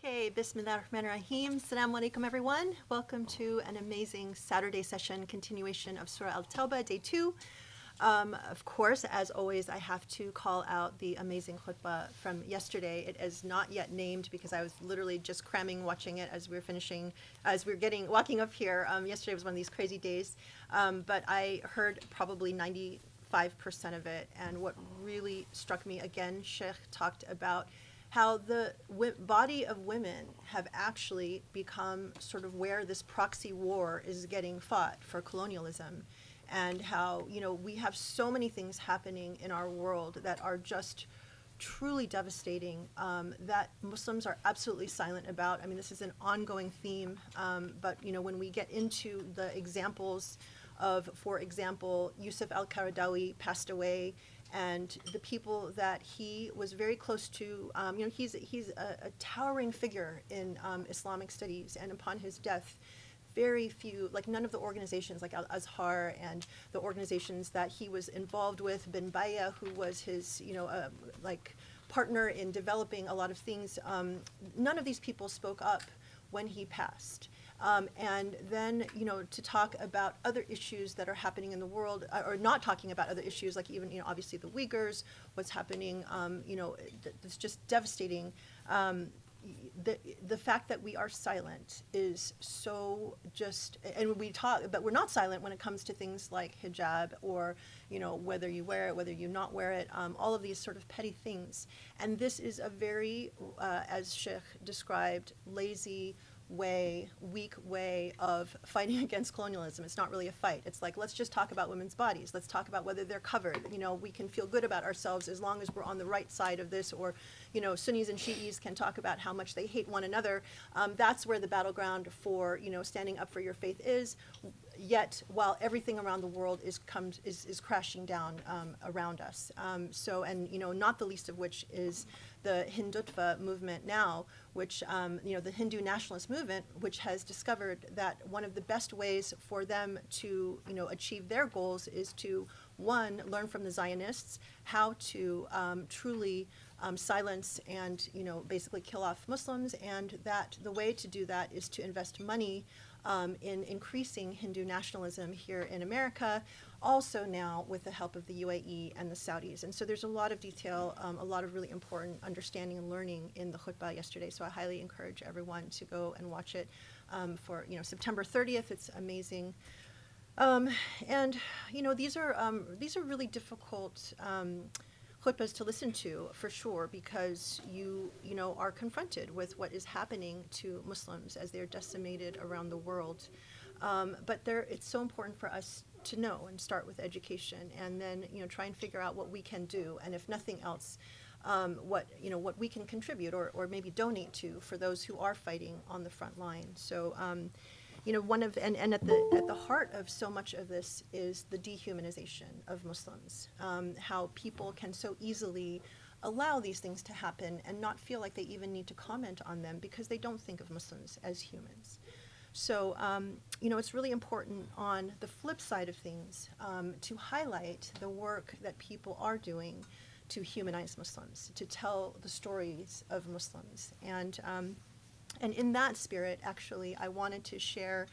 Okay, Bismillah ar-Rahman ar-Rahim. Assalamu alaikum, everyone. Welcome to an amazing Saturday session, continuation of Surah Al-Tawbah, day 2. Of course, as always, I have to call out the amazing khutbah from yesterday. It is not yet named because I was literally just cramming watching it as we were finishing, as we were walking up here. Yesterday was one of these crazy days, but I heard probably 95% of it. And what really struck me, again, Sheikh talked about how the body of women have actually become sort of where this proxy war is getting fought for colonialism, and how, you know, we have so many things happening in our world that are just truly devastating, that Muslims are absolutely silent about. I mean, this is an ongoing theme, but, you know, when we get into the examples of, for example, Yusuf al-Qaradawi passed away, and the people that he was very close to, you know, he's a towering figure in Islamic studies, and upon his death, very few, like none of the organizations like Al-Azhar and the organizations that he was involved with, Bin Baya, who was his, you know, like partner in developing a lot of things, none of these people spoke up when he passed. And then, you know, to talk about other issues that are happening in the world, or not talking about other issues, like even, you know, obviously the Uyghurs, what's happening, you know, it's just devastating. The fact that we are silent is so just, and we talk, but we're not silent when it comes to things like hijab, or, you know, whether you wear it, whether you not wear it, all of these sort of petty things. And this is a very, as Sheikh described, lazy way, weak way of fighting against colonialism. It's not really a fight. It's like, let's just talk about women's bodies. Let's talk about whether they're covered. You know, we can feel good about ourselves as long as we're on the right side of this, or, you know, Sunnis and Shi'is can talk about how much they hate one another. That's where the battleground for, you know, standing up for your faith is. Yet, while everything around the world is crashing down around us. So, and, you know, not the least of which is the Hindutva movement now, which, you know, the Hindu nationalist movement, which has discovered that one of the best ways for them to, you know, achieve their goals is to, one, learn from the Zionists how to truly silence and, you know, basically kill off Muslims, and that the way to do that is to invest money in increasing Hindu nationalism here in America, also now with the help of the UAE and the Saudis. And so there's a lot of detail, a lot of really important understanding and learning in the khutbah yesterday. So I highly encourage everyone to go and watch it for, you know, September 30th. It's amazing. And, you know, these are really difficult khutbahs to listen to, for sure, because you know, are confronted with what is happening to Muslims as they're decimated around the world. But it's so important for us to know and start with education, and then, you know, try and figure out what we can do, and if nothing else, what we can contribute or maybe donate to for those who are fighting on the front line. So, you know, and at the heart of so much of this is the dehumanization of Muslims, how people can so easily allow these things to happen and not feel like they even need to comment on them because they don't think of Muslims as humans. So, you know, it's really important on the flip side of things to highlight the work that people are doing to humanize Muslims, to tell the stories of Muslims. And in that spirit, actually, I wanted to share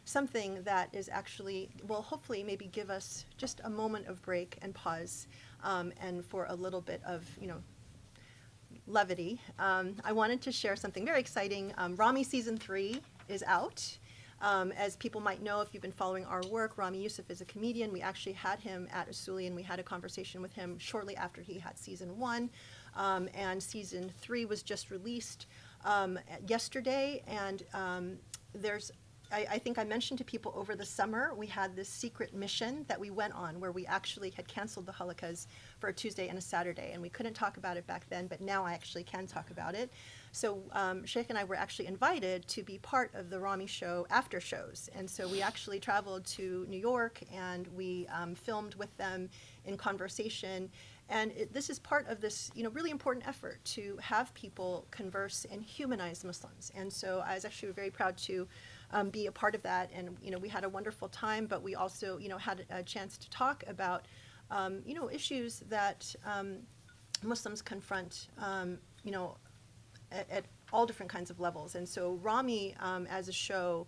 something that is actually, will hopefully maybe give us just a moment of break and pause, and for a little bit of, you know, levity. I wanted to share something very exciting. Ramy season 3 is out. As people might know, if you've been following our work, Ramy Yusuf is a comedian. We actually had him at Usuli, and we had a conversation with him shortly after he had season 1. And season 3 was just released yesterday, and I think I mentioned to people over the summer, we had this secret mission that we went on where we actually had canceled the halakas for a Tuesday and a Saturday, and we couldn't talk about it back then, but now I actually can talk about it. So Sheikh and I were actually invited to be part of the Ramy show Aftershows, and so we actually traveled to New York, and we filmed with them in conversation. And this is part of this, you know, really important effort to have people converse and humanize Muslims. And so I was actually very proud to be a part of that. And, you know, we had a wonderful time, but we also, you know, had a chance to talk about, you know, issues that Muslims confront, you know, at all different kinds of levels. And so Ramy, as a show,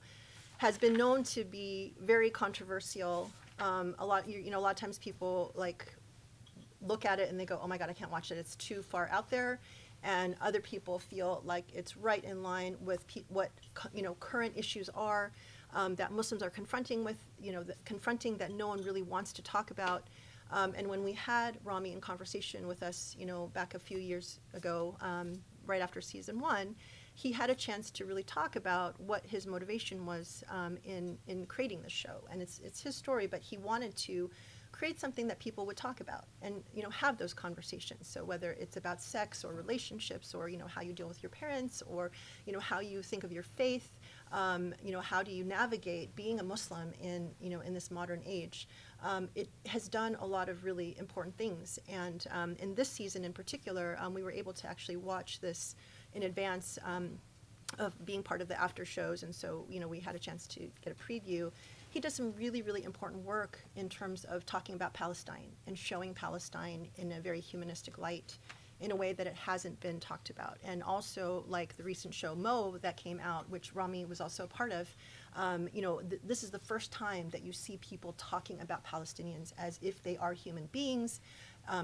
has been known to be very controversial. A lot of times people like look at it and they go, oh my God, I can't watch it. It's too far out there. And other people feel like it's right in line with what current issues are that Muslims are confronting that no one really wants to talk about. And when we had Ramy in conversation with us, back a few years ago, right after season 1, he had a chance to really talk about what his motivation was in creating the show. And it's his story, but he wanted to create something that people would talk about and have those conversations. So whether it's about sex or relationships or how you deal with your parents or how you think of your faith, how do you navigate being a Muslim in this modern age. It has done a lot of really important things, and in this season in particular, we were able to actually watch this in advance of being part of the Aftershows, and so we had a chance to get a preview. He does some really, really important work in terms of talking about Palestine and showing Palestine in a very humanistic light, in a way that it hasn't been talked about. And also, like the recent show Mo that came out, which Ramy was also a part of, this is the first time that you see people talking about Palestinians as if they are human beings,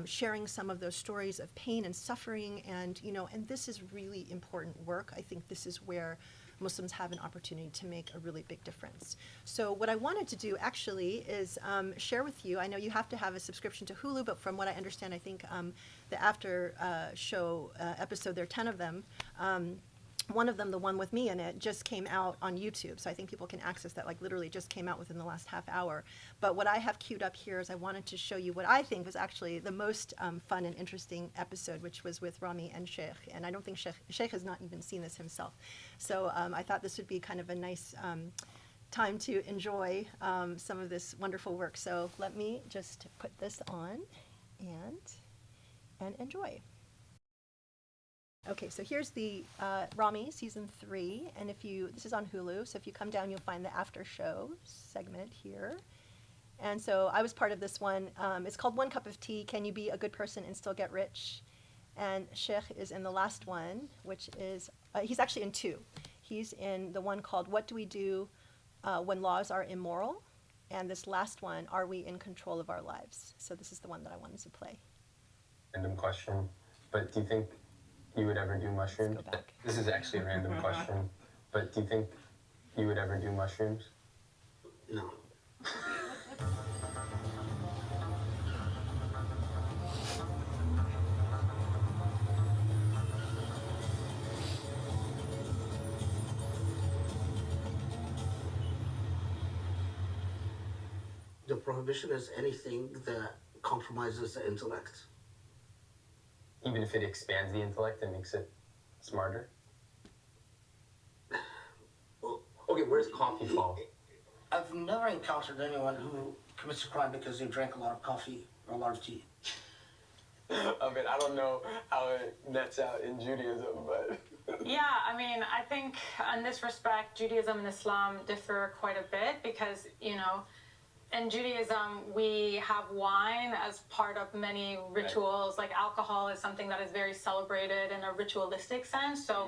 sharing some of those stories of pain and suffering, and this is really important work. I think this is where Muslims have an opportunity to make a really big difference. So what I wanted to do actually is share with you, I know you have to have a subscription to Hulu, but from what I understand, I think the after show episode, there are 10 of them, one of them, the one with me in it, just came out on YouTube. So I think people can access that, like literally just came out within the last half hour. But what I have queued up here is I wanted to show you what I think was actually the most fun and interesting episode, which was with Ramy and Sheikh. And I don't think Sheikh has not even seen this himself. So I thought this would be kind of a nice time to enjoy some of this wonderful work. So let me just put this on and enjoy. Okay, so here's the Ramy season 3, and this is on Hulu, so if you come down, you'll find the after show segment here. And so I was part of this one. It's called One Cup of Tea, Can You Be a Good Person and Still Get Rich? And Sheikh is in the last one, which is, he's actually in 2. He's in the one called What Do We Do When Laws Are Immoral? And this last one, Are We in Control of Our Lives? So this is the one that I wanted to play. Random question, but do you think you would ever do mushrooms? This is actually a random question, but do you think you would ever do mushrooms? No. The prohibition is anything that compromises the intellect. Even if it expands the intellect and makes it smarter? Well, Okay, where's coffee fall? I've never encountered anyone who commits a crime because they drank a lot of coffee or a lot of tea. I mean, I don't know how it nets out in Judaism, but... Yeah, I mean, I think in this respect, Judaism and Islam differ quite a bit because, in Judaism, we have wine as part of many rituals. Like alcohol is something that is very celebrated in a ritualistic sense. So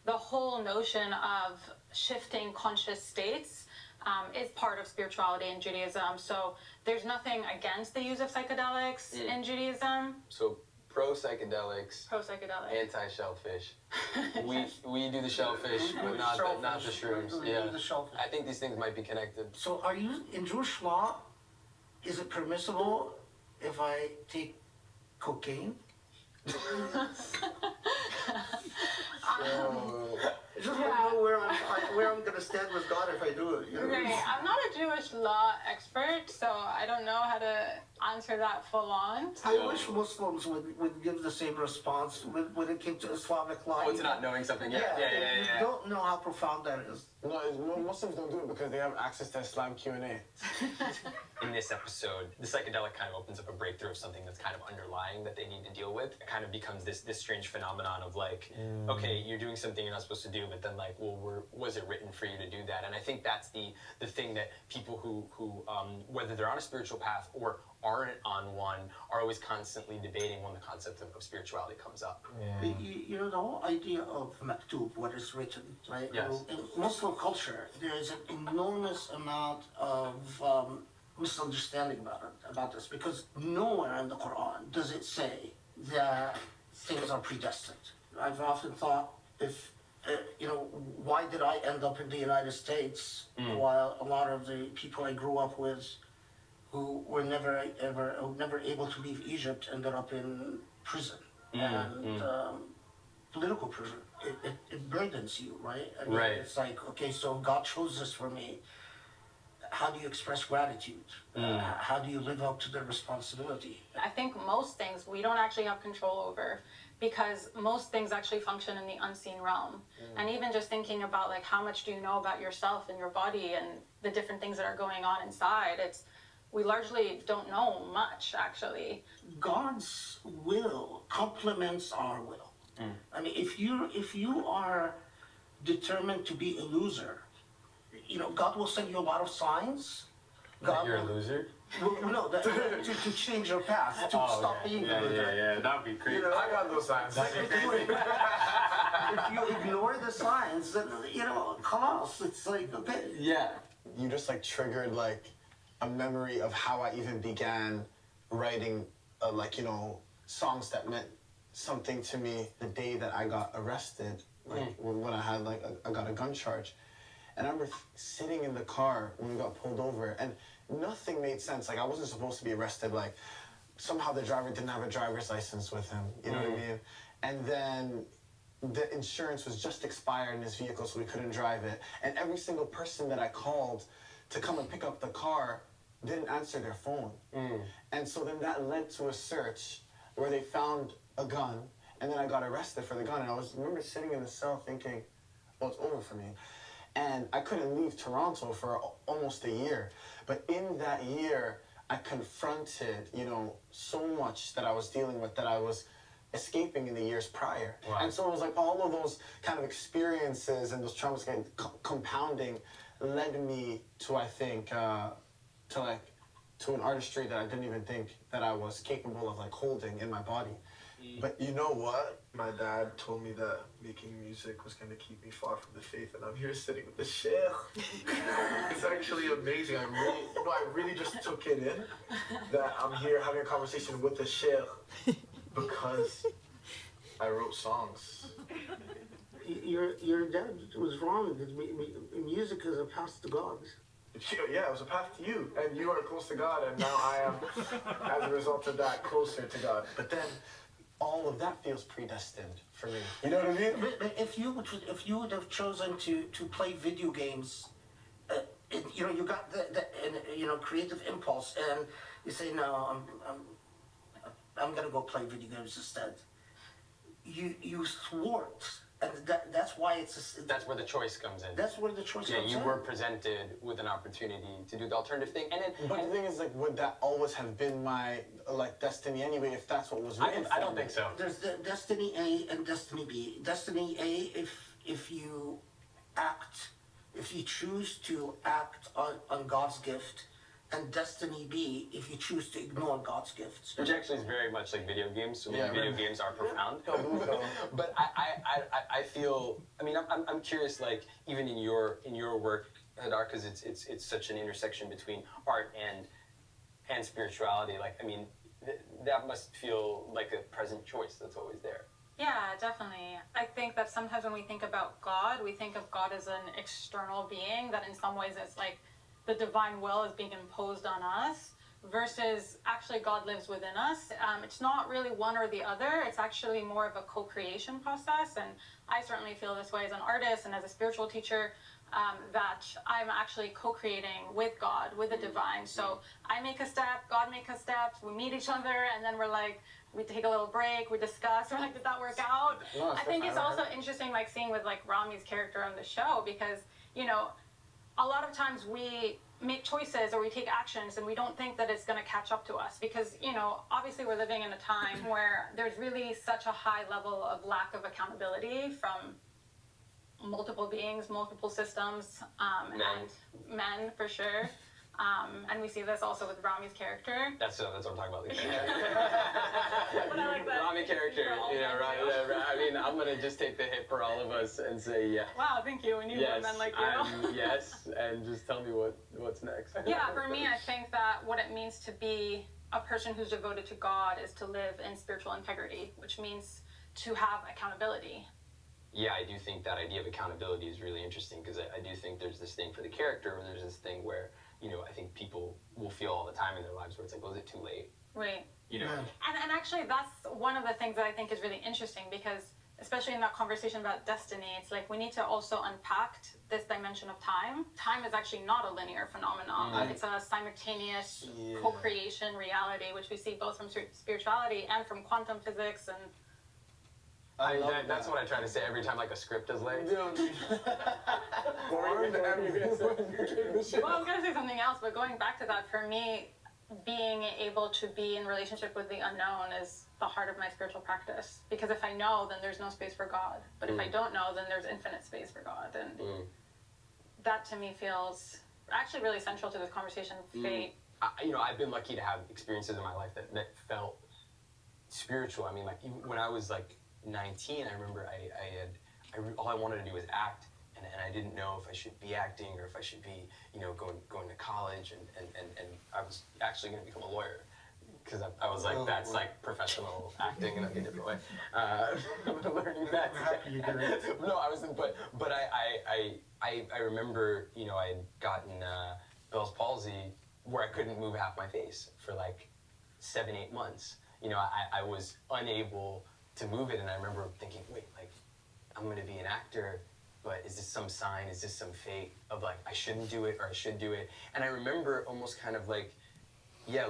the whole notion of shifting conscious states is part of spirituality in Judaism. So there's nothing against the use of psychedelics in Judaism. So pro-psychedelics, Pro-psychedelic. anti-shellfish. we do the shellfish, but not the shrooms. We do the shellfish. I think these things might be connected. So are you, in Jewish law, is it permissible if I take cocaine? Just want to know where I'm gonna stand with God if I do it. Right. I'm not a Jewish law expert, so I don't know how to answer that full on. I wish Muslims would give the same response when it came to Islamic law. Oh, to not knowing something. You don't know how profound that is. No, Muslims don't do it because they have access to Islam Q&A. In this episode, the psychedelic kind of opens up a breakthrough of something that's kind of underlying that they need to deal with. It kind of becomes this strange phenomenon of like, okay, you're doing something you're not supposed to do, but then like, well, was it written for you to do that? And I think that's the thing that people who whether they're on a spiritual path or aren't on one are always constantly debating when the concept of spirituality comes up. You know, the whole idea of maktub, what is written, right? Yes. In Muslim culture, there is an enormous amount of misunderstanding about this, because nowhere in the Quran does it say that things are predestined. I've often thought, if why did I end up in the United States while a lot of the people I grew up with, who were never able to leave Egypt, ended up in prison and political prison. It burdens you, right? I mean, Right. It's like, okay, so God chose this for me. How do you express gratitude? How do you live up to the responsibility? I think most things we don't actually have control over, because most things actually function in the unseen realm. And even just thinking about like how much do you know about yourself and your body and the different things that are going on inside, we largely don't know much actually. God's will complements our will. I mean, if you are determined to be a loser, God will send you a lot of signs. God You're a will- loser? No, to change your path, to stop being a loser. Yeah, that'd be crazy. I got those signs. If you ignore the signs, then khalas, it's like, okay. Yeah. You just like triggered like a memory of how I even began writing songs that meant something to me the day that I got arrested, when I had I got a gun charge. And I remember sitting in the car when we got pulled over, and nothing made sense. Like, I wasn't supposed to be arrested. Like, somehow the driver didn't have a driver's license with him. You know what I mean? And then the insurance was just expired in his vehicle, so we couldn't drive it. And every single person that I called to come and pick up the car didn't answer their phone. And so then that led to a search where they found a gun, and then I got arrested for the gun. And I remember sitting in the cell thinking, well, it's over for me. And I couldn't leave Toronto for almost a year. But in that year, I confronted, so much that I was dealing with that I was escaping in the years prior. Wow. And so it was like all of those kind of experiences and those traumas compounding led me to, I think, to an artistry that I didn't even think that I was capable of holding in my body. But you know what? My dad told me that making music was going to keep me far from the faith, and I'm here sitting with the sheikh. It's actually amazing. I really just took it in that I'm here having a conversation with the sheikh because I wrote songs. Your dad was wrong. Music is a path to God. Yeah, it was a path to you, and you are close to God, and now I am, as a result of that, closer to God. But then all of that feels predestined for me. You know what I mean? But if you would have chosen to play video games, you got the creative impulse, and you say, no, I'm gonna go play video games instead. You thwart, and that's why That's where the choice comes in. that's where the choice comes you in. were presented with an opportunity to do the alternative thing, But the thing is, would that always have been my destiny anyway? If that's what was written, I don't think so. There's the Destiny A and Destiny B. Destiny A, if you choose to act on God's gift, and Destiny B, if you choose to ignore God's gifts. Which actually is very much like video games. So Yeah, video right. games are profound. But I feel. I mean, I'm curious. Even in your work, Hadar, because it's such an intersection between art and spirituality. That must feel like a present choice that's always there. Yeah, definitely. I think that sometimes when we think about God, we think of God as an external being that in some ways is like the divine will is being imposed on us, versus actually God lives within us. It's not really one or the other. It's actually more of a co-creation process. And I certainly feel this way as an artist and as a spiritual teacher, that I'm actually co-creating with God, with the divine. So I make a step, God make a step, we meet each other, and then we take a little break, we discuss, we're like, did that work out? No, I think it's also interesting seeing with Rami's character on the show, because, a lot of times we make choices or we take actions and we don't think that it's going to catch up to us, because, obviously we're living in a time where there's really such a high level of lack of accountability from multiple beings, multiple systems, and men for sure. And we see this also with Rami's character. That's what I'm talking about. But I like that. Rami character, you know, I mean, I'm gonna just take the hit for all of us and say, yeah. Wow, thank you. We need more men like you. Yes, and just tell me what's next. Yeah, for me, I think that what it means to be a person who's devoted to God is to live in spiritual integrity, which means to have accountability. Yeah, I do think that idea of accountability is really interesting because I do think there's this thing for the character, or there's this thing where, you know, I think people will feel all the time in their lives where it's like, well, is it too late? Right. You know? And actually, that's one of the things that I think is really interesting because, especially in that conversation about destiny, it's like we need to also unpack this dimension of time. Time is actually not a linear phenomenon. It's a simultaneous co-creation reality, which we see both from spirituality and from quantum physics and that's what I try to say every time like a script is late. Well, I was going to say something else, but going back to that, for me, being able to be in relationship with the unknown is the heart of my spiritual practice. Because if I know, then there's no space for God. But if I don't know, then there's infinite space for God. And that to me feels actually really central to this conversation of fate. You know, I've been lucky to have experiences in my life that felt spiritual. I mean, like even when I was like 19, I remember all I wanted to do was act, and I didn't know if I should be acting or if I should be, you know, going to college, and I was actually going to become a lawyer because I was like, that's like professional acting in a different way. I'm learning that. No, I wasn't, but I remember, you know, I had gotten Bell's palsy where I couldn't move half my face for like 7-8 months. You know, I was unable to move it, and I remember thinking, wait, like, I'm going to be an actor, but is this some sign, is this some fate of like, I shouldn't do it or I should do it? And I remember almost kind of like,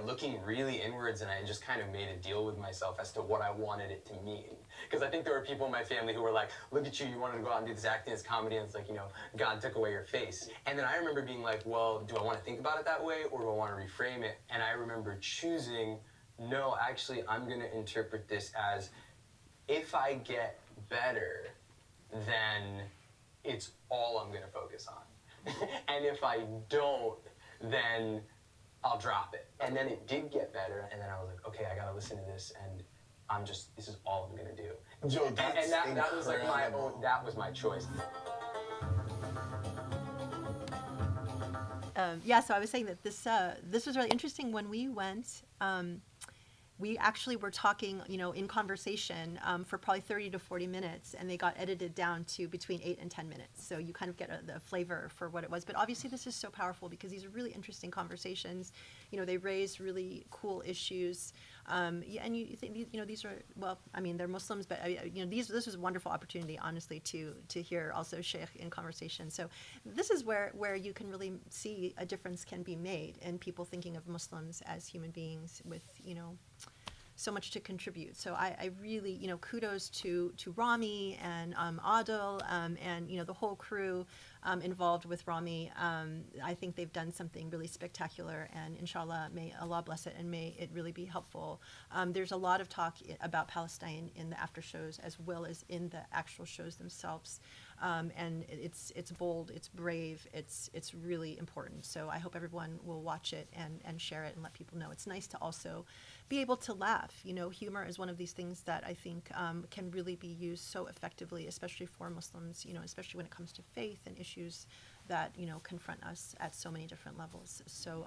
looking really inwards, and I just kind of made a deal with myself as to what I wanted it to mean. Because I think there were people in my family who were like, look at you wanted to go out and do this acting, this comedy, and it's like, you know, God took away your face. And then I remember being like, well, do I want to think about it that way, or do I want to reframe it? And I remember choosing, no, actually, I'm going to interpret this as, if I get better, then it's all I'm going to focus on. And if I don't, then I'll drop it. And then it did get better, and then I was like, okay, I got to listen to this, and this is all I'm going to do. Joe, that's and that was like that was my choice. So I was saying that this was really interesting. When we went, we actually were talking, you know, in conversation for probably 30 to 40 minutes, and they got edited down to between 8 and 10 minutes. So you kind of get the flavor for what it was. But obviously this is so powerful because these are really interesting conversations. You know, they raise really cool issues. And you think, you know, these are, well, I mean, they're Muslims, but, you know, this was a wonderful opportunity, honestly, to hear also Sheikh in conversation. So this is where you can really see a difference can be made in people thinking of Muslims as human beings with, you know, so much to contribute. So I really, you know, kudos to Ramy and Adil and, you know, the whole crew involved with Ramy. I think they've done something really spectacular, and inshallah, may Allah bless it, and may it really be helpful. There's a lot of talk about Palestine in the Aftershows as well as in the actual shows themselves. And it's bold, it's brave, it's really important. So I hope everyone will watch it and share it and let people know. It's nice to also be able to laugh. You know, humor is one of these things that I think can really be used so effectively, especially for Muslims, you know, especially when it comes to faith and issues that, you know, confront us at so many different levels. So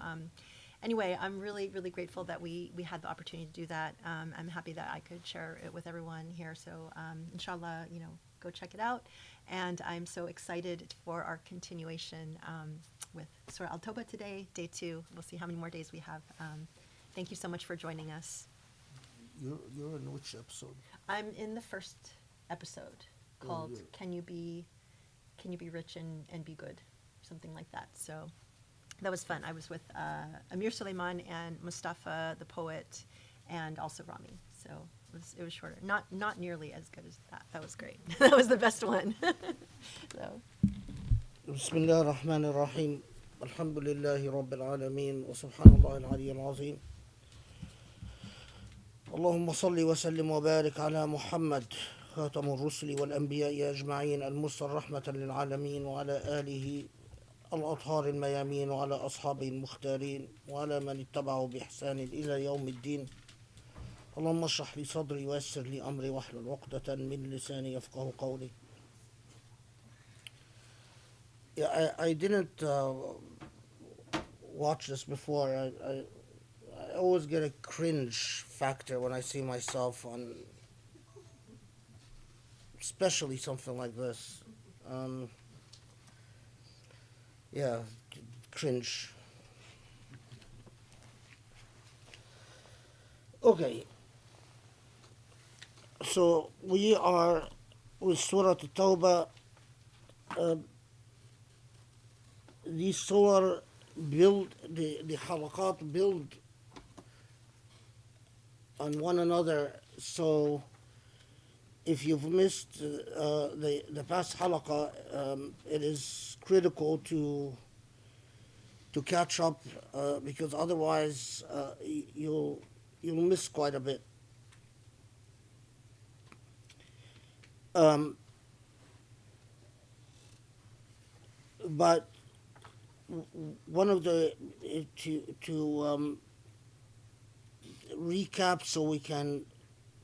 anyway, I'm really, really grateful that we had the opportunity to do that. I'm happy that I could share it with everyone here. So inshallah, you know, go check it out. And I'm so excited for our continuation with Surah Al-Tawbah today, day 2. We'll see how many more days we have. Thank you so much for joining us. You're in which episode? I'm in the first episode called Can You Be Rich and Be Good? Something like that. So that was fun. I was with Amir Suleiman and Mustafa, the poet, and also Rami. So it was shorter. Not nearly as good as that. That was great. That was the best one. So. Bismillah ar-Rahman ar-Rahim. Alhamdulillahi Rabbil Alameen. Wa subhanallah al-Ali al-Azim. اللهم صل وسلم وبارك على محمد خاتم الرسل والأنبياء أجمعين المرسل رحمة للعالمين وعلى آله الأطهار الميامين وعلى أصحابه المختارين وعلى من اتبعوا بإحسان إلى يوم الدين. اللهم اشرح لي صدري ويسر لي أمري واحلل عقدة من لساني يفقه قولي. Yeah, I didn't watch this before. I always get a cringe factor when I see myself on, especially something like this. Yeah, cringe. Okay, so we are with Surah Tawbah. These surah build, the halaqat build on one another. So if you've missed the past halaqa, it is critical to catch up because otherwise you'll miss quite a bit. But one of the to recap so we can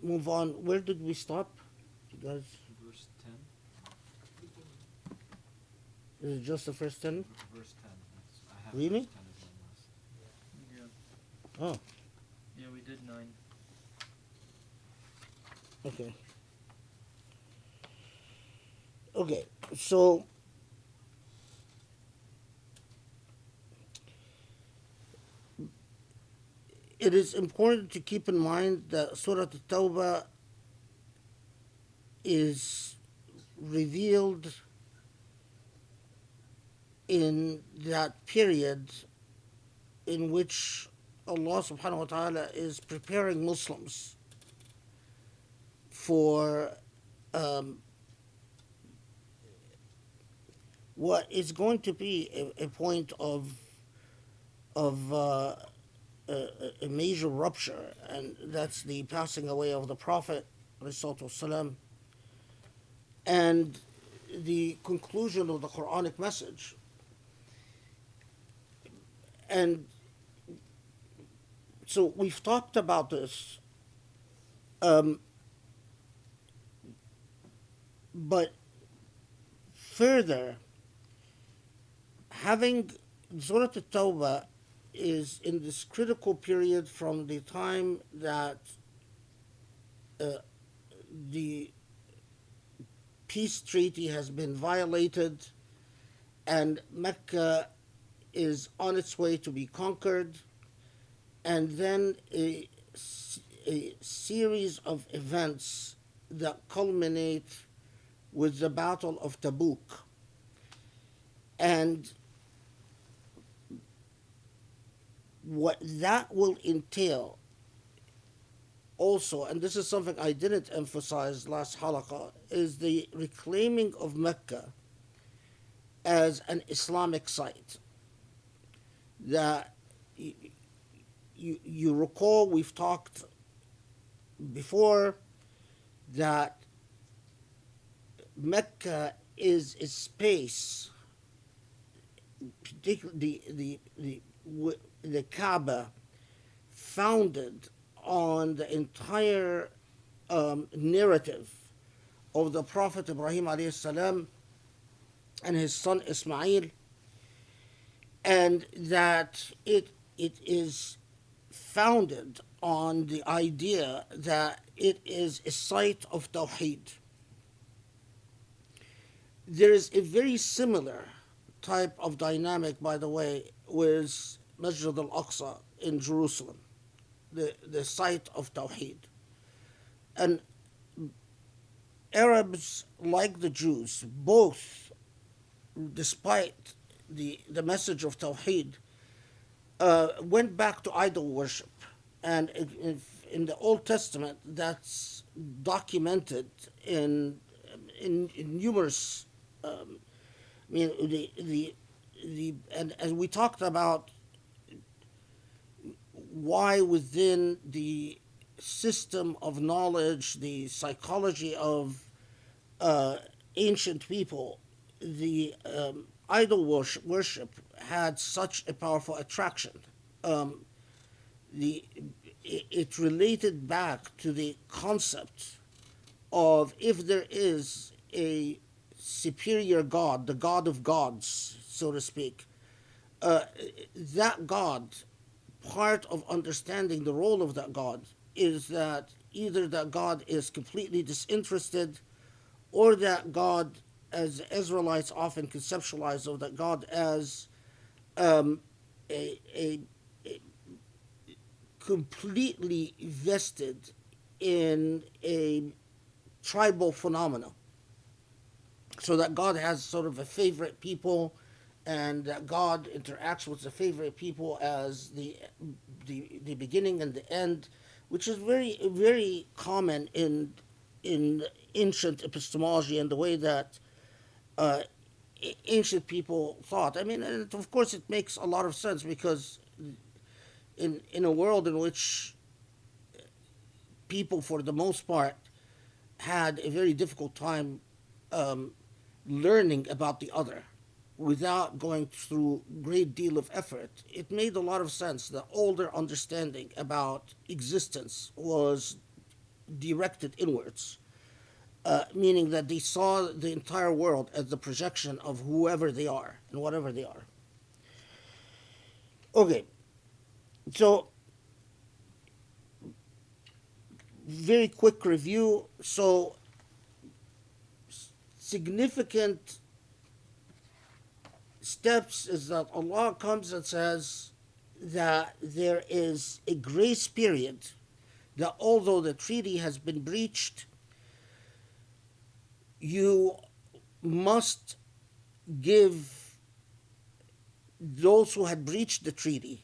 move on. Where did we stop, you guys? Verse 10. Is it just the first 10? Verse 10. Yes. I have Really? verse 10 as my last. Oh, Yeah, we did 9. okay. Okay, so it is important to keep in mind that Surah At-Tawbah is revealed in that period in which Allah subhanahu wa ta'ala is preparing Muslims for what is going to be a point of a major rupture, and that's the passing away of the Prophet ﷺ, and the conclusion of the Quranic message. And so we've talked about this, but further, having Surah At-Tawbah is in this critical period from the time that the peace treaty has been violated and Mecca is on its way to be conquered, and then a series of events that culminate with the Battle of Tabuk. And what that will entail also, and this is something I didn't emphasize last halaqah, is the reclaiming of Mecca as an Islamic site. That you recall we've talked before that Mecca is a space, particularly the Kaaba, founded on the entire narrative of the Prophet Ibrahim alayhi salam and his son Ismail, and that it is founded on the idea that it is a site of Tawheed. There is a very similar type of dynamic, by the way, with Masjid al-Aqsa in Jerusalem, the site of Tawheed. And Arabs, like the Jews, both, despite the message of Tawheed, went back to idol worship. And in the Old Testament, that's documented in numerous. And we talked about why within the system of knowledge, the psychology of ancient people, idol worship had such a powerful attraction. Um, it related back to the concept of if there is a superior god, the god of gods, so to speak, uh, that god, part of understanding the role of that god is that either that god is completely disinterested, or that god, as Israelites often conceptualize of that god as um, a completely vested in a tribal phenomena. So that God has sort of a favorite people, and that God interacts with the favorite people as the beginning and the end, which is very common in ancient epistemology and the way that uh, ancient people thought. I mean, and of course, it makes a lot of sense because in a world in which people, for the most part, had a very difficult time um, learning about the other without going through great deal of effort, it made a lot of sense that all their understanding about existence was directed inwards, meaning that they saw the entire world as the projection of whoever they are and whatever they are. Okay, so very quick review. So significant steps is that Allah comes and says that there is a grace period, that although the treaty has been breached, you must give those who had breached the treaty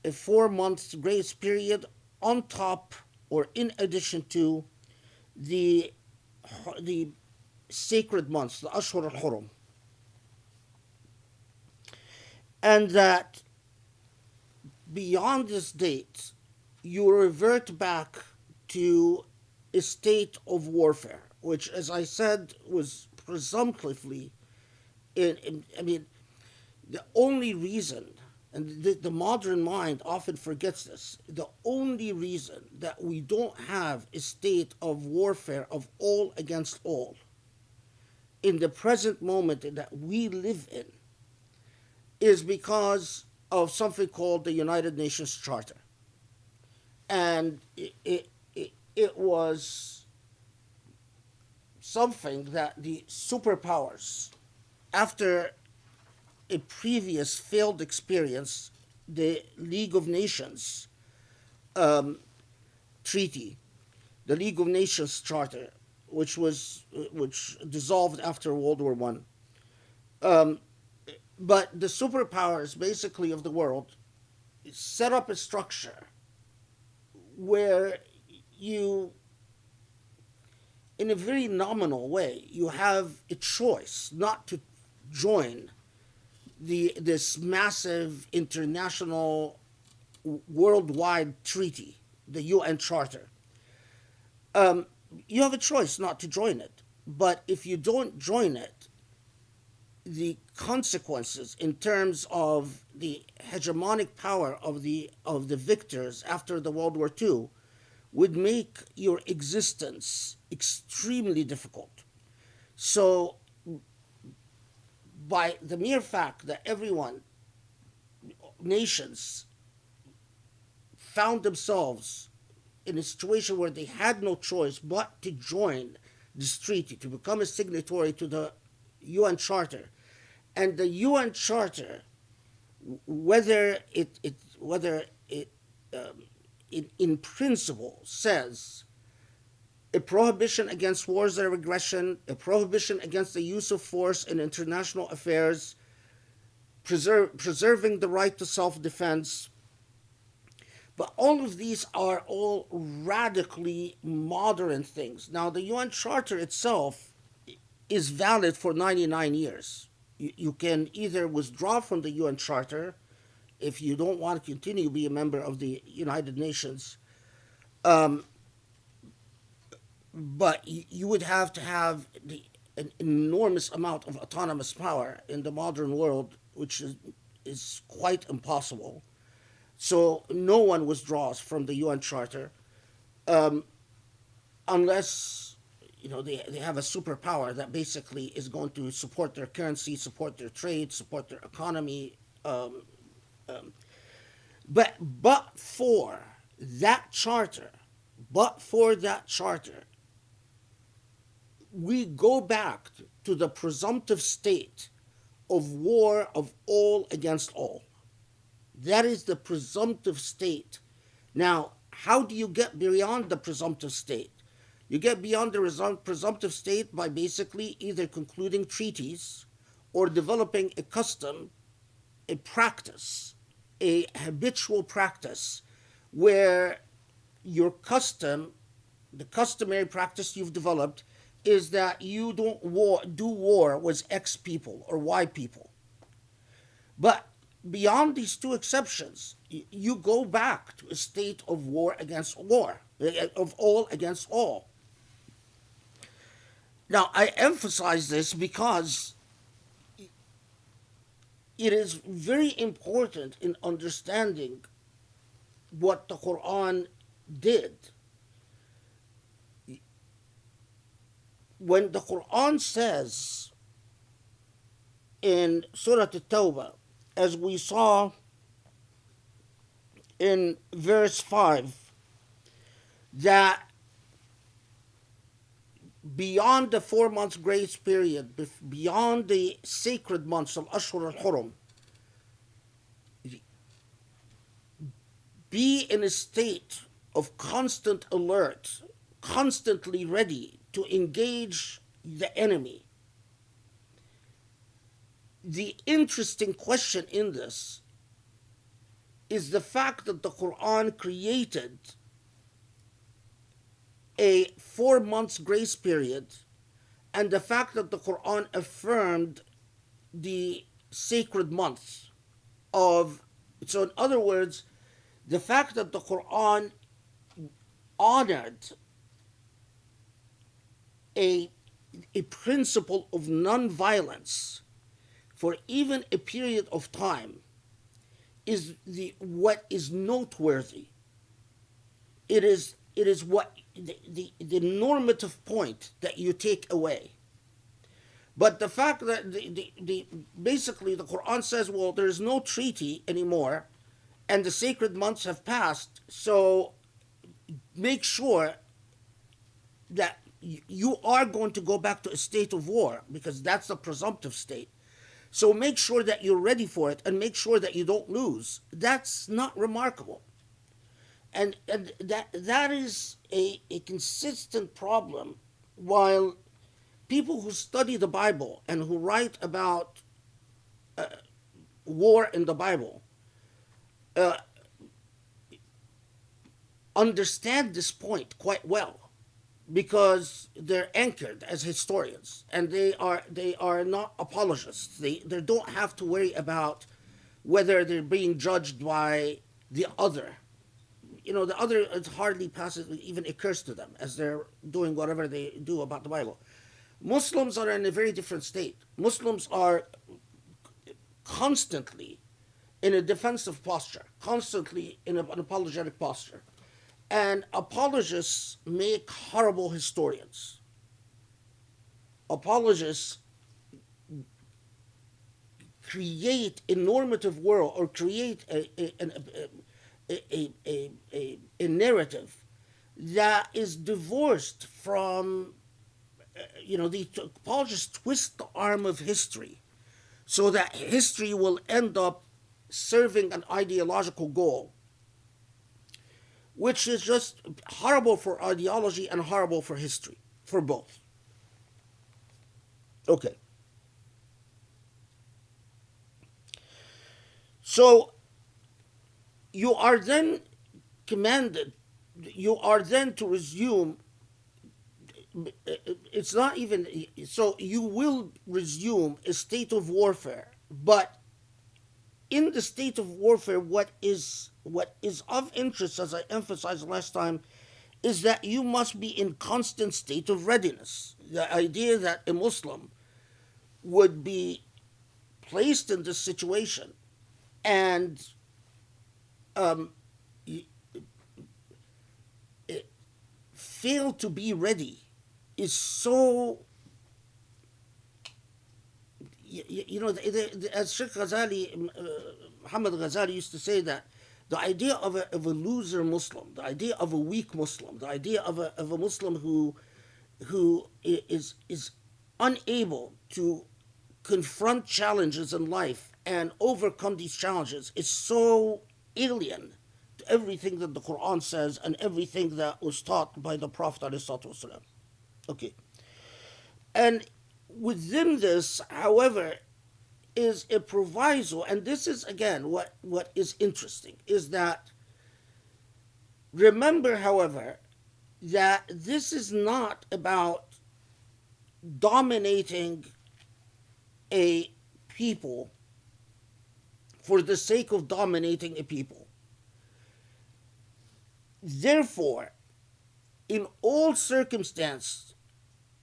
a 4 month grace period on top or in addition to the sacred months, the Ashhur al-Hurum. And that beyond this date, you revert back to a state of warfare, which, as I said, was presumptively, I mean, the only reason, and the modern mind often forgets this, the only reason that we don't have a state of warfare of all against all in the present moment that we live in is because of something called the United Nations Charter. And it was something that the superpowers, after a previous failed experience, the League of Nations treaty, the League of Nations Charter, which dissolved after World War One. But the superpowers, basically, of the world set up a structure where you, in a very nominal way, you have a choice not to join this massive international worldwide treaty, the UN Charter. You have a choice not to join it. But if you don't join it, the consequences in terms of the hegemonic power of the victors after the World War II would make your existence extremely difficult. So by the mere fact that nations found themselves in a situation where they had no choice but to join this treaty, to become a signatory to the UN Charter. And the UN Charter, whether it in principle says a prohibition against wars and aggression, a prohibition against the use of force in international affairs, preserving the right to self-defense. But all of these are all radically modern things. Now, the UN Charter itself is valid for 99 years. You can either withdraw from the UN Charter if you don't want to continue to be a member of the United Nations. But you would have to have an enormous amount of autonomous power in the modern world, which is quite impossible. So no one withdraws from the UN Charter unless they have a superpower that basically is going to support their currency, support their trade, support their economy. But for that charter, we go back to the presumptive state of war of all against all. That is the presumptive state. Now, how do you get beyond the presumptive state? You get beyond the presumptive state by basically either concluding treaties or developing a custom, a practice, a habitual practice, where your custom, the customary practice you've developed, is that you don't do war with X people or Y people. But beyond these two exceptions, you go back to a state of war against war, of all against all. Now, I emphasize this because it is very important in understanding what the Quran did. When the Quran says in Surah Tawbah, as we saw in verse 5, that beyond the 4 months grace period, beyond the sacred months of Ashur al-Hurum, be in a state of constant alert, constantly ready to engage the enemy. The interesting question in this is the fact that the Quran created a 4 months grace period, and the fact that the Quran affirmed the sacred months of, so in other words, the fact that the Quran honored a principle of non-violence for even a period of time is what is noteworthy. It is what the normative point that you take away. But the fact that basically the Quran says, well, there is no treaty anymore, and the sacred months have passed, so make sure that you are going to go back to a state of war, because that's the presumptive state. So make sure that you're ready for it and make sure that you don't lose. That's not remarkable. And that is a consistent problem, while people who study the Bible and who write about war in the Bible understand this point quite well, because they're anchored as historians, and they are not apologists. They don't have to worry about whether they're being judged by the other. The other, it hardly even occurs to them as they're doing whatever they do about the Bible. Muslims are in a very different state. Muslims are constantly in a defensive posture, constantly in an apologetic posture. And apologists make horrible historians. Apologists create a normative world, or create a narrative that is divorced from, the apologists twist the arm of history so that history will end up serving an ideological goal, which is just horrible for ideology and horrible for history, for both. Okay. So you are then commanded, you are then to resume, it's not even, so you will resume a state of warfare, but in the state of warfare, what is of interest, as I emphasized last time, is that you must be in constant state of readiness. The idea that a Muslim would be placed in this situation and fail to be ready is so, as Sheikh Ghazali, Muhammad Ghazali used to say, that the idea of a loser Muslim, the idea of a weak Muslim, the idea of a Muslim who is unable to confront challenges in life and overcome these challenges is so alien to everything that the Quran says and everything that was taught by the Prophet ﷺ. Okay. And within this, however, is a proviso, and this is again what is interesting, is that remember, however, that this is not about dominating a people for the sake of dominating a people. Therefore, in all circumstances,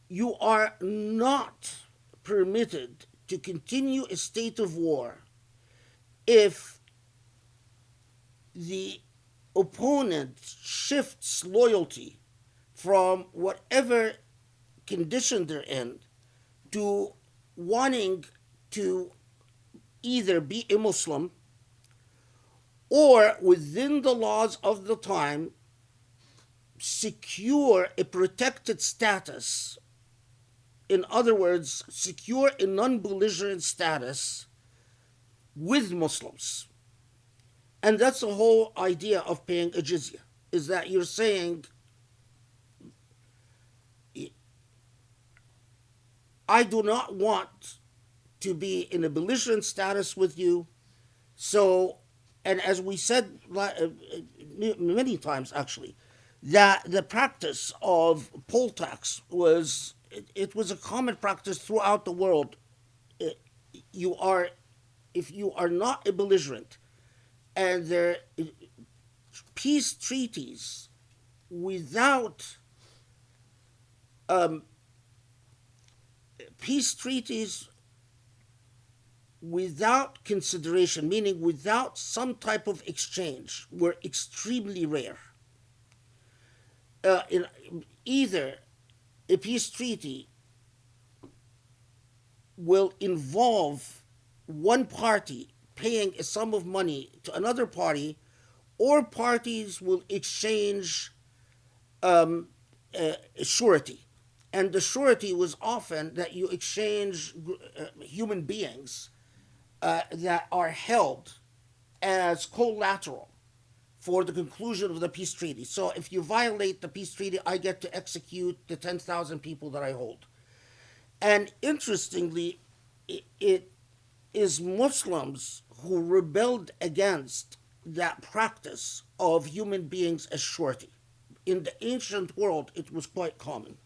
you are not permitted to continue a state of war if the opponent shifts loyalty from whatever condition they're in to wanting to either be a Muslim or, within the laws of the time, secure a protected status. In other words, secure a non-belligerent status with Muslims. And that's the whole idea of paying a jizya, is that you're saying, I do not want to be in a belligerent status with you. So, and as we said many times actually, that the practice of poll tax was, it was a common practice throughout the world. If you are not a belligerent, and there peace treaties without consideration, meaning without some type of exchange, were extremely rare. In either a peace treaty will involve one party paying a sum of money to another party, or parties will exchange surety. And the surety was often that you exchange human beings that are held as collateral for the conclusion of the peace treaty. So if you violate the peace treaty, I get to execute the 10,000 people that I hold. And interestingly, it is Muslims who rebelled against that practice of human beings as surety. In the ancient world, it was quite common.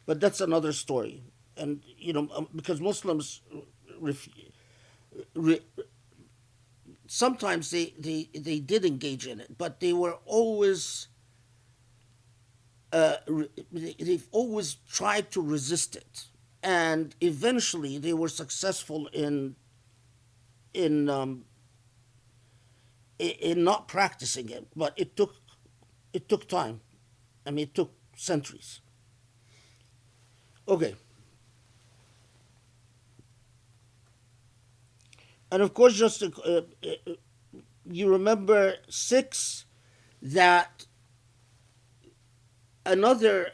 But that's another story. And, because Muslims sometimes they did engage in it, but they were always they've always tried to resist it, and eventually they were successful in not practicing it. But it took time. I mean, it took centuries. Okay. And of course, just you remember 6, that another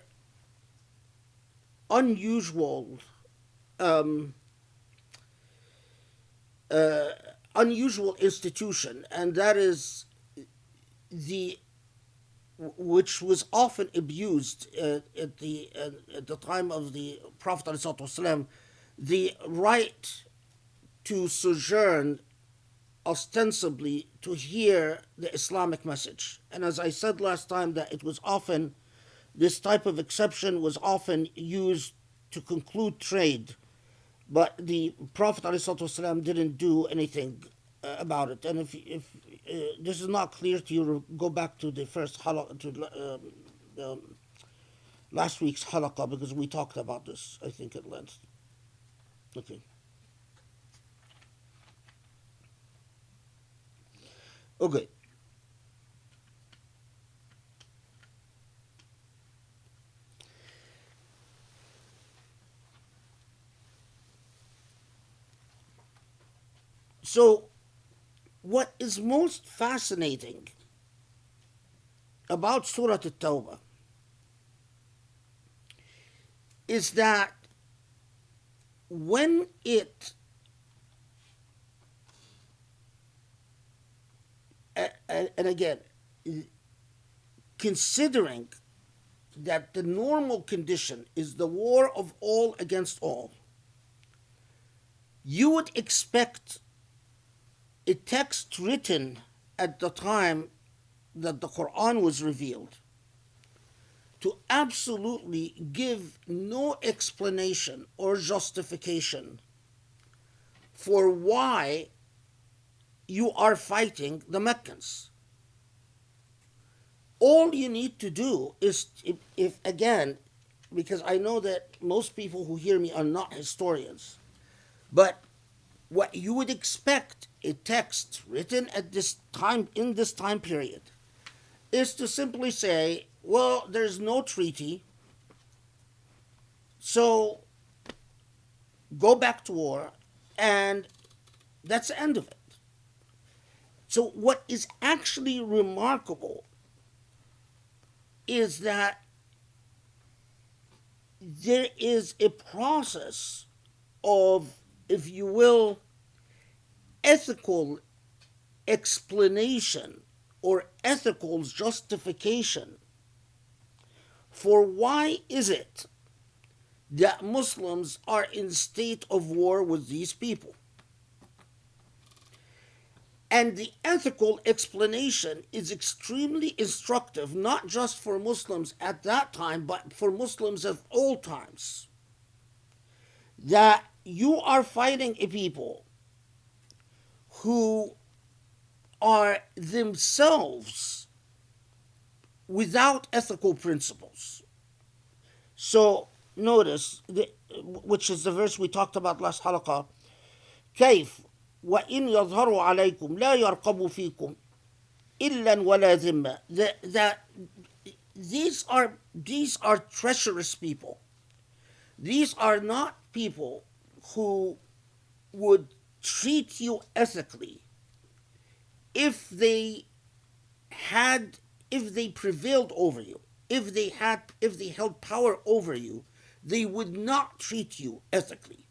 unusual institution, and that is which was often abused at the time of the Prophet ﷺ, the right to sojourn ostensibly to hear the Islamic message. And as I said last time, that it was often, this type of exception was often used to conclude trade, but the Prophet ﷺ didn't do anything about it. And if this is not clear to you, go back to the first halaqah, to last week's halaqah, because we talked about this, I think, at length. Okay. Okay. So, what is most fascinating about Surah At-Tawbah is that when it and again, considering that the normal condition is the war of all against all, you would expect a text written at the time that the Quran was revealed to absolutely give no explanation or justification for why you are fighting the Meccans. All you need to do is, if again, because I know that most people who hear me are not historians, but what you would expect a text written at this time, in this time period, is to simply say, well, there's no treaty, so go back to war, and that's the end of it. So what is actually remarkable is that there is a process of, if you will, ethical explanation or ethical justification for why is it that Muslims are in state of war with these people. And the ethical explanation is extremely instructive, not just for Muslims at that time, but for Muslims of all times. That you are fighting a people who are themselves without ethical principles. So notice, which is the verse we talked about last halaqah, كيف وإن يظهروا عليكم لا يرقبوا فيكم إلا ولا ذمة. That these are treacherous people. These are not people who would treat you ethically if they prevailed over you, if they held power over you, they would not treat you ethically.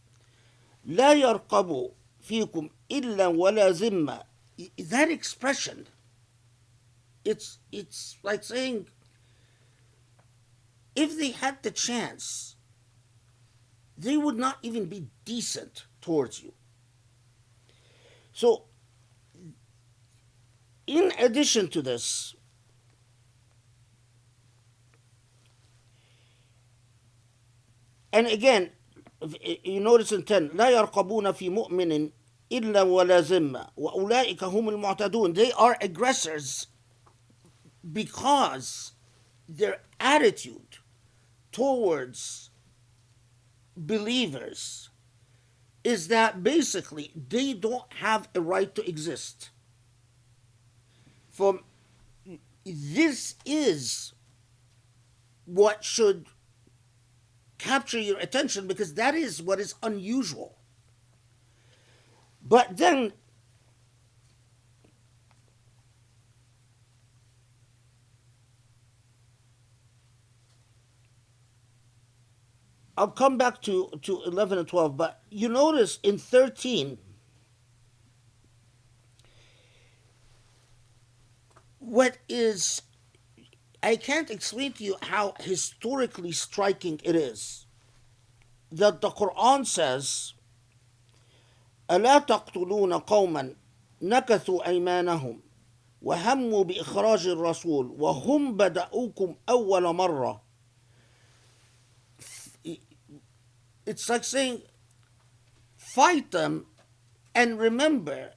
لا يرقبوا فيكم إلا ولا ذمة. That expression, it's like saying, if they had the chance, they would not even be decent towards you. So, in addition to this, and again, you notice in 10, لا يرقبون في مؤمن إلا ولا ذمة وأولئك هم المعتدون. They are aggressors because their attitude towards believers is that basically they don't have a right to exist. This is what should capture your attention, because that is what is unusual. But then I'll come back to 11 and 12, but you notice in 13, what is, I can't explain to you how historically striking it is that the Quran says, ألا تقتلون قوما نكثوا أيمانهم وهموا بإخراج الرسول وهم بدأوكم أول مرة. It's like saying, fight them and remember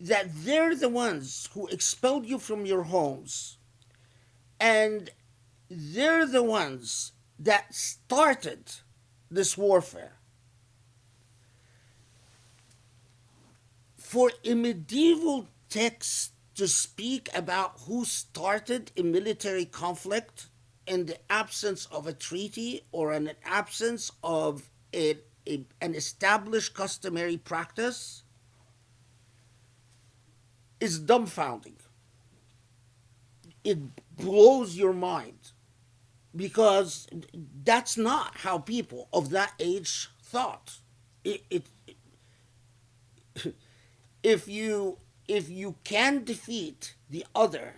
that they're the ones who expelled you from your homes, and they're the ones that started this warfare. For a medieval text to speak about who started a military conflict in the absence of a treaty or in an absence of an established customary practice is dumbfounding. It blows your mind, because that's not how people of that age thought. If you can defeat the other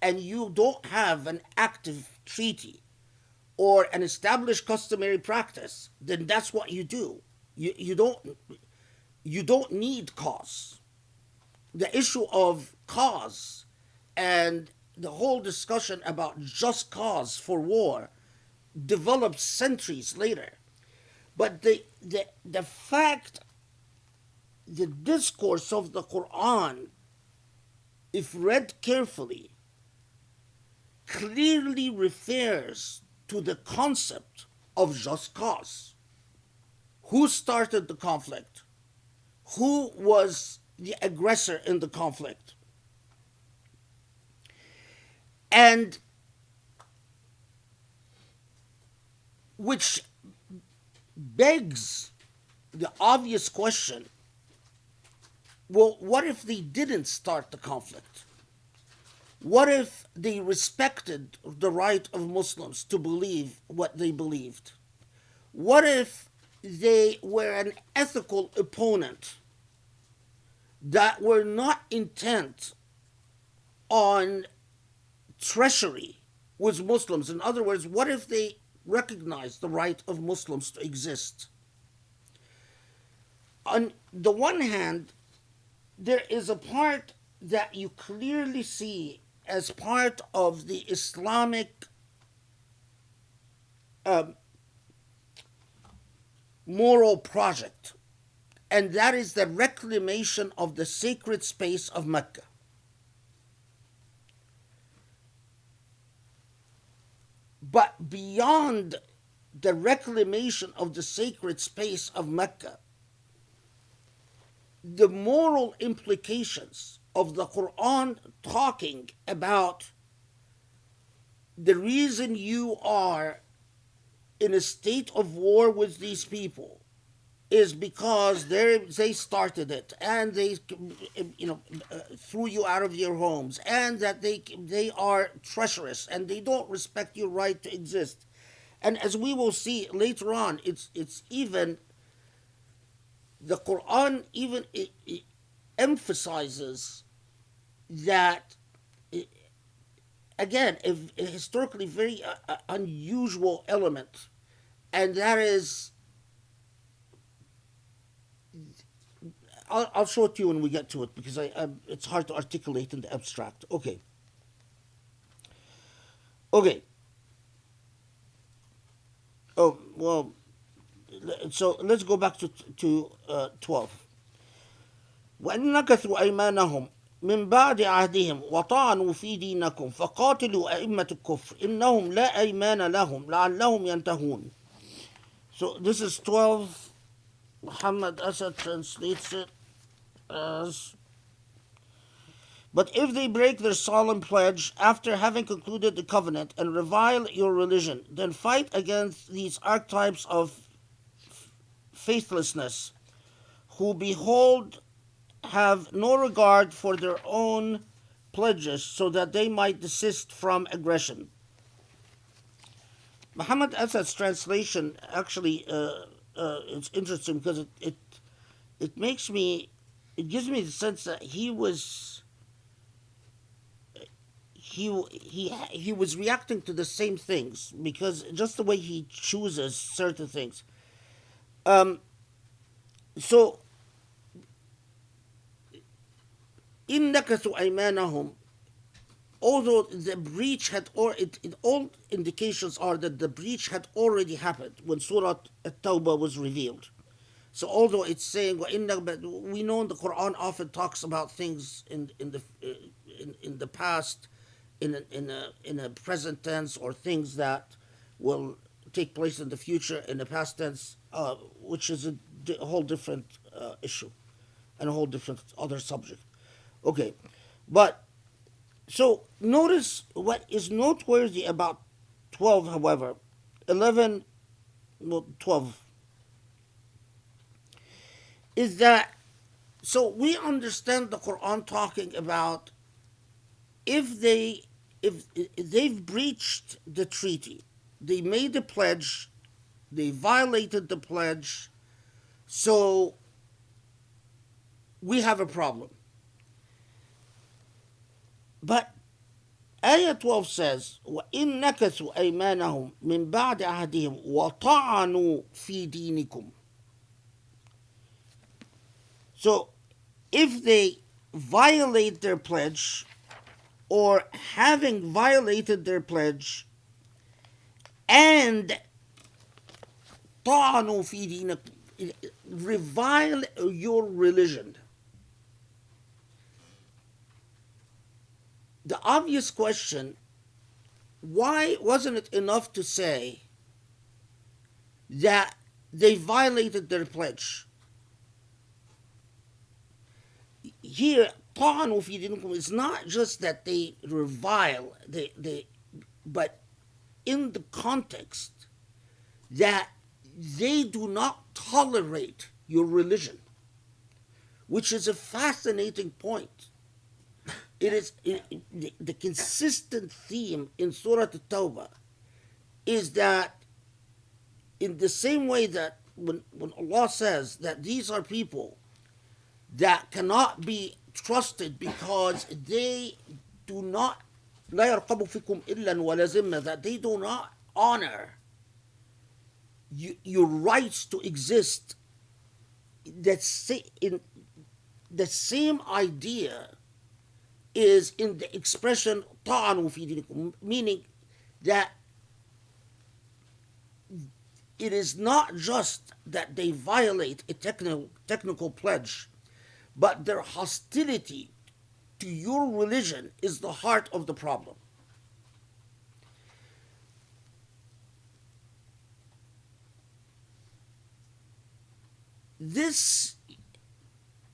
and you don't have an active treaty or an established customary practice, then that's what you do. You don't need cause. The issue of cause and the whole discussion about just cause for war developed centuries later. But the fact, the discourse of the Quran, if read carefully, clearly refers to the concept of just cause. Who started the conflict? Who was the aggressor in the conflict? And which begs the obvious question, well, what if they didn't start the conflict? What if they respected the right of Muslims to believe what they believed? What if they were an ethical opponent that were not intent on treachery with Muslims? In other words, what if they recognized the right of Muslims to exist? On the one hand, there is a part that you clearly see as part of the Islamic moral project, and that is the reclamation of the sacred space of Mecca. But beyond the reclamation of the sacred space of Mecca, the moral implications of the Quran talking about the reason you are in a state of war with these people is because they started it, and they threw you out of your homes, and that they are treacherous and they don't respect your right to exist. And as we will see later on, it's even the Quran even it emphasizes that, again, a historically very unusual element, and that is, I'll show it to you when we get to it, because it's hard to articulate in the abstract. Okay. Oh, well, so let's go back to 12. وَإِنْ نَكَثُوا أَيْمَانَهُمْ من بعد عهدهم وطعنوا في دينكم فقاتلوا أئمة الكفر إنهم لا أيمان لهم لعلهم ينتهون. So this is 12. Muhammad Asad translates it as, but if they break their solemn pledge after having concluded the covenant and revile your religion, then fight against these archetypes of faithlessness, who behold have no regard for their own pledges, so that they might desist from aggression. Muhammad Asad's translation actually it's interesting, because it makes me, it gives me the sense that he was reacting to the same things, because just the way he chooses certain things. So إِن نَكَثُوا أَيْمَانَهُمْ, although the breach had, all indications are that the breach had already happened when Surah Tawbah was revealed. So although it's saying but we know the Quran often talks about things in the past, in a present tense, or things that will take place in the future in the past tense, which is a whole different issue and a whole different other subject. Okay, but so notice what is noteworthy about 12, however, 11, no, 12, is that, so we understand the Quran talking about if they've breached the treaty, they made a pledge, they violated the pledge, so we have a problem. But Ayah 12 says, وَإِن نَكَثُوا أَيْمَانَهُمْ مِنْ بَعْدِ عَهْدِهِمْ وَطَعَنُوا فِي دِينِكُمْ. So, if they violate their pledge, or having violated their pledge, and طَعَنُوا فِي دِينِكُمْ, revile your religion. The obvious question, why wasn't it enough to say that they violated their pledge? Here, طعنوا في دينكم is not just that they revile, but in the context that they do not tolerate your religion, which is a fascinating point. It is the consistent theme in Surah Tawbah is that in the same way that when Allah says that these are people that cannot be trusted because they do not لا يرقب فيكم إلا ولا ذمة, that they do not honor your rights to exist, in the same idea is in the expression طعنوا في دينكم, meaning that it is not just that they violate a technical pledge, but their hostility to your religion is the heart of the problem. This,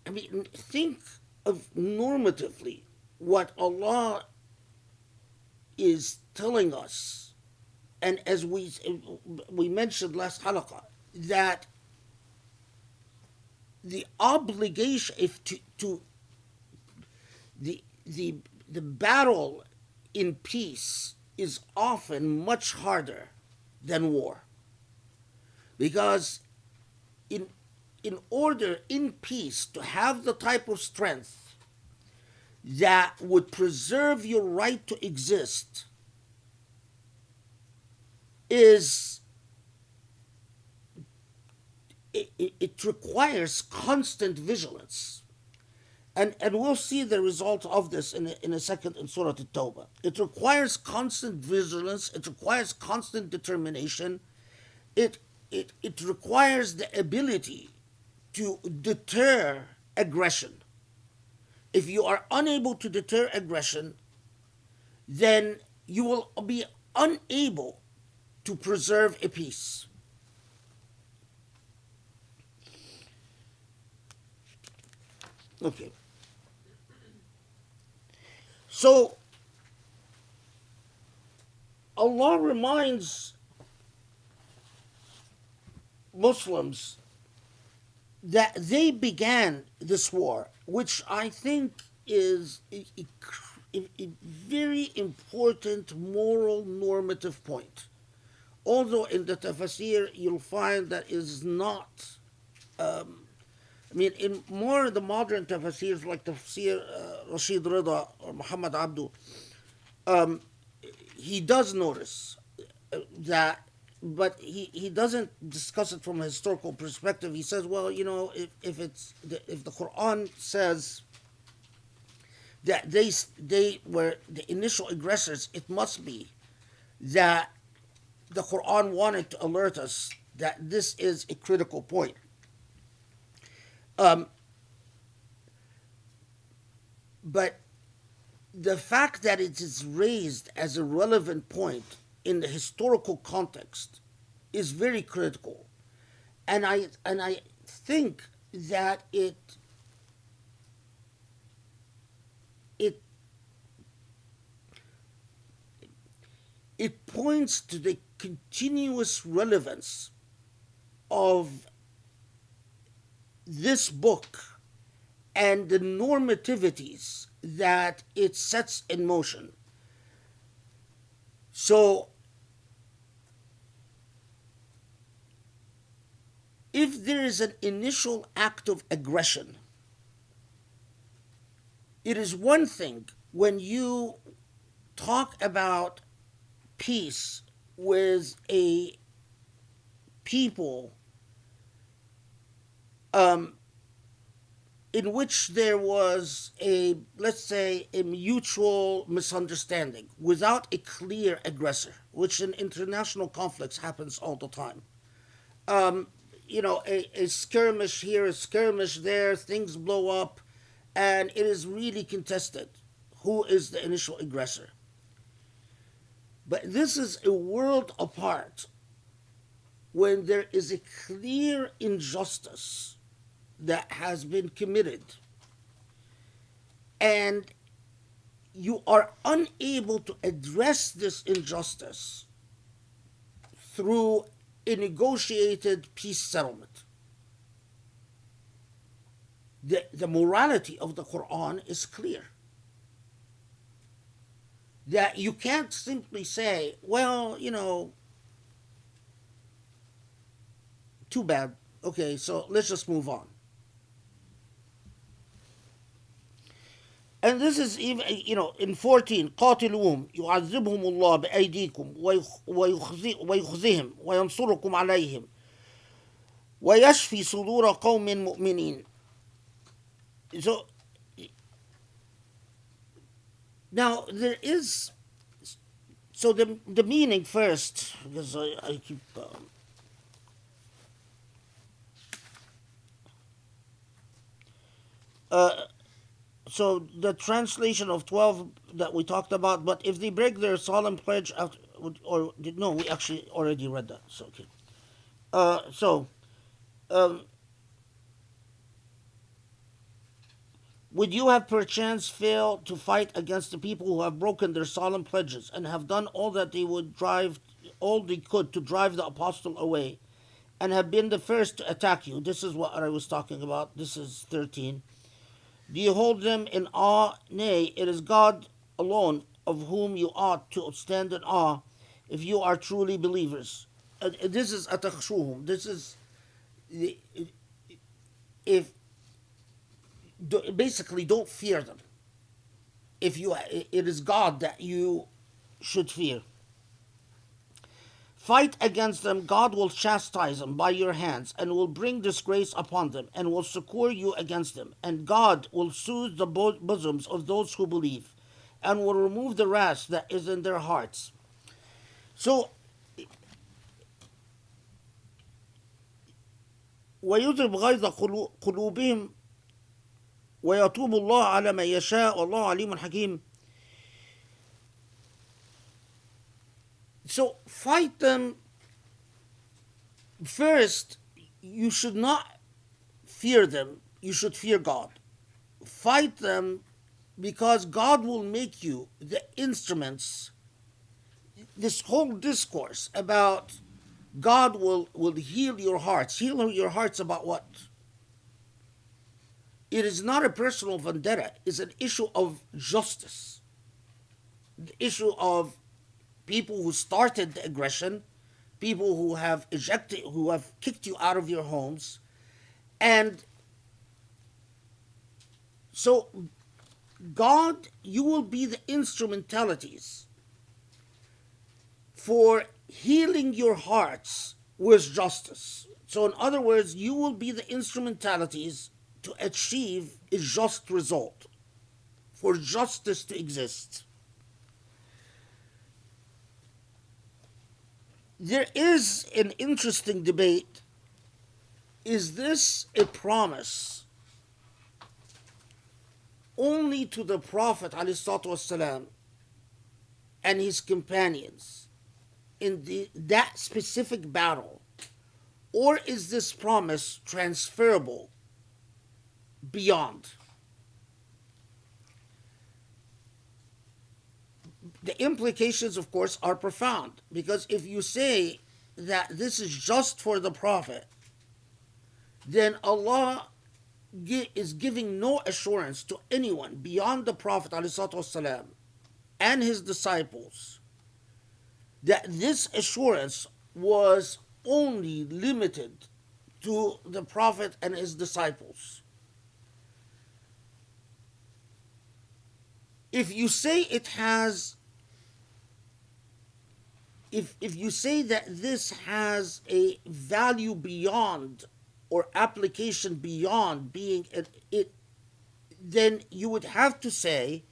I mean, think of normatively what Allah is telling us, and as we mentioned last halaqah, that the obligation, the battle in peace is often much harder than war, because in order in peace to have the type of strength that would preserve your right to exist, it requires constant vigilance. And we'll see the result of this in a second in Surah Tawbah. It requires constant vigilance, it requires constant determination, it requires the ability to deter aggression. If you are unable to deter aggression, then you will be unable to preserve a peace. Okay. So, Allah reminds Muslims that they began this war, which I think is a very important moral normative point. Although in the tafsir you'll find that is not, I mean, in more of the modern tafsirs like tafsir Rashid Rida or Muhammad Abdu, he does notice that, but he doesn't discuss it from a historical perspective. He says, well, you know, if the Quran says that they were the initial aggressors, it must be that the Quran wanted to alert us that this is a critical point. But the fact that it is raised as a relevant point in the historical context is very critical. And I think that it points to the continuous relevance of this book and the normativities that it sets in motion. So, if there is an initial act of aggression, it is one thing when you talk about peace with a people in which there was a, let's say, a mutual misunderstanding without a clear aggressor, which in international conflicts happens all the time. A skirmish here, a skirmish there, things blow up, and it is really contested who is the initial aggressor. But this is a world apart when there is a clear injustice that has been committed, and you are unable to address this injustice through a negotiated peace settlement. The morality of the Quran is clear. That you can't simply say, well, too bad. Okay, so let's just move on. And this is even, in 14, قاتلوهم يعذبهم الله بأيديكم ويخزيهم وينصركم عليهم ويشفي صدور قوم مؤمنين. So, now there is, so the meaning first, because I keep, so the translation of 12 that we talked about, but if they break their solemn pledge after, no, we actually already read that. So okay. Would you have perchance failed to fight against the people who have broken their solemn pledges and have done all that they could to drive the apostle away, and have been the first to attack you? This is what I was talking about. This is 13. Do you hold them in awe? Nay, it is God alone of whom you ought to stand in awe if you are truly believers. This is atakhshuhum. This is basically don't fear them. It is God that you should fear. Fight against them, God will chastise them by your hands, and will bring disgrace upon them, and will succor you against them. And God will soothe the bosoms of those who believe, and will remove the wrath that is in their hearts. So, ويذهب غيظ قلوبهم ويتوب الله على ما يشاء والله عليم حكيم. So fight them. First, you should not fear them. You should fear God. Fight them because God will make you the instruments. This whole discourse about God will heal your hearts. Heal your hearts about what? It is not a personal vendetta. It's an issue of justice. The issue of people who started the aggression, people who have kicked you out of your homes. And so God, you will be the instrumentalities for healing your hearts with justice. So in other words, you will be the instrumentalities to achieve a just result, for justice to exist. There is an interesting debate. Is this a promise only to the Prophet ﷺ and his companions in that specific battle? Or is this promise transferable beyond? The implications, of course, are profound, because if you say that this is just for the Prophet, then Allah is giving no assurance to anyone beyond the Prophet ﷺ and his disciples that this assurance was only limited to the Prophet and his disciples. If you say it has, if you say that this has a value beyond or application beyond being it, then you would have to say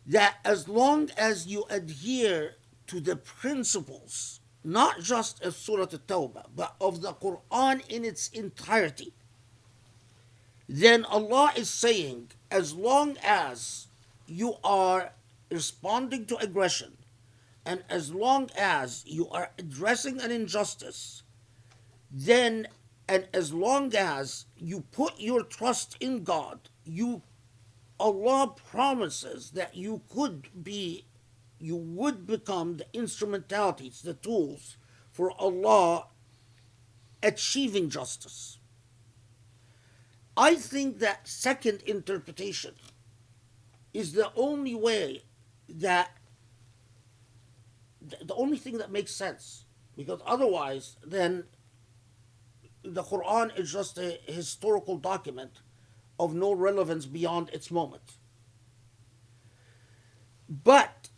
that as long as you adhere to the principles, not just of Surah Tawbah, but of the Quran in its entirety, then Allah is saying, as long as you are responding to aggression, and as long as you are addressing an injustice, then, and as long as you put your trust in God, Allah promises that you would become the instrumentalities, the tools for Allah achieving justice. I think that second interpretation is the only way that, the only thing that makes sense, because otherwise then the Quran is just a historical document of no relevance beyond its moment. But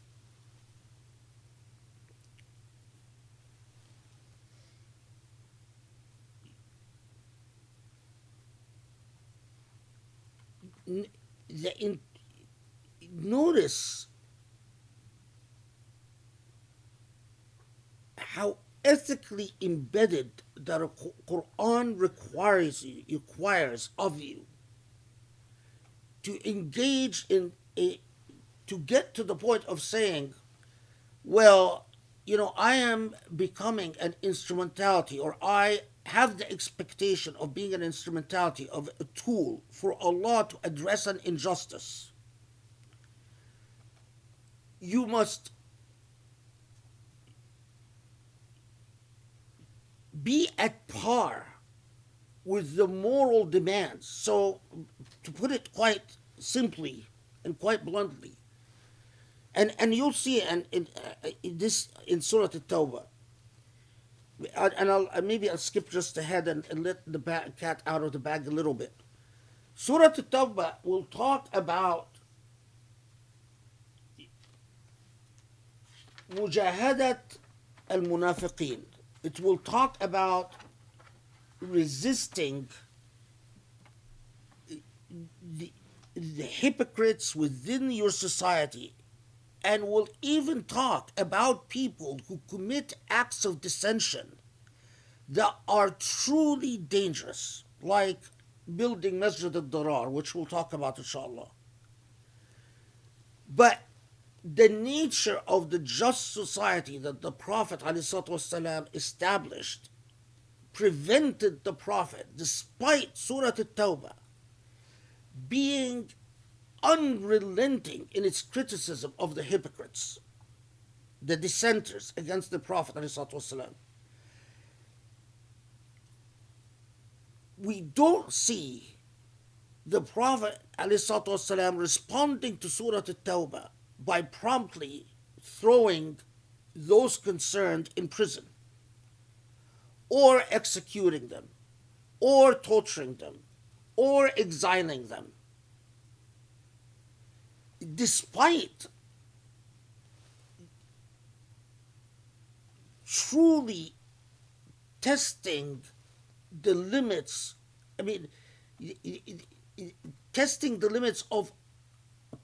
notice how ethically embedded the Quran requires of you to engage in to get to the point of saying, well, I am becoming an instrumentality, or I have the expectation of being an instrumentality, of a tool for Allah to address an injustice. You must be at par with the moral demands. So, to put it quite simply and quite bluntly, and you'll see in Surah At-Tawbah, and maybe I'll skip just ahead and let the cat out of the bag a little bit. Surah At-Tawbah will talk about mujahadat al-munafiqeen. It will talk about resisting the hypocrites within your society, and will even talk about people who commit acts of dissension that are truly dangerous, like building Masjid al-Dirar, which we'll talk about inshallah. But the nature of the just society that the Prophet ﷺ established prevented the Prophet, despite Surah At-Tawbah being unrelenting in its criticism of the hypocrites, the dissenters against the Prophet ﷺ. We don't see the Prophet ﷺ responding to Surah At-Tawbah by promptly throwing those concerned in prison, or executing them, or torturing them, or exiling them, despite truly testing the limits, testing the limits of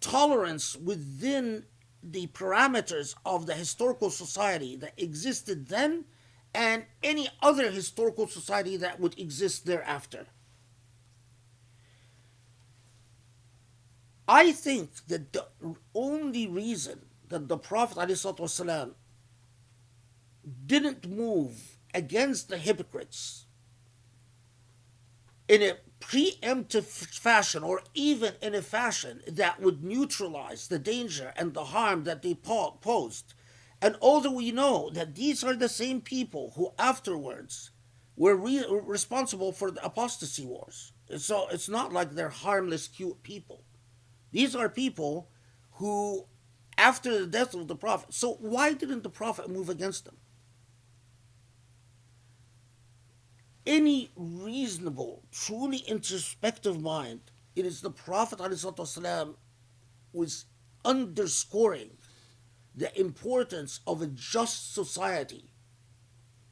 tolerance within the parameters of the historical society that existed then and any other historical society that would exist thereafter. I think that the only reason that the Prophet ﷺ didn't move against the hypocrites in a preemptive fashion, or even in a fashion that would neutralize the danger and the harm that they posed. And although we know that these are the same people who afterwards were responsible for the apostasy wars, so it's not like they're harmless, cute people. These are people who, after the death of the Prophet, so why didn't the Prophet move against them? Any reasonable, truly introspective mind, it is the Prophet ﷺ was underscoring the importance of a just society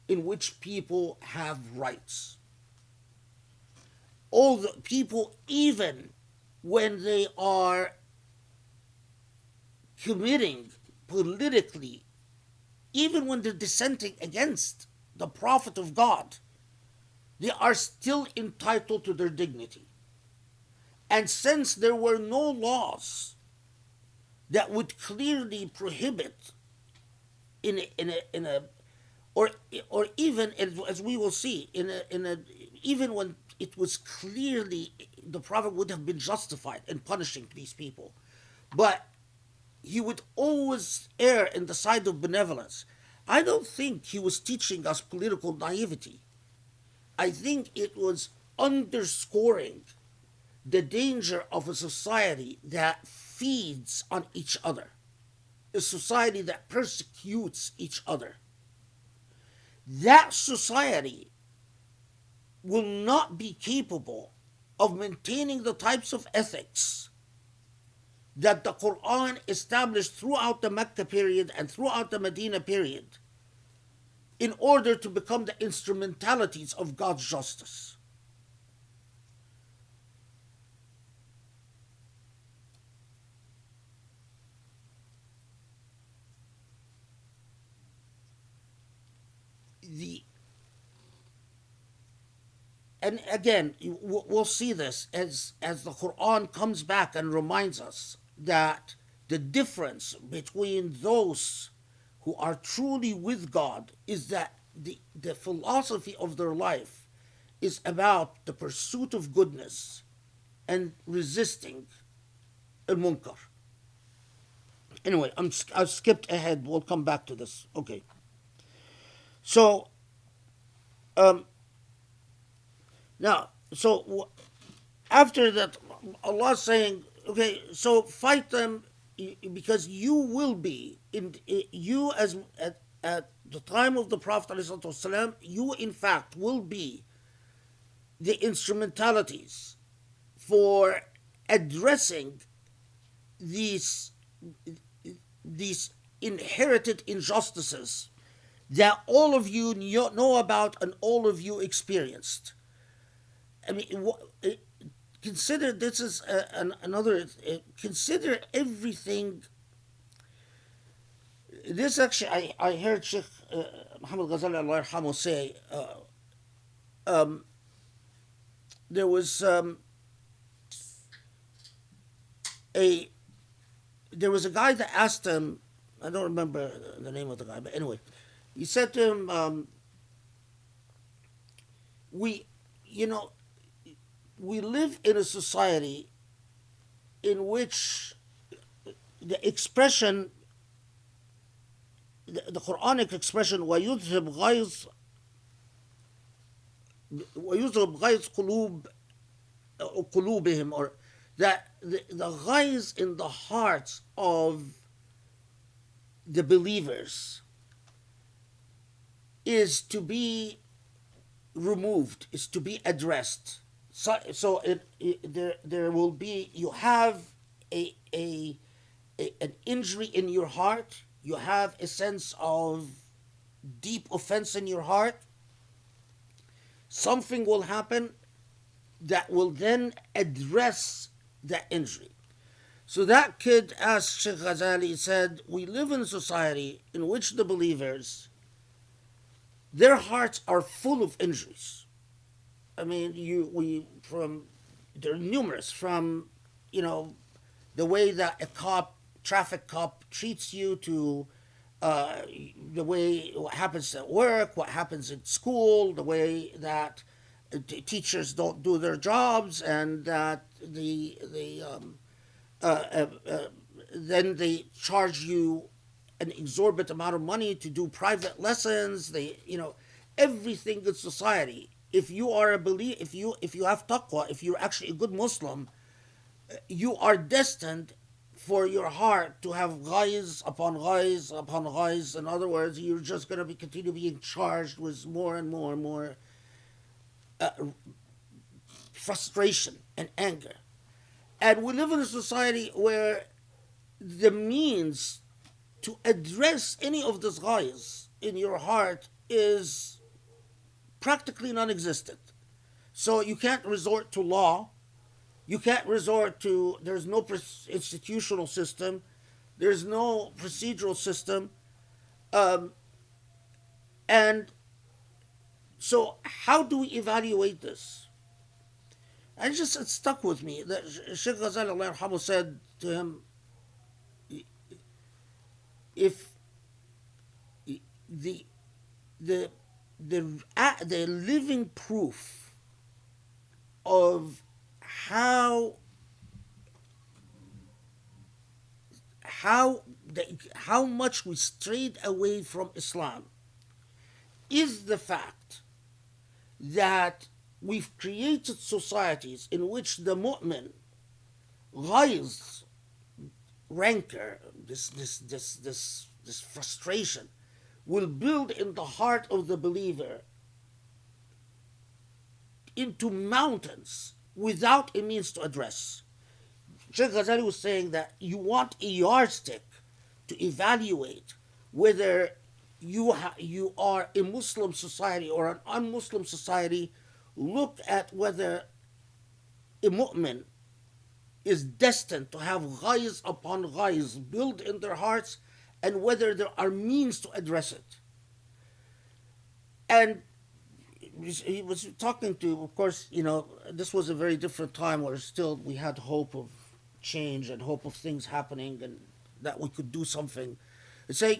in which people have rights. All the people, even when they are committing politically, even when they're dissenting against the Prophet of God, they are still entitled to their dignity. And since there were no laws that would clearly prohibit or even, as we will see, even when it was clearly, the Prophet would have been justified in punishing these people, but he would always err in the side of benevolence. I don't think he was teaching us political naivety. I think it was underscoring the danger of a society that feeds on each other, a society that persecutes each other. That society will not be capable of maintaining the types of ethics that the Quran established throughout the Mecca period and throughout the Medina period in order to become the instrumentalities of God's justice. And again, we'll see this as the Quran comes back and reminds us that the difference between those who are truly with God is that the philosophy of their life is about the pursuit of goodness and resisting al-munkar. Anyway, I skipped ahead. We'll come back to this. Okay. So, now, so after that, Allah is saying, okay, so fight them because you will be you as at the time of the Prophet ﷺ, you in fact will be the instrumentalities for addressing these inherited injustices that all of you know about and all of you experienced. I mean, consider this is another. Consider everything. This actually, I heard Sheikh Muhammad Ghazali Allah yarhamu say. There was a guy that asked him. I don't remember the name of the guy, but anyway, he said to him, we live in a society in which the expression, the Quranic expression, وَيُذْهِبْ غَيْظ قُلُوبِهِمْ, or that the ghayz in the hearts of the believers is to be removed, is to be addressed. So there will be, you have an injury in your heart, you have a sense of deep offense in your heart, something will happen that will then address that injury. So that kid asked Sheikh Ghazali, said, we live in a society in which the believers, their hearts are full of injuries. I mean, they're numerous, from, the way that a traffic cop treats you, to the way what happens at work, what happens in school, the way that teachers don't do their jobs, and that then they charge you an exorbitant amount of money to do private lessons. Everything in society. If you are a believer, if you have taqwa, if you're actually a good Muslim, you are destined for your heart to have ghais upon ghais upon ghais. In other words, you're just going to continue being charged with more and more and more frustration and anger. And we live in a society where the means to address any of these ghais in your heart is practically non-existent. So you can't resort to law. You can't resort to, there's no institutional system. There's no procedural system. And so how do we evaluate this? It stuck with me that Sheikh Ghazali Allah yarhamu said to him, if the living proof of how much we strayed away from Islam is the fact that we've created societies in which the mu'min, ghaiz, rancor, this frustration, will build in the heart of the believer into mountains without a means to address. Sheikh Ghazali was saying that you want a yardstick to evaluate whether you are a Muslim society or an un-Muslim society. Look at whether a mu'min is destined to have ghais upon ghais built in their hearts, and whether there are means to address it. And he was talking to, of course, this was a very different time where still we had hope of change and hope of things happening and that we could do something. He said,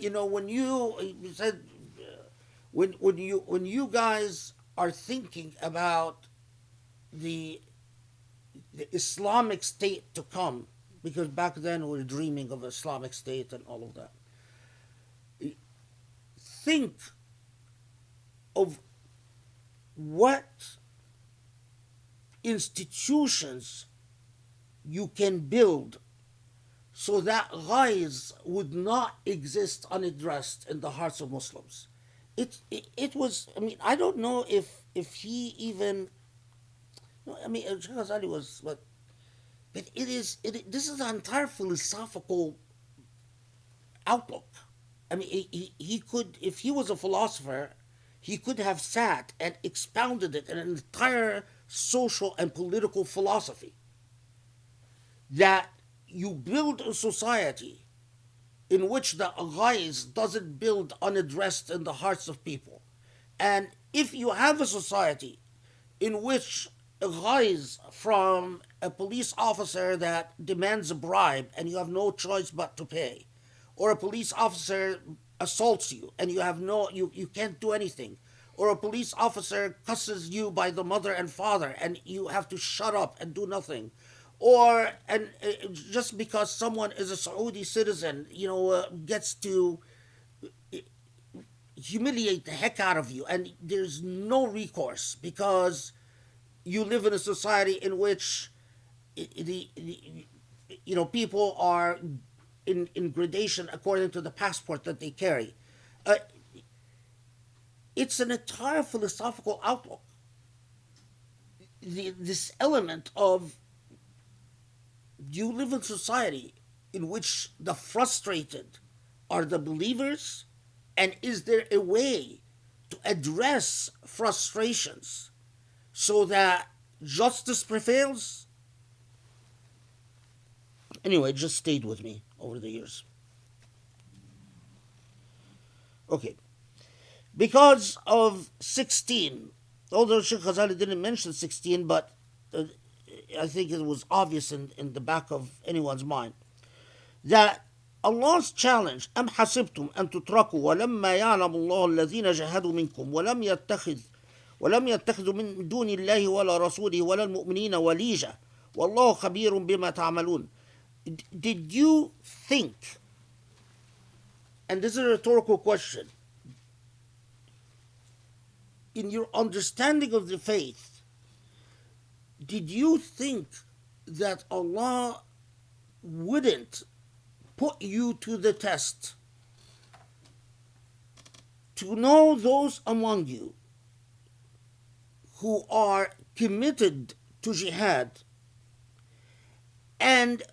when you guys are thinking about the Islamic State to come, because back then we were dreaming of Islamic State and all of that. Think of what institutions you can build so that ghais would not exist unaddressed in the hearts of Muslims. It was, I don't know if he even, Sheikh Ghazali was, but this is an entire philosophical outlook. He could, if he was a philosopher, he could have sat and expounded it in an entire social and political philosophy. That you build a society in which the ghais doesn't build unaddressed in the hearts of people. And if you have a society in which a ghais from a police officer that demands a bribe and you have no choice but to pay, or a police officer assaults you and you can't do anything, or a police officer cusses you by the mother and father and you have to shut up and do nothing, or just because someone is a Saudi citizen, gets to humiliate the heck out of you, and there's no recourse because you live in a society in which people are in gradation according to the passport that they carry. It's an entire philosophical outlook. This element of, you live in society in which the frustrated are the believers, and is there a way to address frustrations so that justice prevails? Anyway, it just stayed with me over the years. Okay. Because of 16, although Sheikh Ghazali didn't mention 16, but I think it was obvious in the back of anyone's mind, that Allah's challenge, أم حسبتم أن تتركوا ولما يعلم الله الذين جاهدوا منكم ولم يتخذوا من دون الله ولا رسوله ولا المؤمنين وليجة والله خبير بما تعملون. Did you think, and this is a rhetorical question, in your understanding of the faith, did you think that Allah wouldn't put you to the test to know those among you who are committed to jihad? And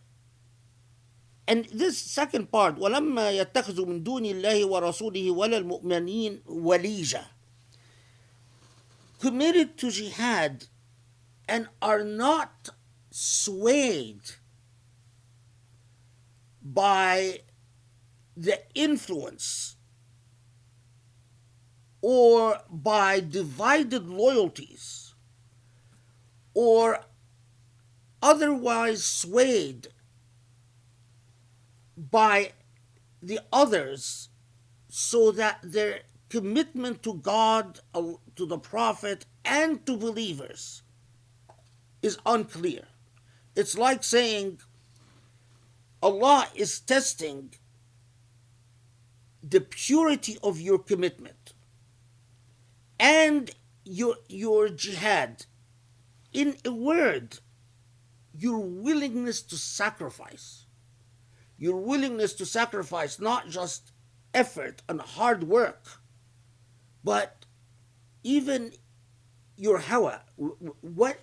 this second part, وَلَمَّا يَتَّخِذُ مِن دُونِ اللَّهِ وَرَسُولِهِ وَلَا الْمُؤْمِنِينَ وَلِيجَةً, committed to jihad and are not swayed by the influence or by divided loyalties or otherwise swayed by the others, so that their commitment to God, to the Prophet, and to believers is unclear. It's like saying Allah is testing the purity of your commitment and your jihad. In a word, your willingness to sacrifice. Your willingness to sacrifice not just effort and hard work, but even your hawa. What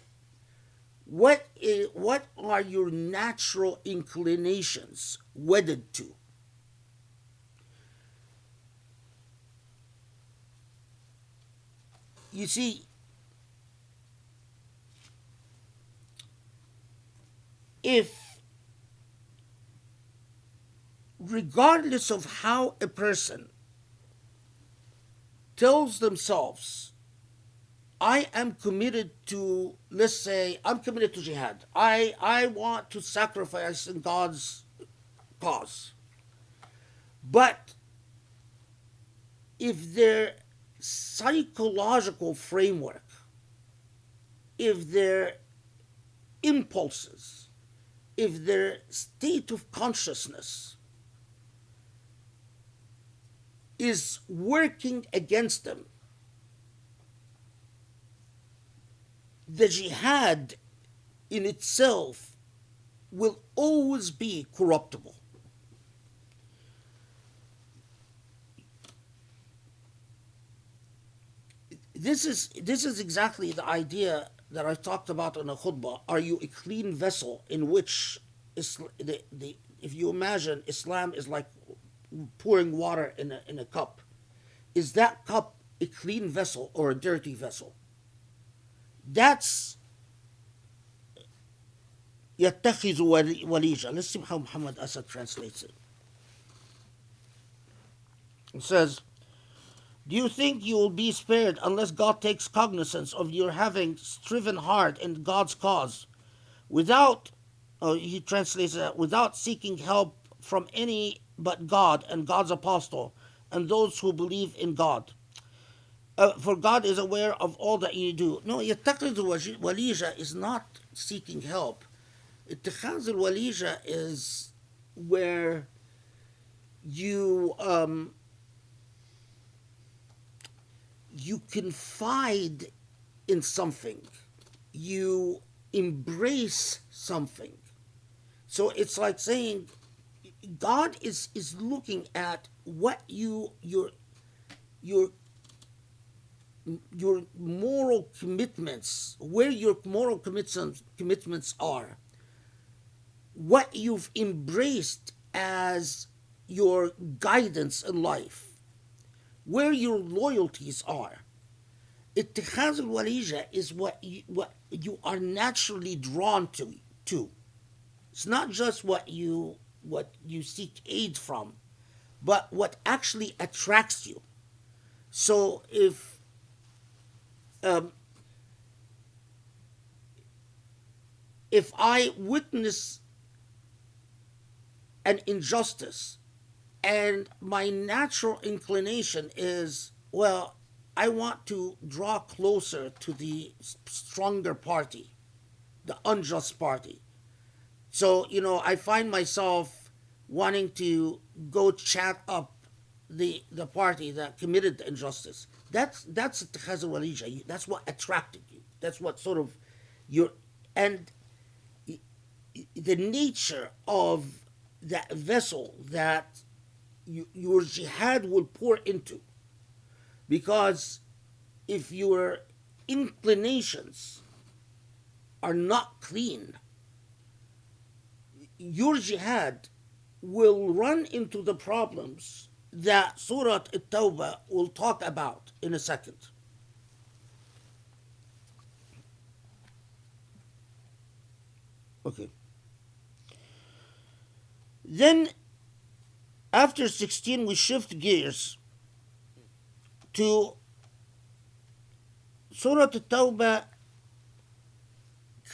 are your natural inclinations wedded to? You see, if regardless of how a person tells themselves, I am committed to, let's say, I'm committed to jihad. I want to sacrifice in God's cause. But if their psychological framework, if their impulses, if their state of consciousness is working against them, the jihad in itself will always be corruptible. This is exactly the idea that I talked about in a khutbah. Are you a clean vessel in which if you imagine Islam is like pouring water in a cup, is that cup a clean vessel or a dirty vessel? That's يتخذ وليجة. Let's see how Muhammad Asad translates it. It says, do you think you will be spared unless God takes cognizance of your having striven hard in God's cause without, he translates that, without seeking help from any but God and God's apostle and those who believe in God? For God is aware of all that you do. No, يتخذ وليجة is not seeking help. اتخاذ الوليجة is where you confide in something, you embrace something. So it's like saying God is looking at what your moral commitments, where your moral commitments are, what you've embraced as your guidance in life, where your loyalties are. اتخاذ الوليجة is what you are naturally drawn to. It's not just what you seek aid from, but what actually attracts you. So if if I witness an injustice and my natural inclination is, well, I want to draw closer to the stronger party, the unjust party. So, I find myself wanting to go chat up the party that committed the injustice. That's اتخاذ الوليجة. That's what attracted you. That's what sort of your and the nature of that vessel that your jihad will pour into. Because if your inclinations are not clean, your jihad will run into the problems that Surah At-Tawbah will talk about in a second. Okay. Then, after 16, we shift gears to Surah At-Tawbah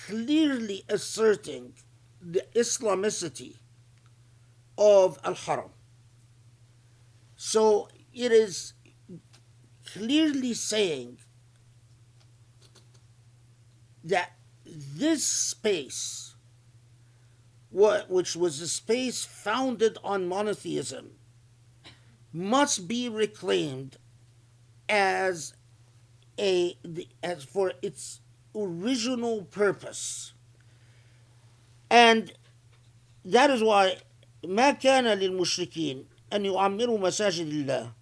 clearly asserting the Islamicity of Al-Haram. So it is clearly saying that this space, which was a space founded on monotheism, must be reclaimed as for its original purpose. And that is why ما كان للمشركين أن يعمروا مساجد الله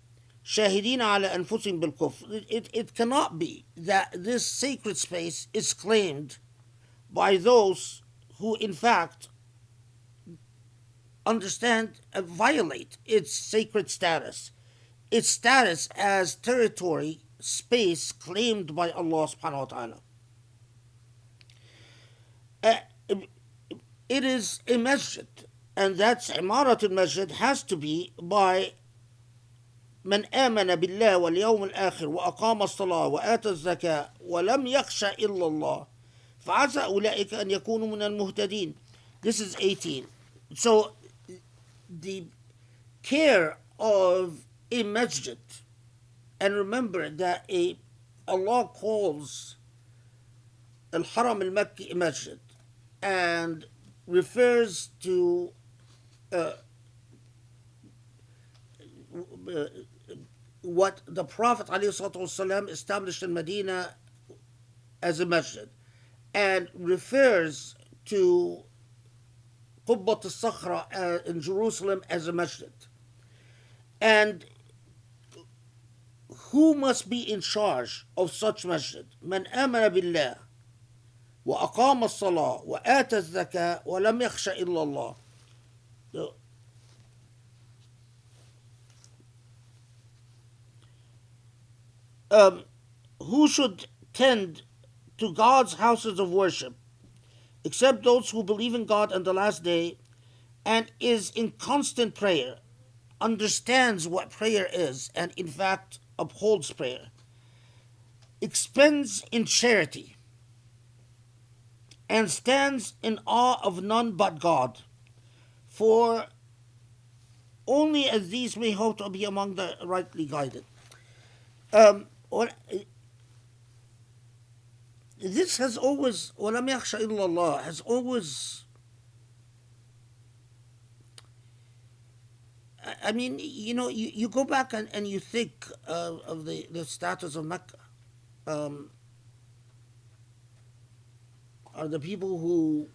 شاهدين على أنفسهم بالكفر. It cannot be that this sacred space is claimed by those who in fact understand and violate its sacred status, its status as territory, space claimed by Allah subhanahu wa ta'ala. It is a masjid, and that's imarat al-masjid has to be by من آمن بالله واليوم الآخر وأقام الصلاة وآتى الزكاة ولم يخش إلا الله فعسى أولئك أن يكونوا من المهتدين. This is 18. So the care of a masjid, and remember that Allah calls Al-Haram al-Makki a masjid and refers to what the Prophet ﷺ established in Medina as a masjid, and refers to Qubbat al-Sakhra in Jerusalem as a masjid. And who must be in charge of such masjid? من آمن بالله وأقام الصلاة وآتى الزكاة ولم يخش إلا الله. Who should tend to God's houses of worship except those who believe in God and the last day and is in constant prayer, understands what prayer is and in fact upholds prayer, expends in charity, and stands in awe of none but God, for only as these may hope to be among the rightly guided. This has always, وَلَمْ يَخْشَ إِلَّا اللَّهِ, has always, I mean, you go back and you think of the status of Mecca. Are the people who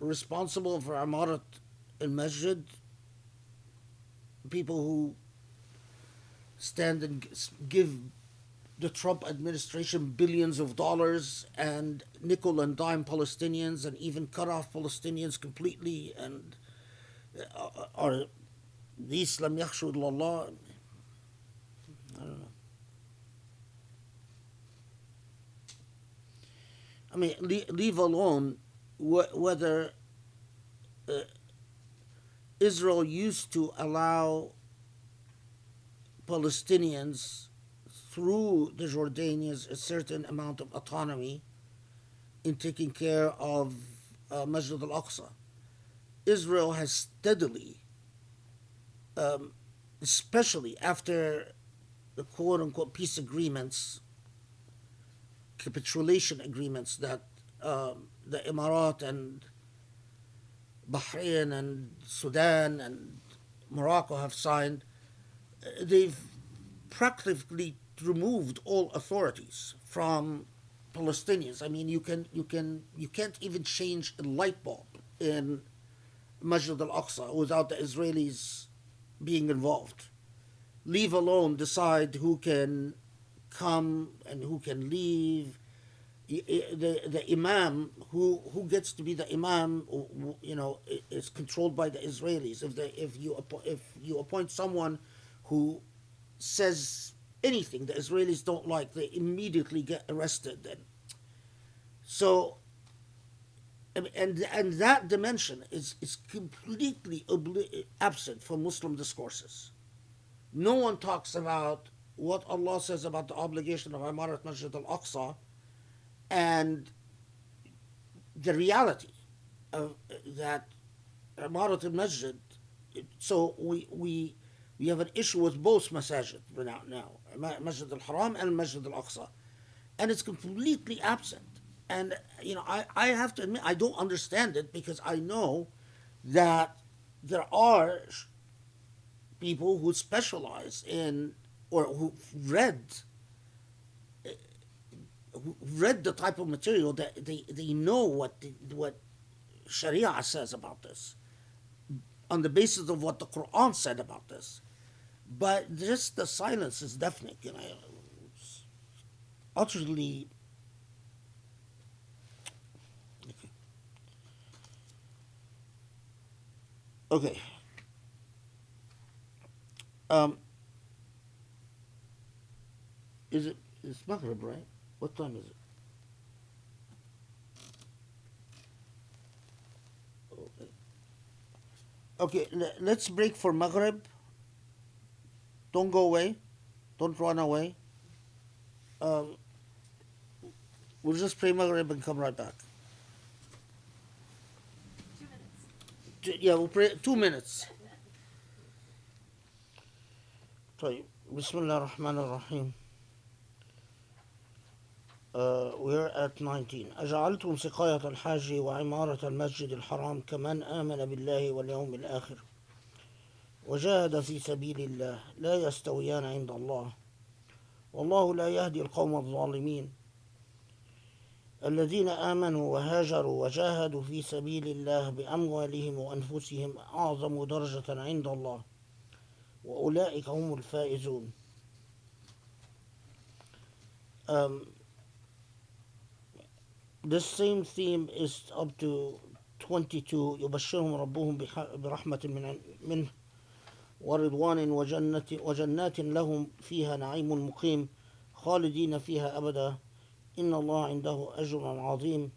are responsible for Amarat al-Masjid people who stand and give the Trump administration billions of dollars and nickel and dime Palestinians and even cut off Palestinians completely, and are these lam yakhshu illallah? I don't know. I mean, leave alone whether Israel used to allow Palestinians through the Jordanians a certain amount of autonomy in taking care of Masjid al-Aqsa. Israel has steadily, especially after the quote-unquote peace agreements, capitulation agreements that the Emirat and Bahrain and Sudan and Morocco have signed, they've practically removed all authorities from Palestinians. I mean, you can't even change a light bulb in Masjid al-Aqsa without the Israelis being involved. Leave alone decide who can come and who can leave. The imam who gets to be the imam, is controlled by the Israelis. If you appoint someone who says anything the Israelis don't like, they immediately get arrested. And so, and that dimension is completely absent from Muslim discourses. No one talks about what Allah says about the obligation of Imarat Masjid al-Aqsa and the reality of that Imarat al-Masjid. So we have an issue with both masajid now, Masjid al-Haram and Masjid al-Aqsa, and it's completely absent. And I have to admit I don't understand it, because I know that there are people who specialize in, or who read the type of material that they know what Sharia says about this, on the basis of what the Quran said about this. But just the silence is deafening. It's utterly. Okay. It's Maghrib, right? What time is it? Okay, let's break for Maghrib. Don't go away. Don't run away. We'll just pray Maghrib and come right back. 2 minutes. Yeah, we'll pray 2 minutes. طيب بسم الله الرحمن الرحيم. We're at 19. أجعلتم سقاية الحاج وعمارة المسجد الحرام كمن آمن بالله واليوم الآخر وجاهد في سبيل الله لا يستويان عند الله والله لا يهدي القوم الظالمين الذين آمنوا وهاجروا وجاهدوا في سبيل الله بأموالهم وأنفسهم أعظم درجة عند الله وأولئك هم الفائزون. This same theme is up to 22. يبشرهم ربهم برحمة منه ورضوان وجنات لهم فيها نعيم مقيم خالدين فيها أبدا إن الله عنده أجر عظيم.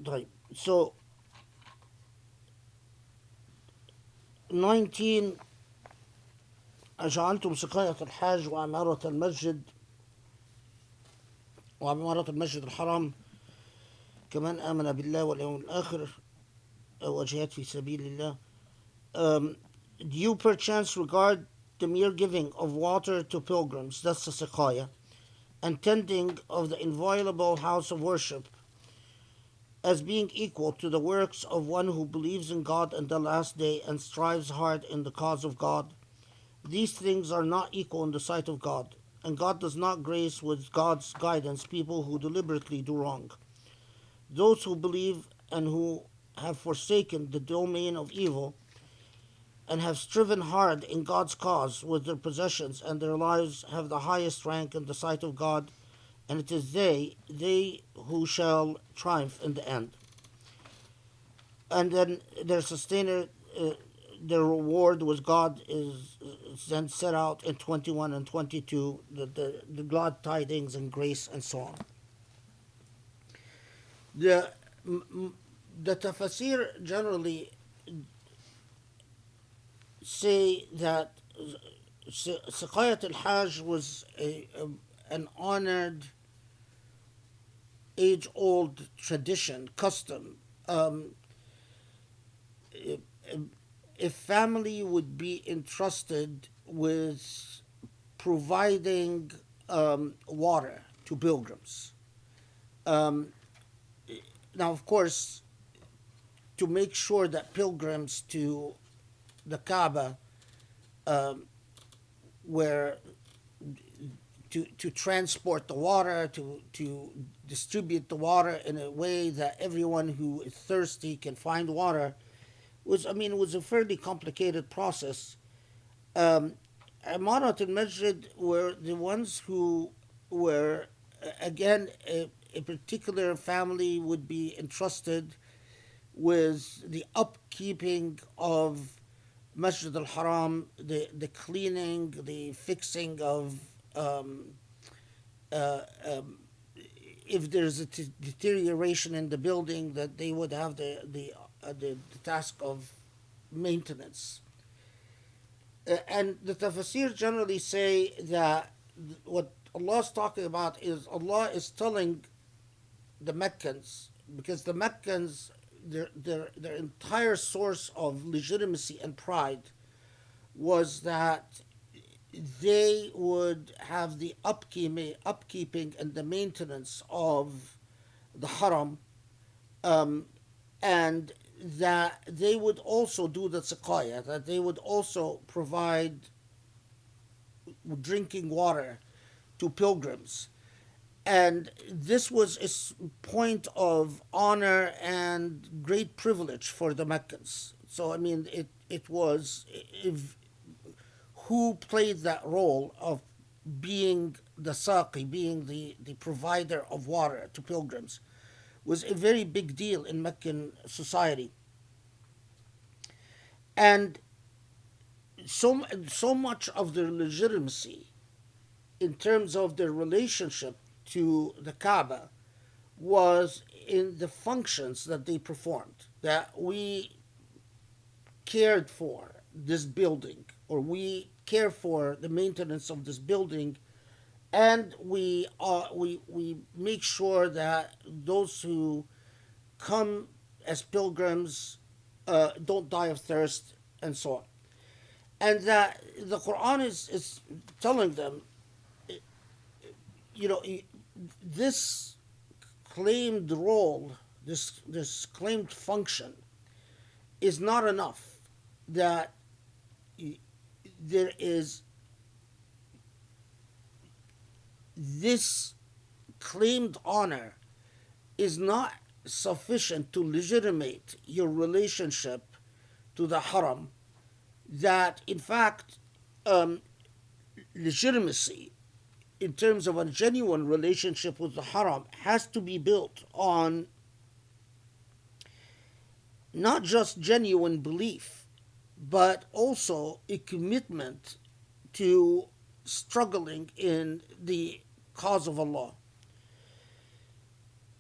طيب, so 19 أجعلتم سقاية الحاج وعمارة المسجد الحرام كمن آمن بالله واليوم الآخر وجهاد في سبيل الله. Do you perchance regard the mere giving of water to pilgrims, that's the siqaya, and tending of the inviolable house of worship as being equal to the works of one who believes in God and the last day and strives hard in the cause of God? These things are not equal in the sight of God, and God does not grace with God's guidance people who deliberately do wrong. Those who believe and who have forsaken the domain of evil and have striven hard in God's cause with their possessions and their lives have the highest rank in the sight of God, and it is they who shall triumph in the end. And then their sustainer, their reward with God is then set out in 21 and 22, the glad tidings and grace and so on. The tafsir generally say that Siqayat al-Hajj was an honored age-old tradition, custom. A family would be entrusted with providing water to pilgrims. Now, of course, to make sure that pilgrims to the Kaaba were to transport the water, to distribute the water in a way that everyone who is thirsty can find water, it was a fairly complicated process. Imarat and Masjid were the ones who were, again, a particular family would be entrusted with the upkeeping of Masjid al-Haram, the cleaning, the fixing of if there's a deterioration in the building, that they would have the task of maintenance. And the tafsir generally say that what Allah is talking about is Allah is telling the Meccans, because the Meccans, their entire source of legitimacy and pride was that they would have the upkeeping and the maintenance of the Haram, and that they would also do the Saqaya, that they would also provide drinking water to pilgrims. And this was a point of honor and great privilege for the Meccans. So, it was, who played that role of being the Saqi, being the provider of water to pilgrims, was a very big deal in Meccan society. And so much of their legitimacy in terms of their relationship to the Kaaba was in the functions that they performed, that we cared for this building, or we care for the maintenance of this building, and we make sure that those who come as pilgrims don't die of thirst, and so on. And that the Quran is telling them, this claimed role, this claimed function is not enough, that there is this claimed honor is not sufficient to legitimate your relationship to the Haram, that in fact legitimacy in terms of a genuine relationship with the Haram has to be built on not just genuine belief, but also a commitment to struggling in the cause of Allah.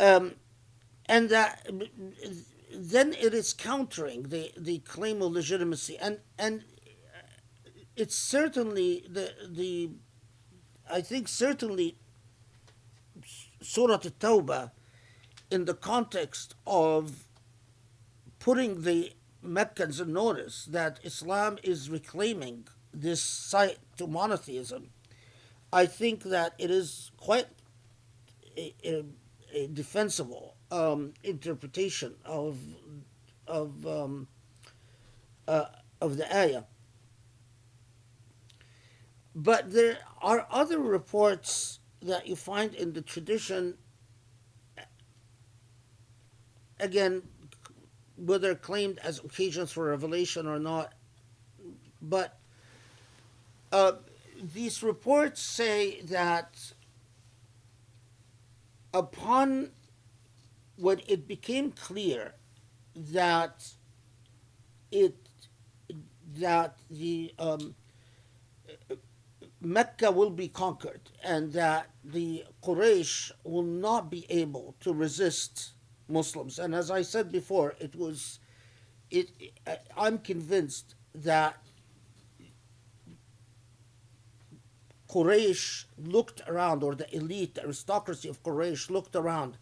And that then it is countering the claim of legitimacy. And it's certainly I think certainly Surah Tawbah, in the context of putting the Meccans in notice that Islam is reclaiming this site to monotheism, I think that it is quite a defensible interpretation of the ayah. But there are other reports that you find in the tradition, again, whether claimed as occasions for revelation or not, but these reports say that upon when it became clear that the Mecca will be conquered and that the Quraysh will not be able to resist Muslims. And as I said before, I'm convinced that Quraysh looked around, or the elite, the aristocracy of Quraysh looked around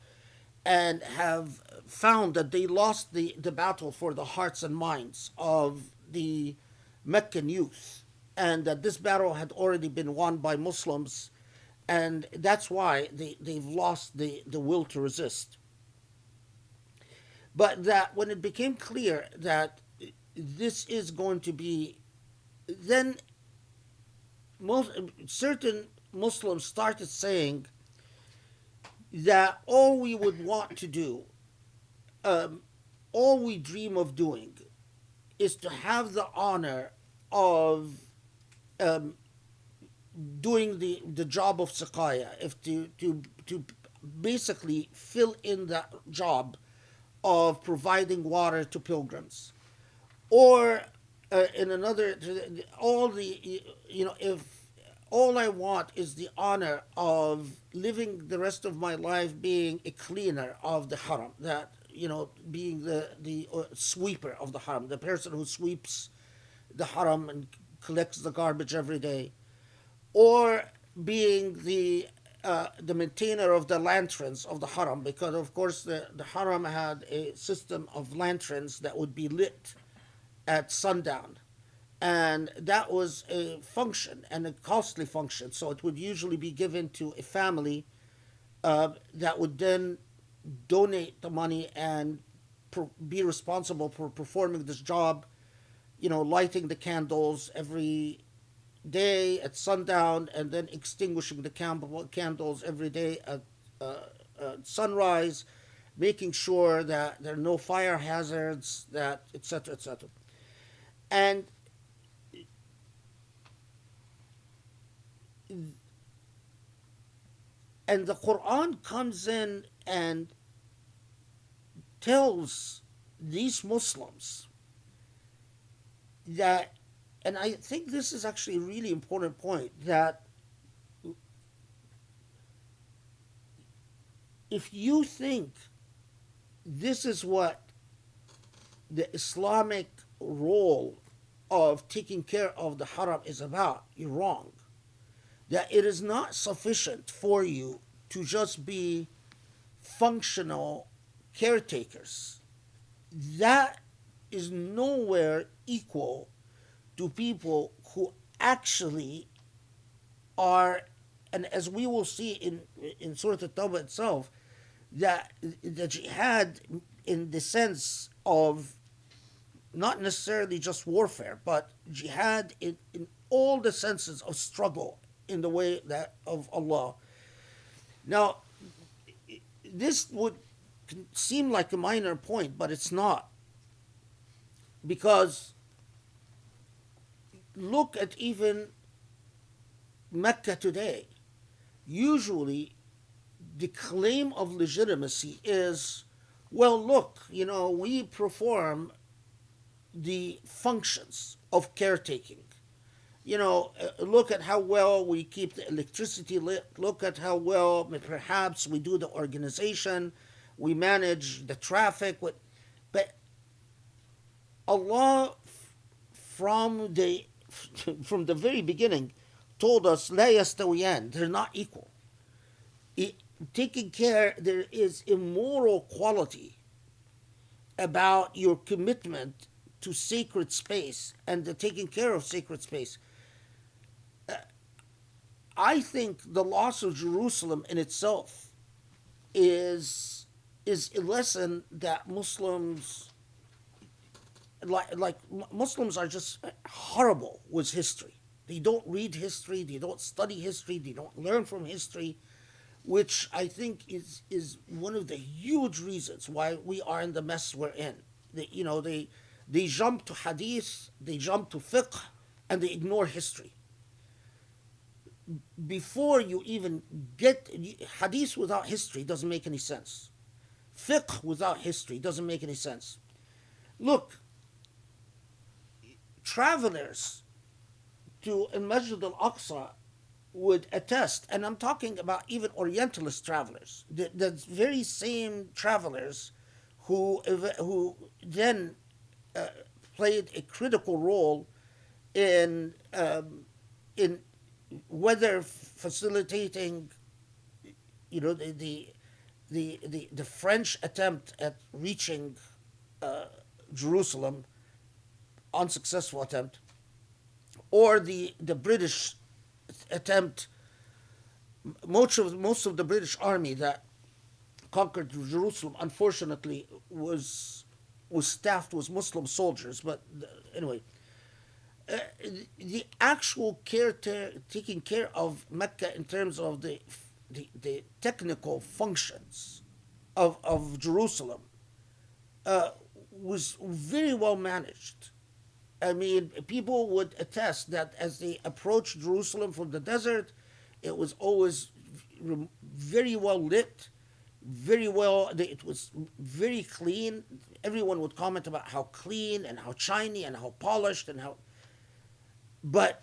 and have found that they lost the battle for the hearts and minds of the Meccan youth, and that this battle had already been won by Muslims, and that's why they've lost the will to resist. But that when it became clear that this is going to be, then certain Muslims started saying that all we would want to do, all we dream of doing, is to have the honor of doing the job of Sakaya, if to basically fill in that job of providing water to pilgrims, or in another, all the, if all I want is the honor of living the rest of my life being a cleaner of the haram, that being the sweeper of the haram, the person who sweeps the haram and collects the garbage every day, or being the maintainer of the lanterns of the haram, because of course the haram had a system of lanterns that would be lit at sundown, and that was a function, and a costly function, so it would usually be given to a family that would then donate the money and be responsible for performing this job, lighting the candles every day at sundown, and then extinguishing the candles every day at sunrise, making sure that there are no fire hazards, that etc., etc. And the Quran comes in and tells these Muslims that, and I think this is actually a really important point, that if you think this is what the Islamic role of taking care of the haram is about, you're wrong. That it is not sufficient for you to just be functional caretakers. That is nowhere equal to people who actually are, and as we will see in Surah Tawbah itself, that the jihad, in the sense of not necessarily just warfare, but jihad in all the senses of struggle in the way that of Allah. Now, this would seem like a minor point, but it's not. Because look at even Mecca today. Usually, the claim of legitimacy is, well, look, we perform the functions of caretaking. Look at how well we keep the electricity lit. Look at how well perhaps we do the organization. We manage the traffic. But Allah, from the very beginning, told us, لا يستويان, they're not equal. Taking care, there is a moral quality about your commitment to sacred space and the taking care of sacred space. I think the loss of Jerusalem in itself is a lesson that Muslims, like Muslims are just horrible with history. They don't read history, they don't study history, they don't learn from history, which I think is one of the huge reasons why we are in the mess we're in. They jump to hadith, they jump to fiqh, and they ignore history. Before you even get hadith without history doesn't make any sense. Fiqh without history doesn't make any sense. Look, travelers to Al-Masjid al-Aqsa would attest, and I'm talking about even Orientalist travelers, the very same travelers who then played a critical role in whether facilitating, the the French attempt at reaching Jerusalem, unsuccessful attempt, or the British attempt. Most of the British army that conquered Jerusalem, unfortunately, was staffed with Muslim soldiers. But anyway, the actual taking care of Mecca in terms of the technical functions of Jerusalem was very well managed. I mean, people would attest that as they approached Jerusalem from the desert, it was always very well lit, it was very clean. Everyone would comment about how clean and how shiny and how polished and how. But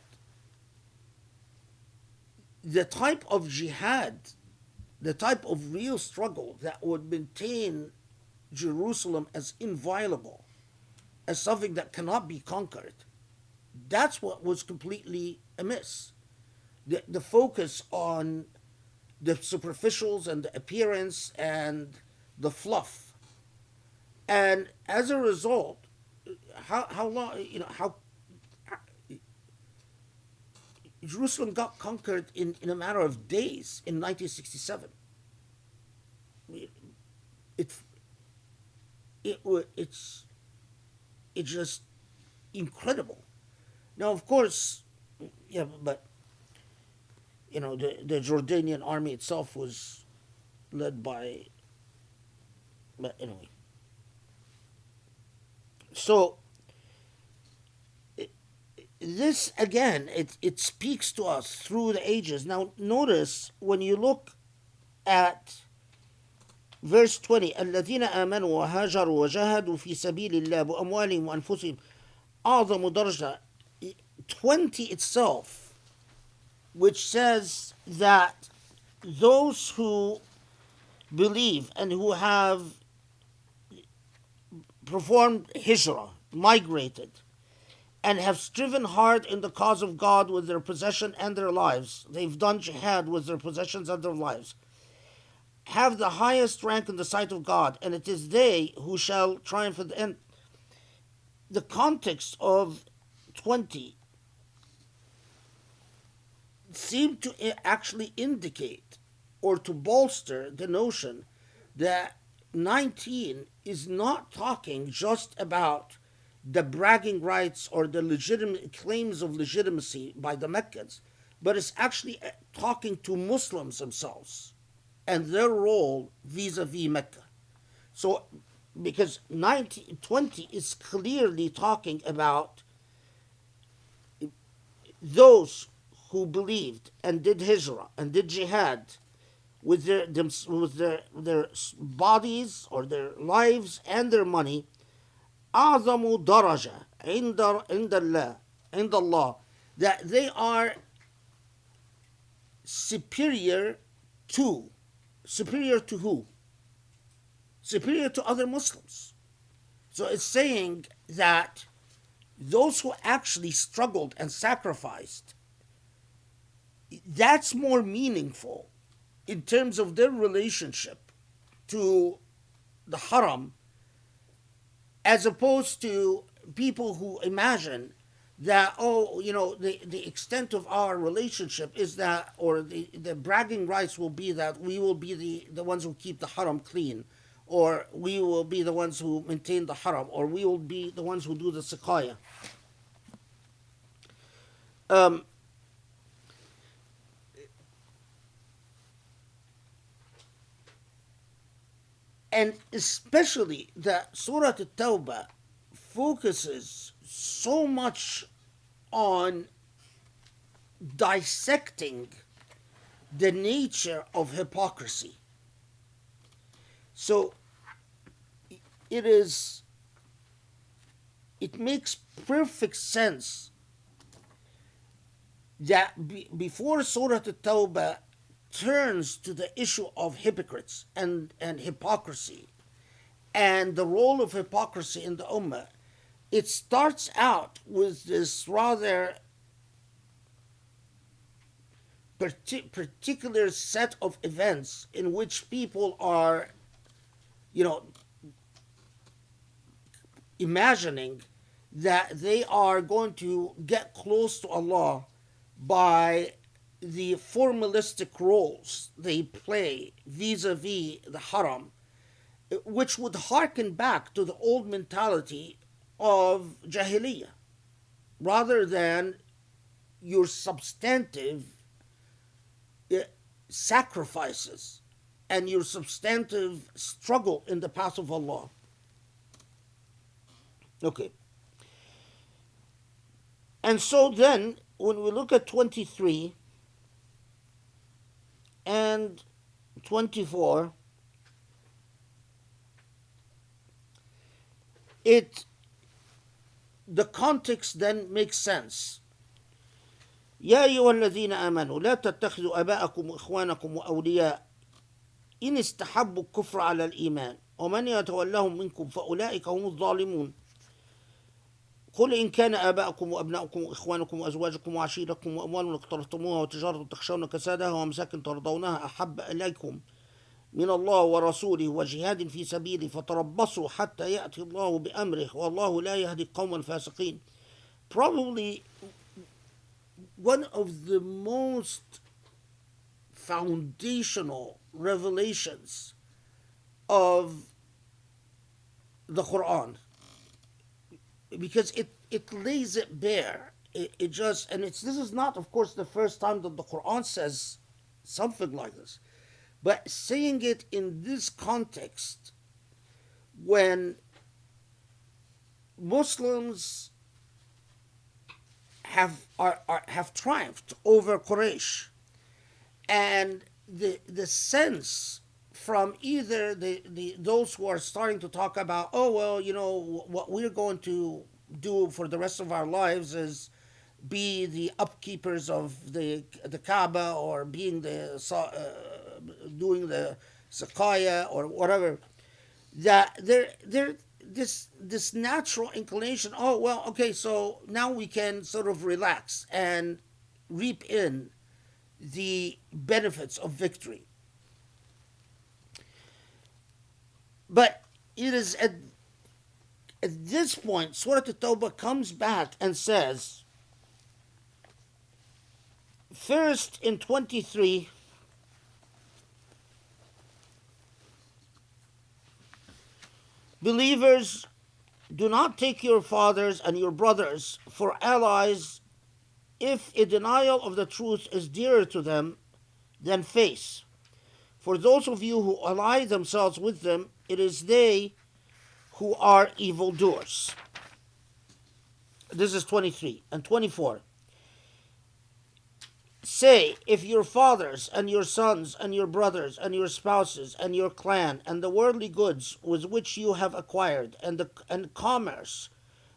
the type of jihad, the type of real struggle that would maintain Jerusalem as inviolable, as something that cannot be conquered, that's what was completely amiss. The focus on the superficials and the appearance and the fluff. And as a result, how long, how Jerusalem got conquered in a matter of days in 1967. It's just incredible. Now, of course, yeah, but the Jordanian army itself was led by. But anyway, so this again, it speaks to us through the ages. Now, notice when you look at verse 20, الذين آمنوا وهاجروا وجاهدوا في سبيل الله بأموالهم وأنفسهم أعظم درجة. 20 itself, which says that those who believe and who have performed hijrah, migrated, and have striven hard in the cause of God with their possession and their lives, they've done jihad with their possessions and their lives, have the highest rank in the sight of God, and it is they who shall triumph at the end. The context of 20 seem to actually indicate or to bolster the notion that 19 is not talking just about the bragging rights or the legitimate claims of legitimacy by the Meccans, but it's actually talking to Muslims themselves and their role vis-a-vis Mecca. So, because 20 is clearly talking about those who believed and did hijrah and did jihad with their bodies or their lives and their money. أعظم درجة عند الله, that they are superior to who? Superior to other Muslims. So it's saying that those who actually struggled and sacrificed, that's more meaningful in terms of their relationship to the haram, as opposed to people who imagine that, the extent of our relationship is that, or the bragging rights will be that we will be the ones who keep the haram clean, or we will be the ones who maintain the haram, or we will be the ones who do the siqaya. And especially that Surah Tawbah focuses so much on dissecting the nature of hypocrisy. So it makes perfect sense that before Surah Tawbah turns to the issue of hypocrites and hypocrisy and the role of hypocrisy in the Ummah, it starts out with this rather particular set of events in which people are, imagining that they are going to get close to Allah by the formalistic roles they play vis-a-vis the haram, which would harken back to the old mentality of Jahiliyyah, rather than your substantive sacrifices and your substantive struggle in the path of Allah. Okay. And so then, when we look at 23 and 24, the context then makes sense. يا أيها الذين آمنوا لا تتخذوا آباءكم وإخوانكم وأولياء إن استحبوا الكفر على الإيمان ومن يتولهم منكم فأولئك هم الظالمون قل إن كان آباءكم وأبناؤكم وإخوانكم وأزواجكم وعشيرتكم وأموال اقترفتموها وتجارة تخشون كسادها ومساكن ترضونها أحب إليكم من الله ورسوله وجهاد في سبيله فتربصوا حتى يأتي الله بأمره والله لا يهدي القوم الفاسقين. Probably one of the most foundational revelations of the Quran, because it lays it bare. It just, and this is not, of course, the first time that the Quran says something like this, but saying it in this context, when Muslims have triumphed over Quraysh, and the sense from either those who are starting to talk about, oh well, what we're going to do for the rest of our lives is be the upkeepers of the Kaaba, or being doing the Sakaya or whatever, that they're this natural inclination, oh well, okay, so now we can sort of relax and reap in the benefits of victory. But it is at this point, Surah Tawbah comes back and says, first in 23, believers, do not take your fathers and your brothers for allies if a denial of the truth is dearer to them than faith. For those of you who ally themselves with them, it is they who are evildoers. This is 23 and 24. Say, if your fathers and your sons and your brothers and your spouses and your clan and the worldly goods with which you have acquired and commerce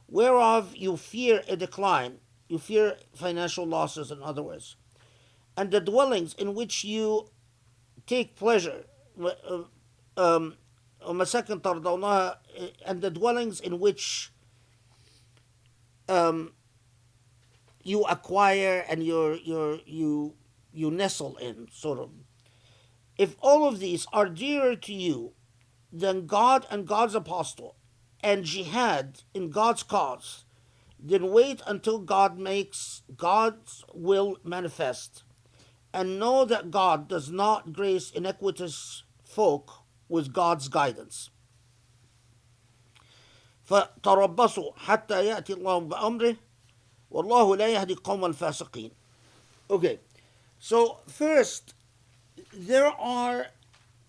whereof you fear a decline, you fear financial losses, in other words, and the dwellings in which you take pleasure, and the dwellings in which you acquire and you nestle in, sort of. If all of these are dearer to you than God and God's apostle and jihad in God's cause, then wait until God makes God's will manifest, and know that God does not grace iniquitous folk with God's guidance. فَتَرَبَّصُوا حَتَّى يَأْتِي اللَّهُ بِأَمْرِهِ وَاللَّهُ لَا يَهْدِي الْقَوْمَ الْفَاسِقِينَ. Okay, so first, there are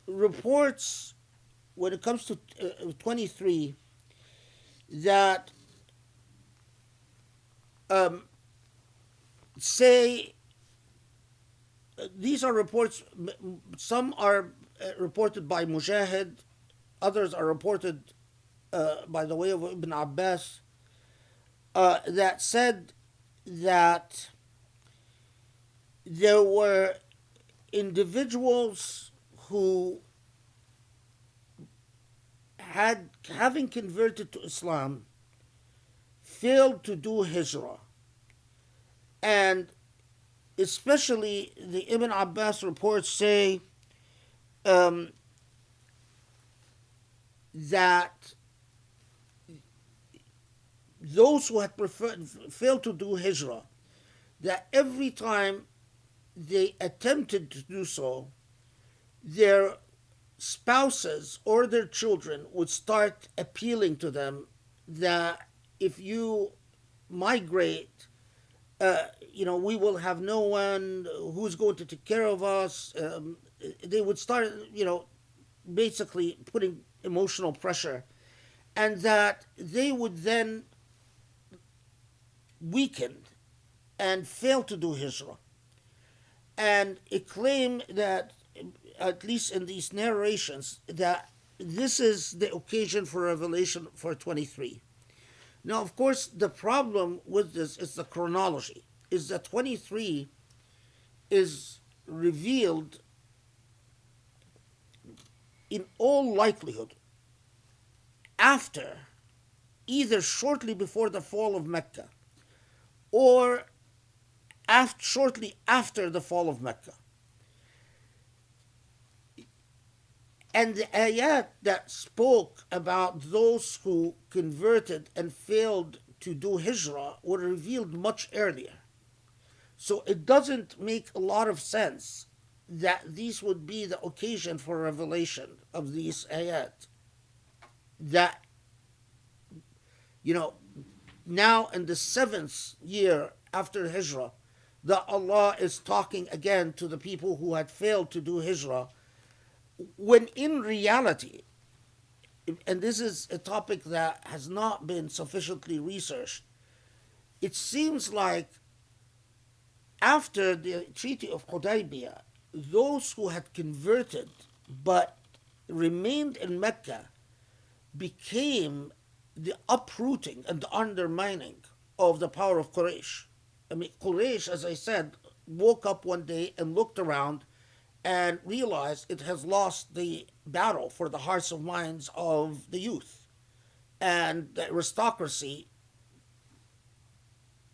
reports when it comes to 23 that say, these are reports, some are reported by Mujahid, others are reported by the way of Ibn Abbas, that said that there were individuals who having converted to Islam, failed to do hijrah, and especially the Ibn Abbas reports say um, that those who had failed to do hijrah, that every time they attempted to do so, their spouses or their children would start appealing to them that if you migrate, we will have no one who's going to take care of us. They would start, basically putting emotional pressure, and that they would then weaken and fail to do hijrah. And it claimed that, at least in these narrations, that this is the occasion for revelation for 23. Now, of course, the problem with this is the chronology, is that 23 is revealed in all likelihood after, either shortly before the fall of Mecca or shortly after the fall of Mecca. And the ayat that spoke about those who converted and failed to do hijrah were revealed much earlier. So it doesn't make a lot of sense that these would be the occasion for revelation of these ayat. That, now in the 7th year after hijrah, that Allah is talking again to the people who had failed to do hijrah, when in reality, and this is a topic that has not been sufficiently researched, it seems like after the Treaty of Hudaybiyah, those who had converted but remained in Mecca became the uprooting and the undermining of the power of Quraysh. I mean, Quraysh, as I said, woke up one day and looked around and realized it has lost the battle for the hearts and minds of the youth. And the aristocracy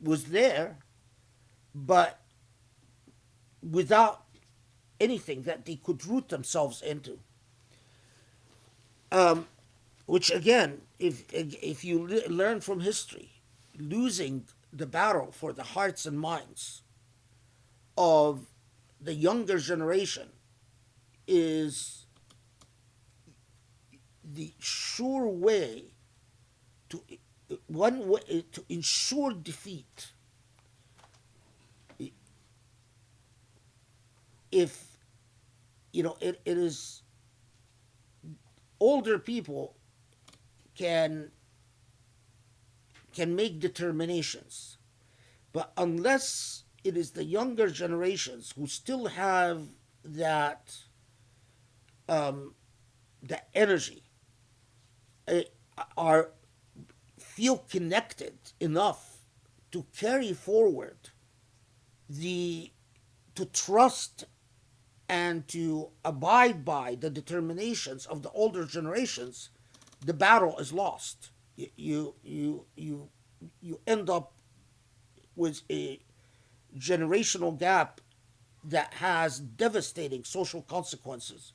was there, but without anything that they could root themselves into. Which again, if you learn from history, losing the battle for the hearts and minds of the younger generation is the sure way to ensure defeat. If it is older people can make determinations, but unless it is the younger generations who still have that energy, feel connected enough to carry forward to trust and to abide by the determinations of the older generations, the battle is lost. You end up with a generational gap that has devastating social consequences.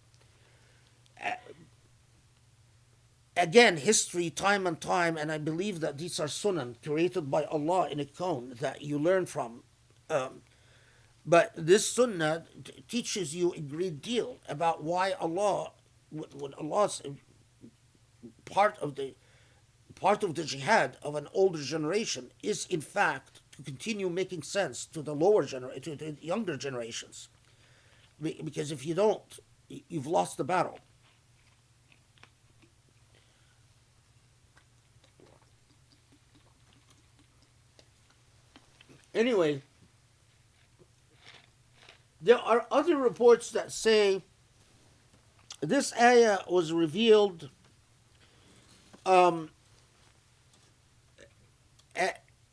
Again, history, time and time, and I believe that these are sunan created by Allah in a kawn that you learn from. But this sunnah teaches you a great deal about why Allah, when Allah's part of the jihad of an older generation is in fact to continue making sense to the to the younger generations, because if you don't, you've lost the battle. Anyway, there are other reports that say this ayah was revealed on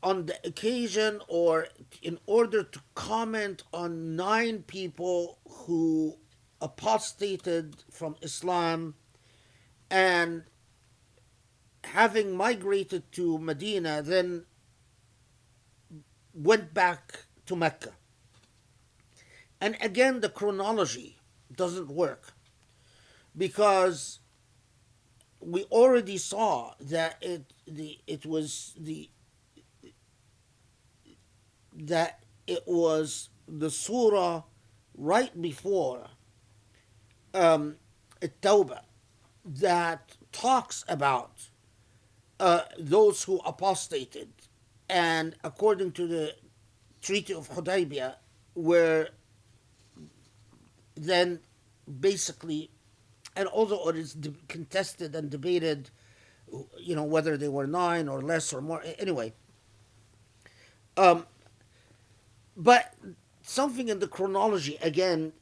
the occasion or in order to comment on 9 people who apostated from Islam and having migrated to Medina then went back to Mecca. And again, the chronology doesn't work because we already saw that it was the surah right before Tawbah that talks about those who apostated, and according to the Treaty of Hudaybiyah, were then basically, and although it is contested and debated, whether they were 9 or less or more, anyway, but something in the chronology again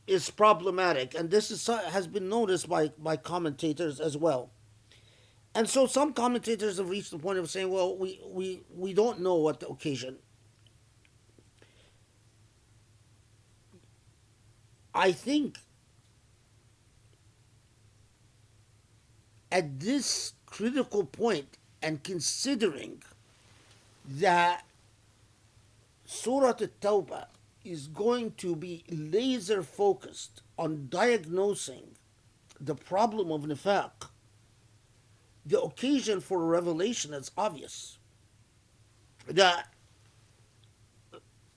is problematic, and has been noticed by commentators as well. And so some commentators have reached the point of saying, well, we don't know what the occasion. I think at this critical point, and considering that Surah At-Tawbah is going to be laser focused on diagnosing the problem of nifaq, the occasion for revelation is obvious. That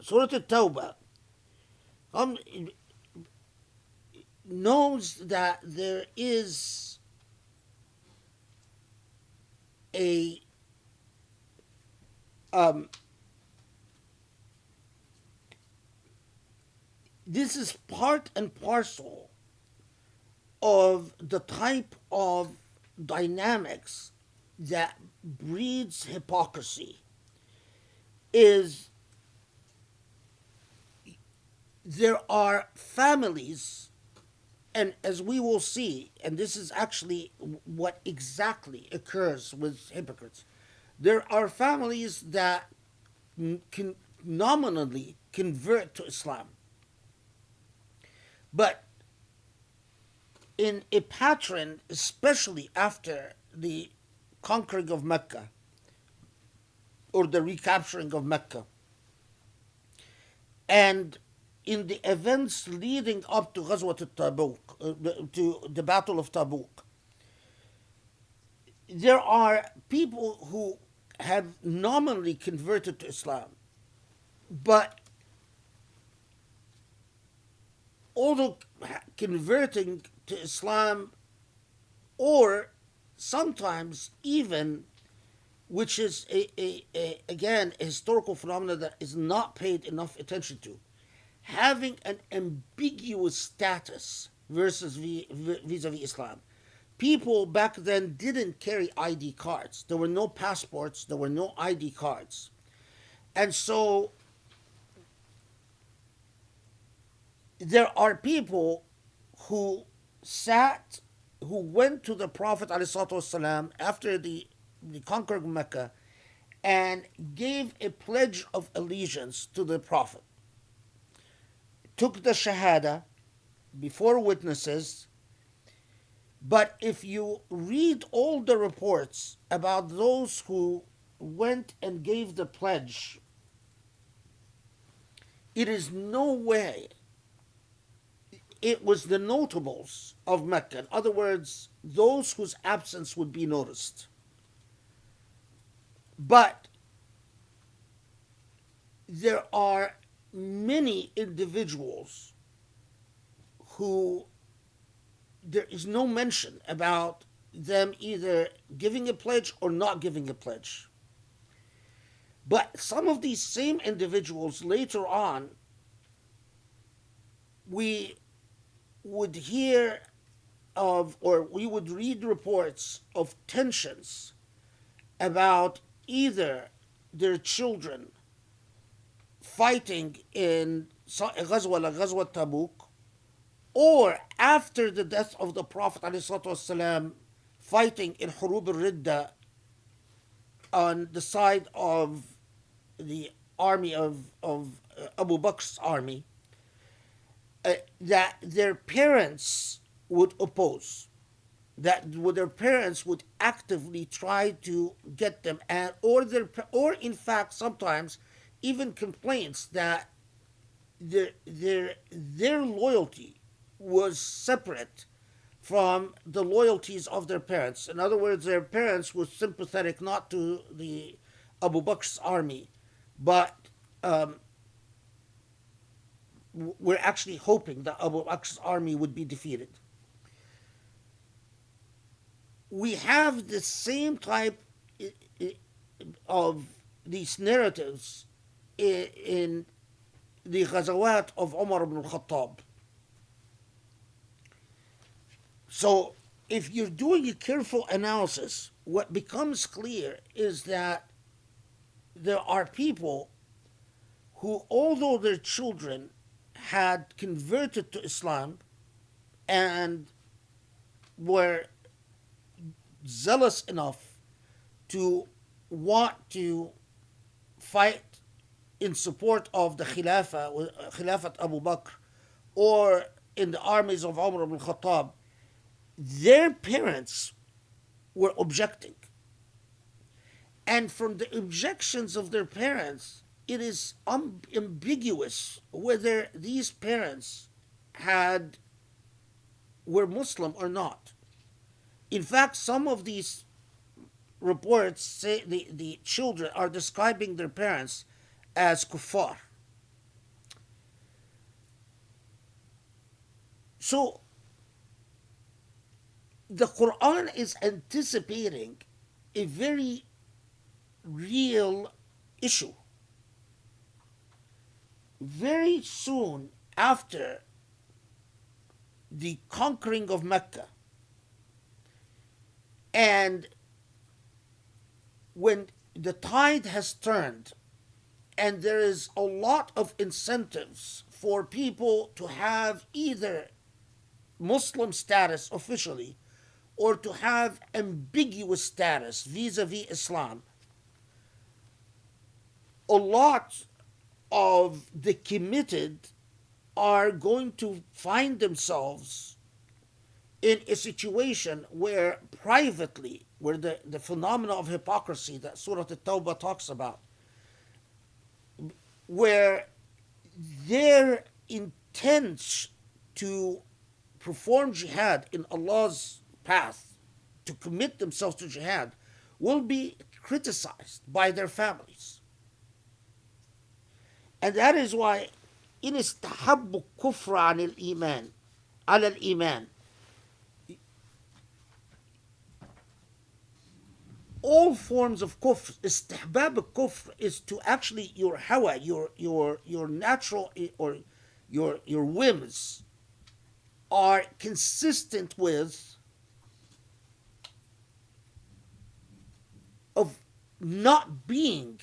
Surah At-Tawbah knows that there is this is part and parcel of the type of dynamics that breeds hypocrisy. Is there are families, and as we will see, and this is actually what exactly occurs with hypocrites, there are families that can nominally convert to Islam, but in a pattern, especially after the conquering of Mecca or the recapturing of Mecca, and in the events leading up to Ghazwat Tabuk, to the Battle of Tabuk, there are people who have nominally converted to Islam, but although converting to Islam, or sometimes even, which is again a historical phenomenon that is not paid enough attention to, having an ambiguous status vis-a-vis Islam. People back then didn't carry ID cards. There were no passports. There were no ID cards. And so there are people who went to the Prophet ﷺ after the conquering Mecca and gave a pledge of allegiance to the Prophet. Took the Shahada before witnesses, but if you read all the reports about those who went and gave the pledge, it is no way it was the notables of Mecca. In other words, those whose absence would be noticed. But there are many individuals who there is no mention about them either giving a pledge or not giving a pledge. But some of these same individuals later on, we would hear of, or we would read reports of tensions about either their children fighting in Ghazwa Tabuk, or after the death of the Prophet ﷺ, fighting in Hurub al-Ridda on the side of the army of Abu Bakr's army, that their parents would oppose, that their parents would actively try to get them, or in fact sometimes even complaints that their loyalty was separate from the loyalties of their parents. In other words, their parents were sympathetic not to the Abu Bakr's army, but were actually hoping that Abu Bakr's army would be defeated. We have the same type of these narratives in the Ghazawat of Umar ibn al-Khattab. So if you're doing a careful analysis, what becomes clear is that there are people who, although their children had converted to Islam and were zealous enough to want to fight in support of the Khilafat Abu Bakr or in the armies of Umar ibn Khattab, their parents were objecting. And from the objections of their parents, it is ambiguous whether these parents were Muslim or not. In fact, some of these reports say the children are describing their parents as kuffar. So the Quran is anticipating a very real issue. Very soon after the conquering of Mecca, and when the tide has turned and there is a lot of incentives for people to have either Muslim status officially or to have ambiguous status vis-a-vis Islam, a lot of the committed are going to find themselves in a situation where privately, where the phenomena of hypocrisy that Surah Tawbah talks about, where their intent to perform jihad in Allah's path, to commit themselves to jihad, will be criticized by their families. And that is why in istahabbu kufra an al-iman, ala al-iman, all forms of kufr, istihbab kufr is to actually your hawa, your natural or your whims are consistent with of not being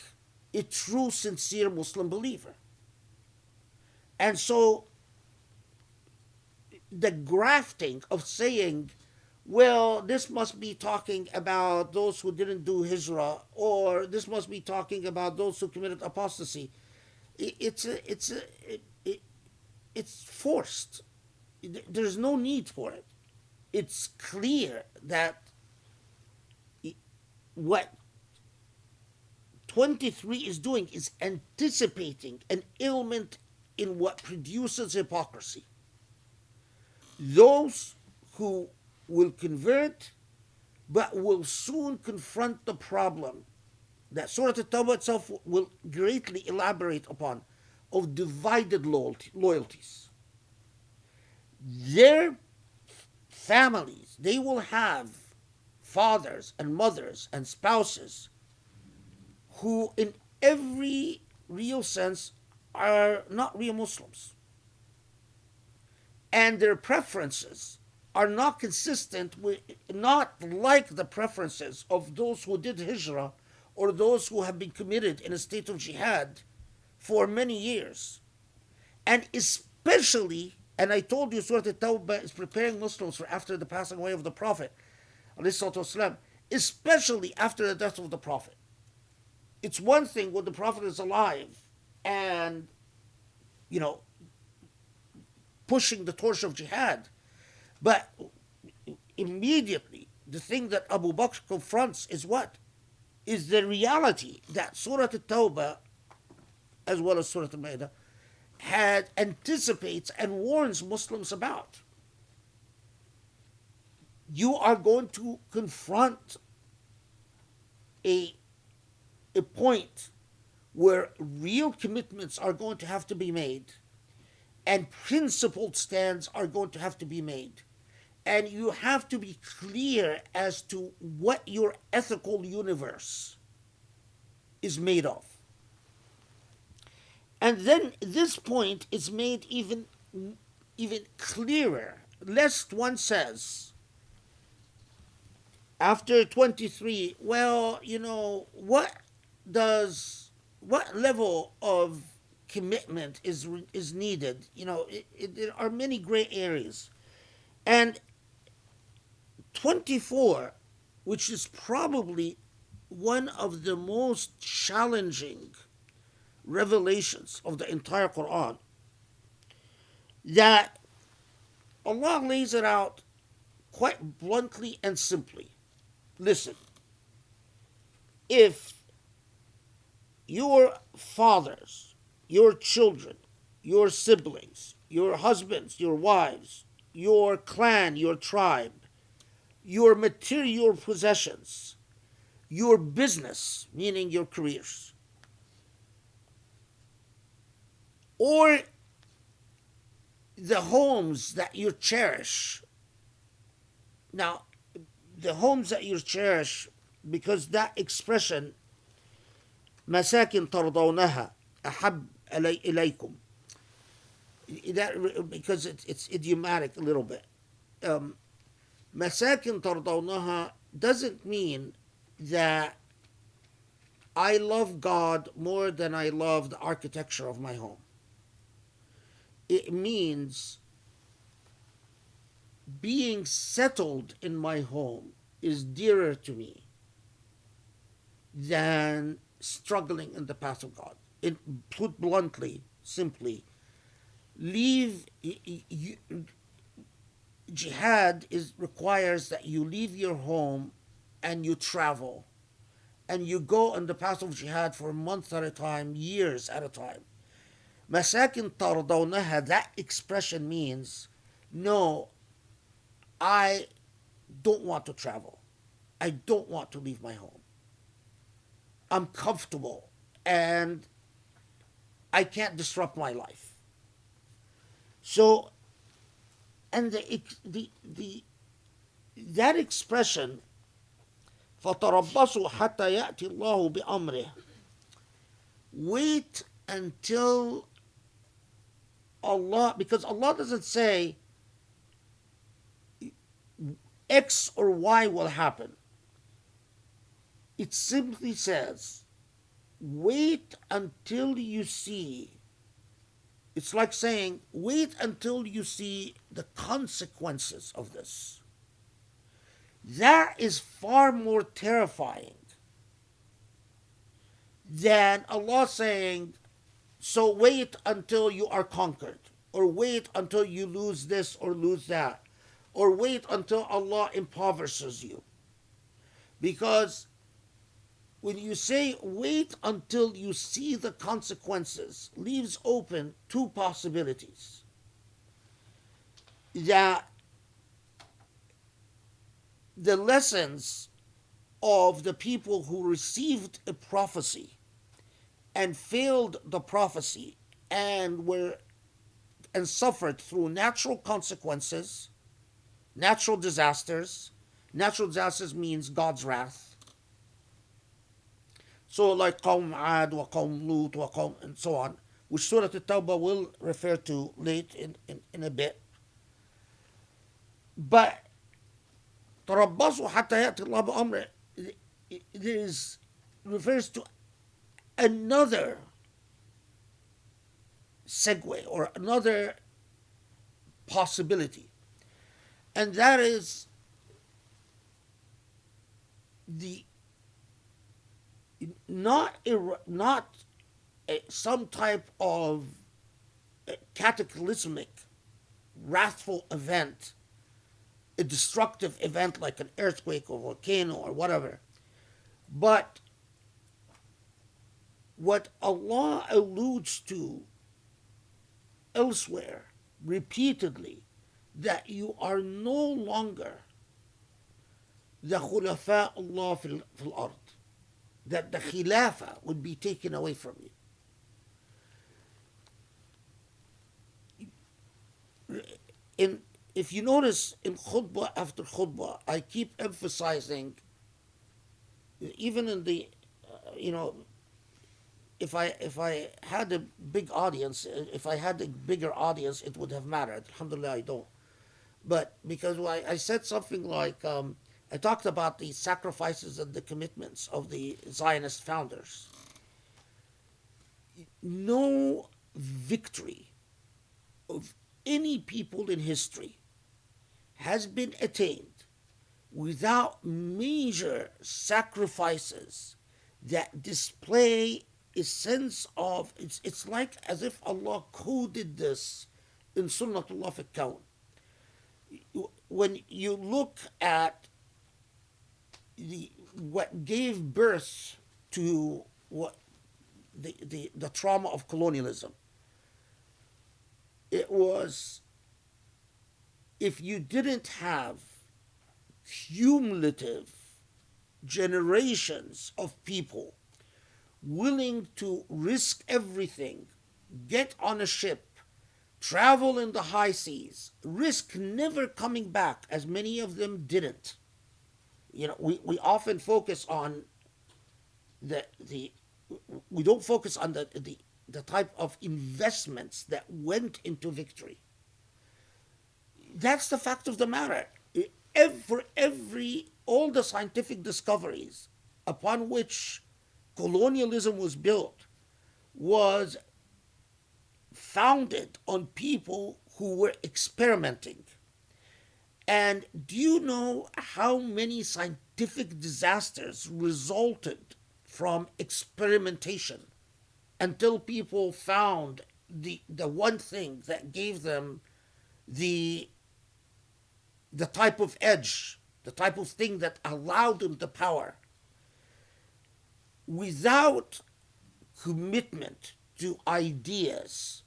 a true, sincere Muslim believer. And so the grafting of saying, well, this must be talking about those who didn't do hijrah, or this must be talking about those who committed apostasy, it's forced. There's no need for it. It's clear that what 23 is doing is anticipating an ailment in what produces hypocrisy. Those who will convert but will soon confront the problem that Surah At-Tawbah itself will greatly elaborate upon, of divided loyalties. Their families, they will have fathers and mothers and spouses who in every real sense are not real Muslims. And their preferences are not consistent with, not like the preferences of those who did hijrah or those who have been committed in a state of jihad for many years. And especially, and I told you Surah At-Tawbah is preparing Muslims for after the passing away of the Prophet, especially after the death of the Prophet. It's one thing when the Prophet is alive and, pushing the torch of jihad, but immediately the thing that Abu Bakr confronts is what? Is the reality that Surah At-Tawbah, as well as Surah Al-Ma'idah, anticipates and warns Muslims about. You are going to confront a point where real commitments are going to have to be made and principled stands are going to have to be made. And you have to be clear as to what your ethical universe is made of. And then this point is made even clearer, lest one says, after 23, well, what level of commitment is needed? There are many gray areas. And 24, which is probably one of the most challenging revelations of the entire Quran, that Allah lays it out quite bluntly and simply. Listen, if your fathers, your children, your siblings, your husbands, your wives, your clan, your tribe, your material possessions, your business, meaning your careers, or the homes that you cherish. Now, the homes that you cherish, because that expression, مساكن ترضونها أحب إليكم, that, because it's idiomatic a little bit. مساكن ترضونها doesn't mean that I love God more than I love the architecture of my home. It means being settled in my home is dearer to me than struggling in the path of God. Put bluntly, simply, jihad requires that you leave your home and you travel and you go on the path of jihad for months at a time, years at a time. Masakin tardawnaha, that expression means, no, I don't want to travel. I don't want to leave my home. I'm comfortable and I can't disrupt my life. So, and that expression, فَتَرَبَّصُوا حَتَّى يَأْتِي اللَّهُ بِأَمْرِهِ, wait until Allah, because Allah doesn't say X or Y will happen. It simply says, wait until you see. It's like saying, wait until you see the consequences of this. That is far more terrifying than Allah saying, so wait until you are conquered, or wait until you lose this or lose that, or wait until Allah impoverishes you. Because when you say wait until you see the consequences, leaves open two possibilities. That the lessons of the people who received a prophecy and failed the prophecy and suffered through natural consequences, natural disasters. Natural disasters means God's wrath. So like Qawm Ad wa Qawm Lut wa Qawm and so on, which Surah Tawbah will refer to late in a bit. But تربصوا حتى يأتي الله بأمره, it refers to another segue or another possibility, and that is not some type of cataclysmic, wrathful event, a destructive event like an earthquake or volcano or whatever, but what Allah alludes to elsewhere repeatedly that you are no longer the khulafa Allah fil ard, that the khilafah would be taken away from you. If you notice in khutbah after khutbah, I keep emphasizing, even in the, if I had a big audience, if I had a bigger audience, it would have mattered. Alhamdulillah, I don't. But because I said something like, I talked about the sacrifices and the commitments of the Zionist founders. No victory of any people in history has been attained without major sacrifices that display a sense of, it's like as if Allah coded this in Sunnatullah fi Kawn. When you look at what gave birth to what the trauma of colonialism, it was, if you didn't have cumulative generations of people willing to risk everything, get on a ship, travel in the high seas, risk never coming back, as many of them didn't. We often focus on we don't focus on the type of investments that went into victory. That's the fact of the matter. All the scientific discoveries upon which colonialism was built was founded on people who were experimenting. And do you know how many scientific disasters resulted from experimentation until people found the one thing that gave them the type of edge, the type of thing that allowed them the power? Without commitment to ideas,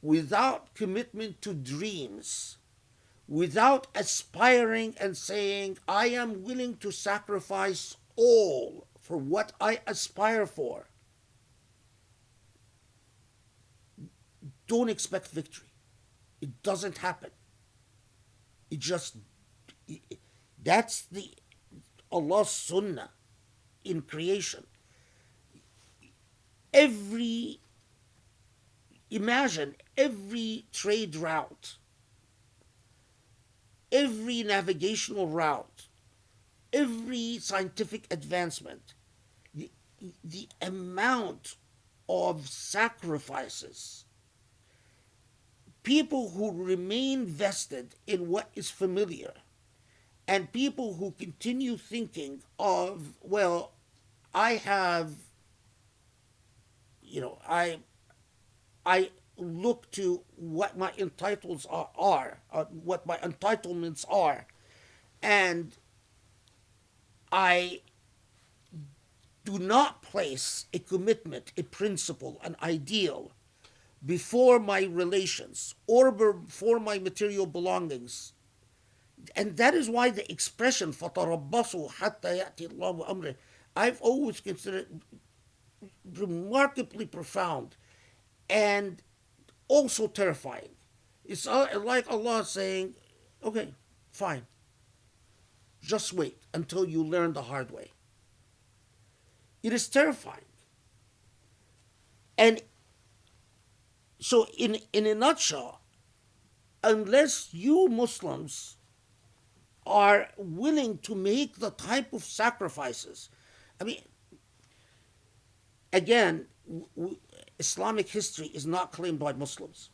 without commitment to dreams, without aspiring and saying, I am willing to sacrifice all for what I aspire for, don't expect victory. It doesn't happen. That's the Allah's sunnah in creation. Imagine every trade route, every navigational route, every scientific advancement, the amount of sacrifices, people who remain vested in what is familiar, and people who continue thinking of, well, I have, I look to what my entitlements are, what my entitlements are, and I do not place a commitment, a principle, an ideal before my relations or before my material belongings. And that is why the expression فَتَرَبَّصُوا حَتَّى يَأْتِي اللَّهُ بِأَمْرِهِ, I've always considered remarkably profound and also terrifying. It's like Allah saying, okay, fine, just wait until you learn the hard way. It is terrifying. And so in a nutshell, unless you Muslims are willing to make the type of sacrifices, I mean, again, Islamic history is not claimed by Muslims.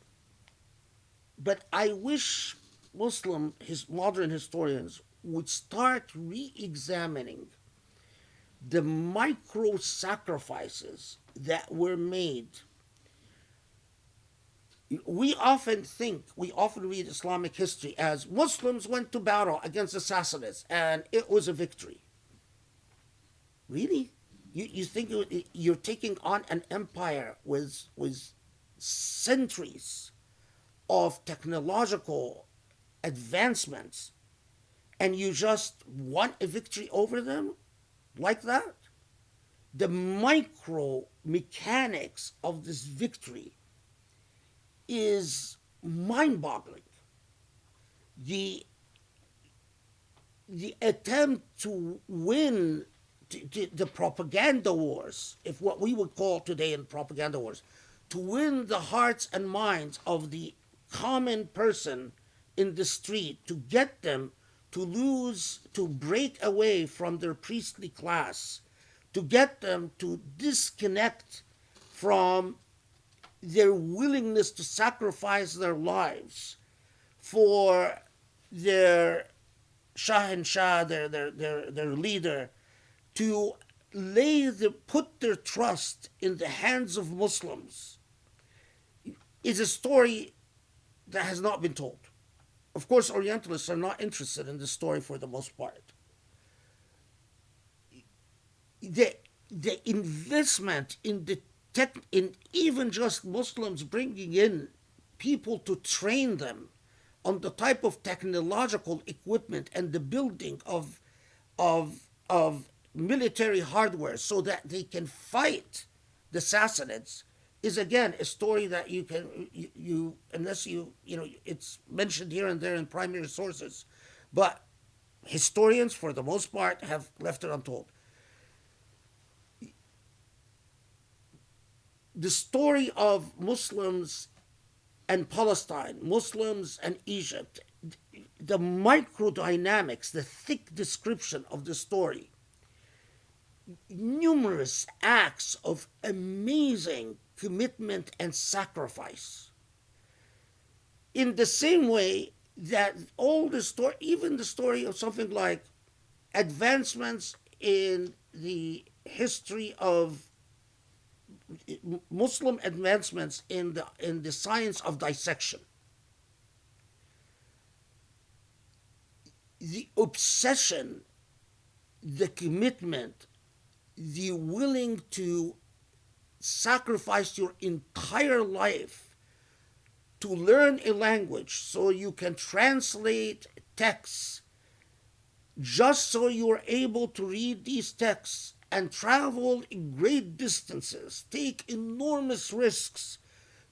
But I wish modern historians would start re-examining the micro sacrifices that were made. We often read Islamic history as Muslims went to battle against the Sassanids and it was a victory. Really? You think you're taking on an empire with centuries of technological advancements and you just want a victory over them like that? The micro mechanics of this victory is mind-boggling. The attempt to win the propaganda wars, if what we would call today in propaganda wars, to win the hearts and minds of the common person in the street, to get them to break away from their priestly class, to get them to disconnect from their willingness to sacrifice their lives for their Shah, their leader, to put their trust in the hands of Muslims, is a story that has not been told. Of course, Orientalists are not interested in the story for the most part. The investment in in even just Muslims bringing in people to train them on the type of technological equipment and the building of military hardware so that they can fight the Sassanids is again a story that you unless it's mentioned here and there in primary sources, but historians for the most part have left it untold. The story of Muslims and Palestine, Muslims and Egypt, the microdynamics, the thick description of the story, numerous acts of amazing commitment and sacrifice. In the same way that all the story, even the story of something like advancements in the history of Muslim advancements in the science of dissection, the obsession, the commitment, the willing to sacrifice your entire life to learn a language so you can translate texts, just so you're able to read these texts and travel great distances, take enormous risks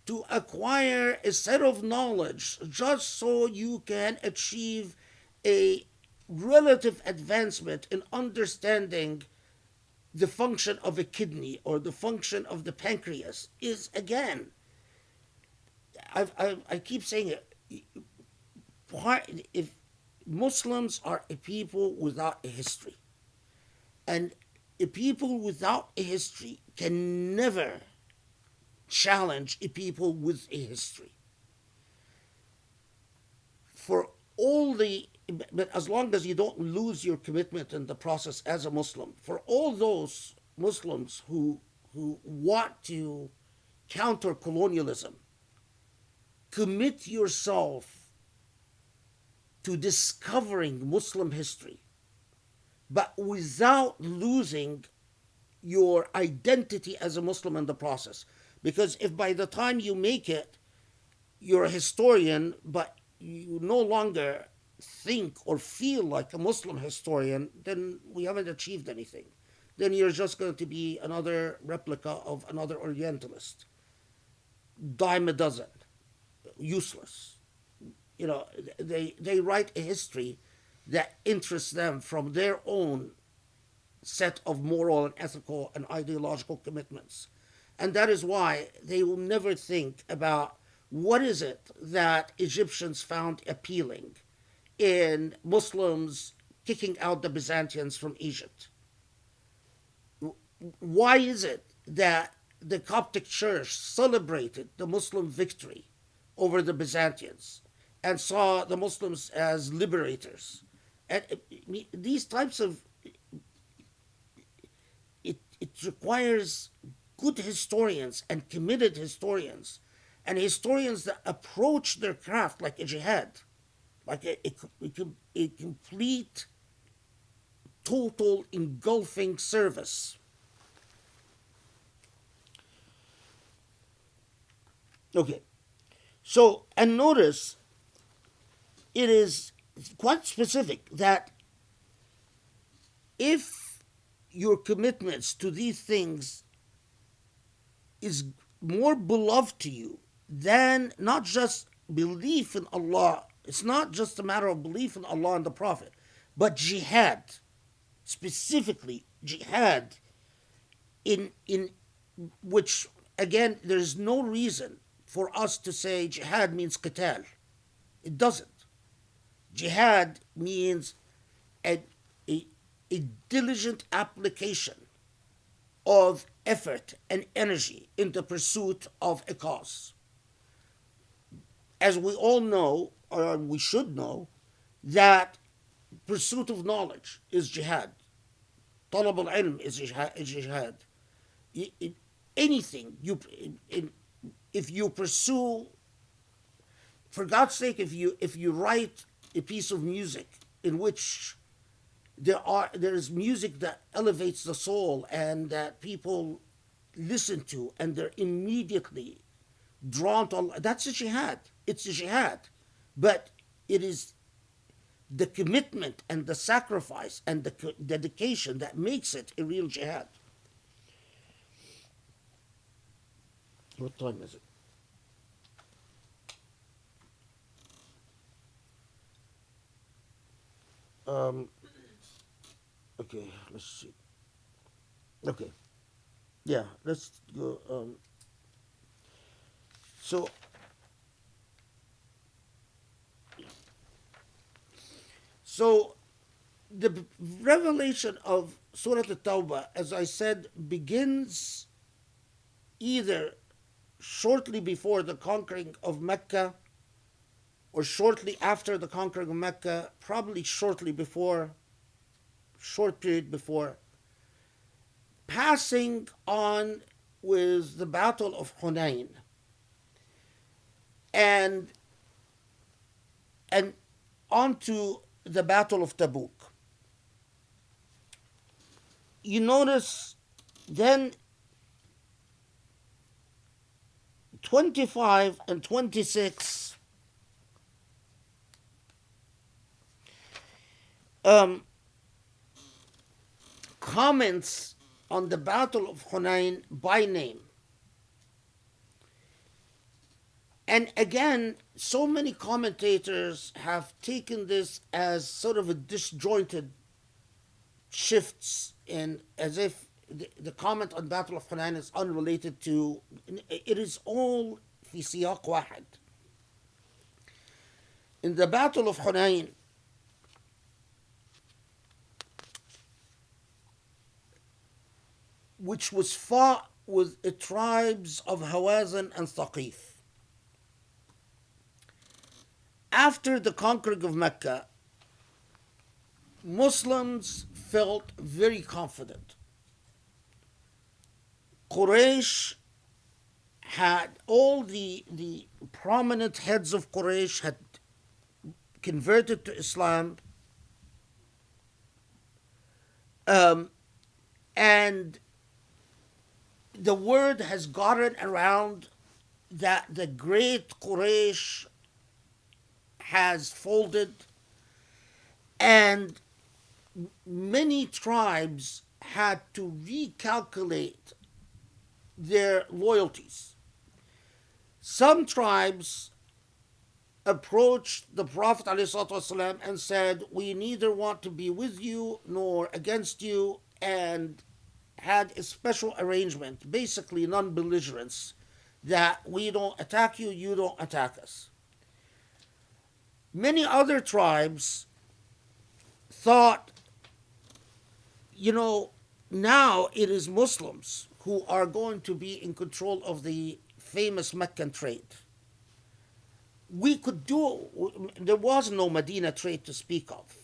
to acquire a set of knowledge just so you can achieve a relative advancement in understanding the function of a kidney or the function of the pancreas is, again, I keep saying it, if Muslims are a people without a history, and a people without a history can never challenge a people with a history. But as long as you don't lose your commitment in the process as a Muslim, for all those Muslims who want to counter colonialism, commit yourself to discovering Muslim history, but without losing your identity as a Muslim in the process. Because if by the time you make it, you're a historian, but you no longer think or feel like a Muslim historian, then we haven't achieved anything. Then you're just going to be another replica of another Orientalist. Dime a dozen. Useless. They write a history that interests them from their own set of moral and ethical and ideological commitments. And that is why they will never think about what is it that Egyptians found appealing in Muslims kicking out the Byzantines from Egypt. Why is it that the Coptic Church celebrated the Muslim victory over the Byzantines and saw the Muslims as liberators? And these types of... It requires good historians and committed historians, and historians that approach their craft like a jihad, like a complete, total, engulfing service. Okay, So, and notice it is quite specific that if your commitments to these things is more beloved to you than not just belief in Allah, it's not just a matter of belief in Allah and the Prophet, but jihad, specifically jihad, in which again there's no reason for us to say jihad means qital. It doesn't. Jihad means a, a diligent application of effort and energy in the pursuit of a cause. As we all know, or we should know, that pursuit of knowledge is jihad. Talab al-ilm is jihad. Anything if you pursue, for God's sake, if you write a piece of music in which there is music that elevates the soul and that people listen to and they're immediately drawn to Allah, that's a jihad. It's a jihad, but it is the commitment and the sacrifice and the dedication that makes it a real jihad. What time is it? Okay, let's see. Okay. Yeah, let's go. So, the revelation of Surah At-Tawbah, as I said, begins either shortly before the conquering of Mecca or shortly after the conquering of Mecca, probably short period before, passing on with the Battle of Hunain and on to the Battle of Tabuk. You notice then 25 and 26 comments on the Battle of Hunain by name. And again, so many commentators have taken this as sort of a disjointed shifts, in as if the comment on Battle of Hunain is unrelated to, it is all في سياق واحد. In the Battle of Hunain, which was fought with the tribes of Hawazin and Thaqif. After the conquering of Mecca, Muslims felt very confident. Quraysh had all the prominent heads of Quraysh had converted to Islam, and the word has gotten around that the great Quraysh has folded, and many tribes had to recalculate their loyalties. Some tribes approached the Prophet ﷺ and said, we neither want to be with you nor against you, and had a special arrangement, basically non-belligerence, that we don't attack you, you don't attack us. Many other tribes thought, now it is Muslims who are going to be in control of the famous Meccan trade. There was no Medina trade to speak of,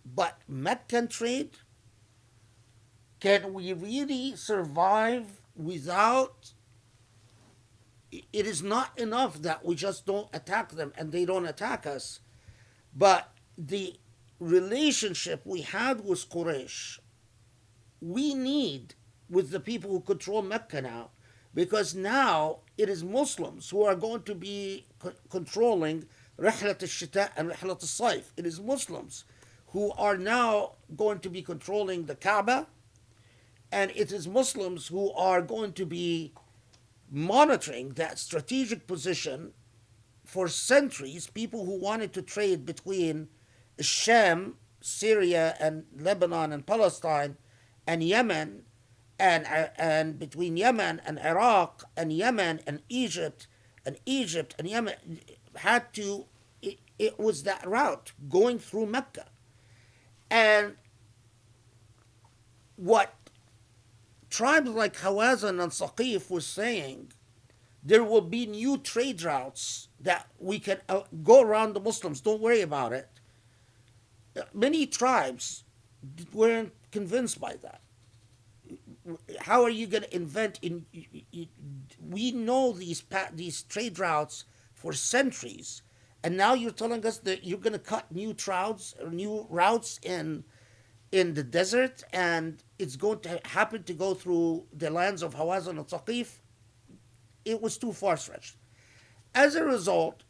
but Meccan trade, can we really survive without? It is not enough that we just don't attack them and they don't attack us, but the relationship we had with Quraysh, we need with the people who control Mecca now, because now it is Muslims who are going to be controlling Rihlat al-Shita and Rihlat al-Sayf. It is Muslims who are now going to be controlling the Kaaba, and it is Muslims who are going to be monitoring that strategic position for centuries. People who wanted to trade between Sham, Syria, and Lebanon and Palestine, and Yemen, and between Yemen and Iraq, and Yemen and Egypt and Yemen had to. It was that route going through Mecca, and what tribes like Hawazin and Saqif was saying, there will be new trade routes that we can go around the Muslims. Don't worry about it. Many tribes weren't convinced by that. How are you going to invent? We know these trade routes for centuries, and now you're telling us that you're going to cut new routes in the desert, and it's going to happen to go through the lands of Hawazin and Saqif. It was too far-fetched. As a result,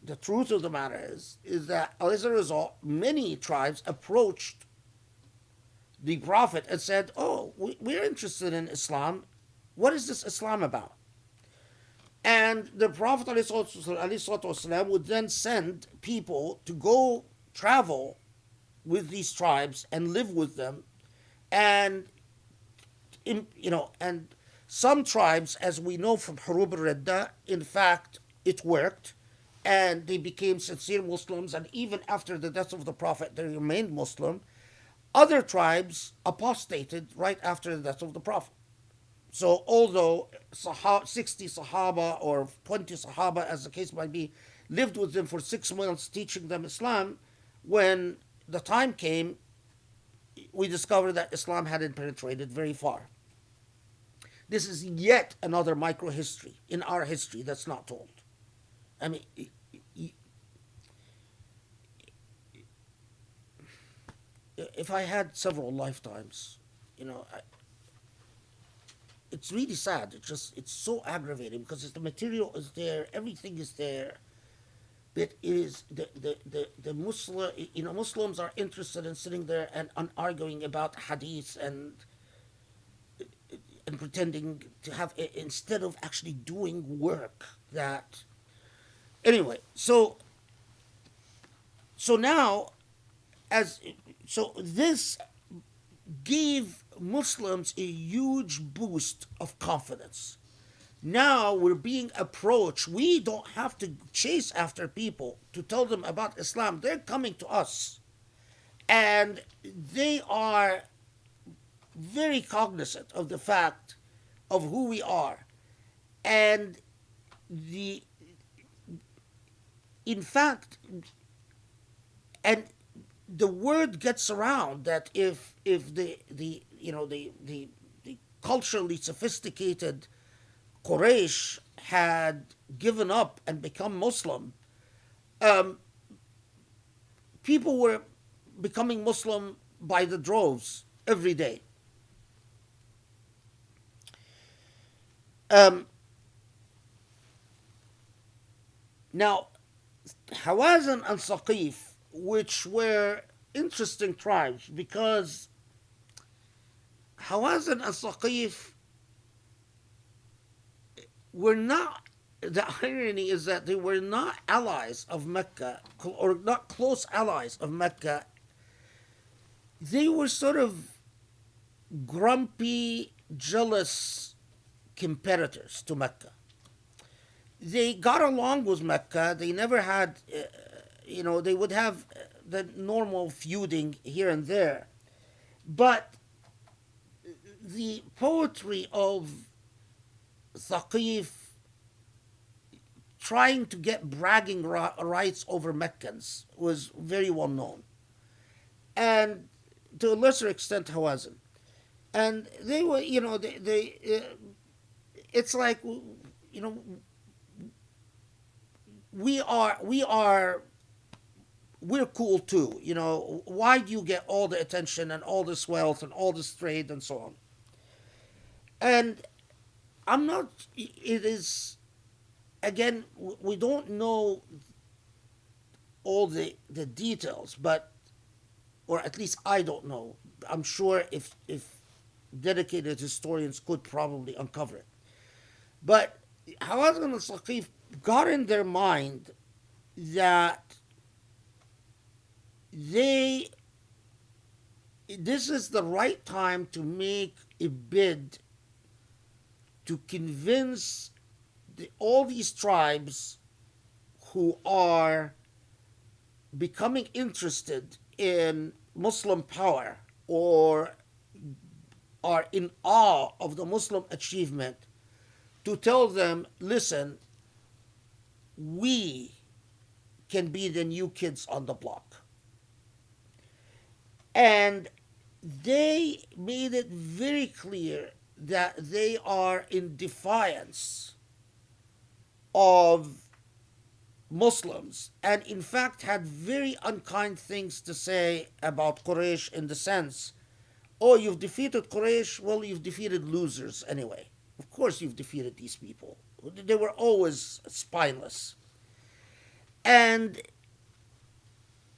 the truth of the matter is that as a result, many tribes approached the Prophet and said, "Oh, we're interested in Islam. What is this Islam about?" And the Prophet ﷺ would then send people to go travel with these tribes and live with them, and and some tribes, as we know from Hurub al-Ridda, in fact, it worked, and they became sincere Muslims, and even after the death of the Prophet, they remained Muslim. Other tribes apostated right after the death of the Prophet. So although 60 Sahaba or 20 Sahaba, as the case might be, lived with them for 6 months teaching them Islam, when the time came, we discovered that Islam hadn't penetrated very far. This is yet another micro-history in our history that's not told. I mean, if I had several lifetimes, it's really sad. It's so aggravating because the material is there, everything is there. But is the Muslims are interested in sitting there and arguing about hadith and pretending to have, instead of actually doing work that. Anyway, so now, this gave Muslims a huge boost of confidence. Now we're being approached. We don't have to chase after people to tell them about Islam. They're coming to us. And they are very cognizant of the fact of who we are. And in fact, and the word gets around that if the culturally sophisticated Quraysh had given up and become Muslim, people were becoming Muslim by the droves every day. Now, Hawazin and Saqif, which were interesting tribes, because Hawazin and Saqif were not, the irony is that they were not allies of Mecca, or not close allies of Mecca. They were sort of grumpy, jealous competitors to Mecca. They got along with Mecca. They never had, they would have the normal feuding here and there. But the poetry of Thaqif trying to get bragging rights over Meccans was very well known. And to a lesser extent, Hawazin. And they were, it's like, we're cool too. Why do you get all the attention and all this wealth and all this trade and so on? And I'm not. It is again. We don't know all the details, but or at least I don't know. I'm sure if dedicated historians could probably uncover it. But Hawazin and Saqif got in their mind that they this is the right time to make a bid to convince all these tribes who are becoming interested in Muslim power or are in awe of the Muslim achievement to tell them, listen, we can be the new kids on the block. And they made it very clear that they are in defiance of Muslims, and in fact had very unkind things to say about Quraysh in the sense, oh, you've defeated Quraysh, well, you've defeated losers anyway. Of course you've defeated these people. They were always spineless. And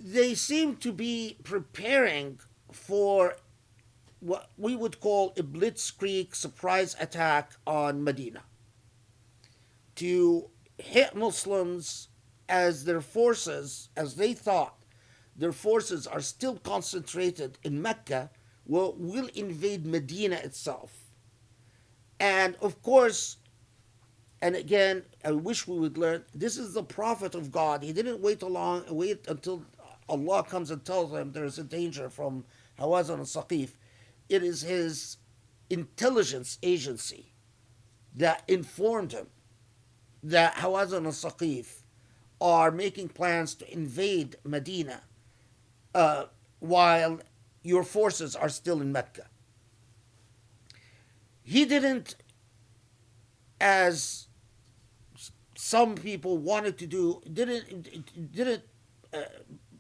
they seem to be preparing for what we would call a blitzkrieg surprise attack on Medina to hit Muslims as their forces, as they thought, their forces are still concentrated in Mecca, will invade Medina itself. And of course, and again, I wish we would learn, this is the prophet of God. He didn't wait until Allah comes and tells him there's a danger from Hawazin and Saqif. It is his intelligence agency that informed him that Hawazin and Saqif are making plans to invade Medina while your forces are still in Mecca. He didn't, as some people wanted to do, didn't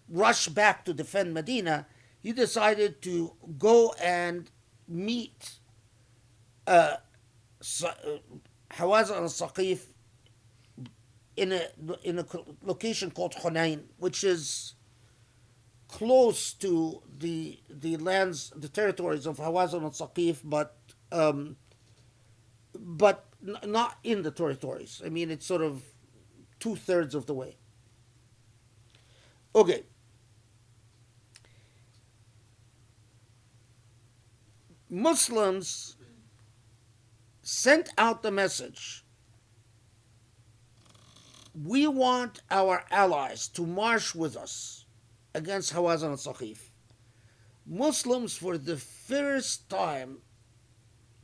rush back to defend Medina. He decided to go and meet Hawazin and Saqif in a location called Hunain, which is close to the territories of Hawazin and Saqif, but not in the territories. I mean, it's sort of 2/3 of the way. Okay. Muslims sent out the message, we want our allies to march with us against Hawazin and Saqif. Muslims, for the first time,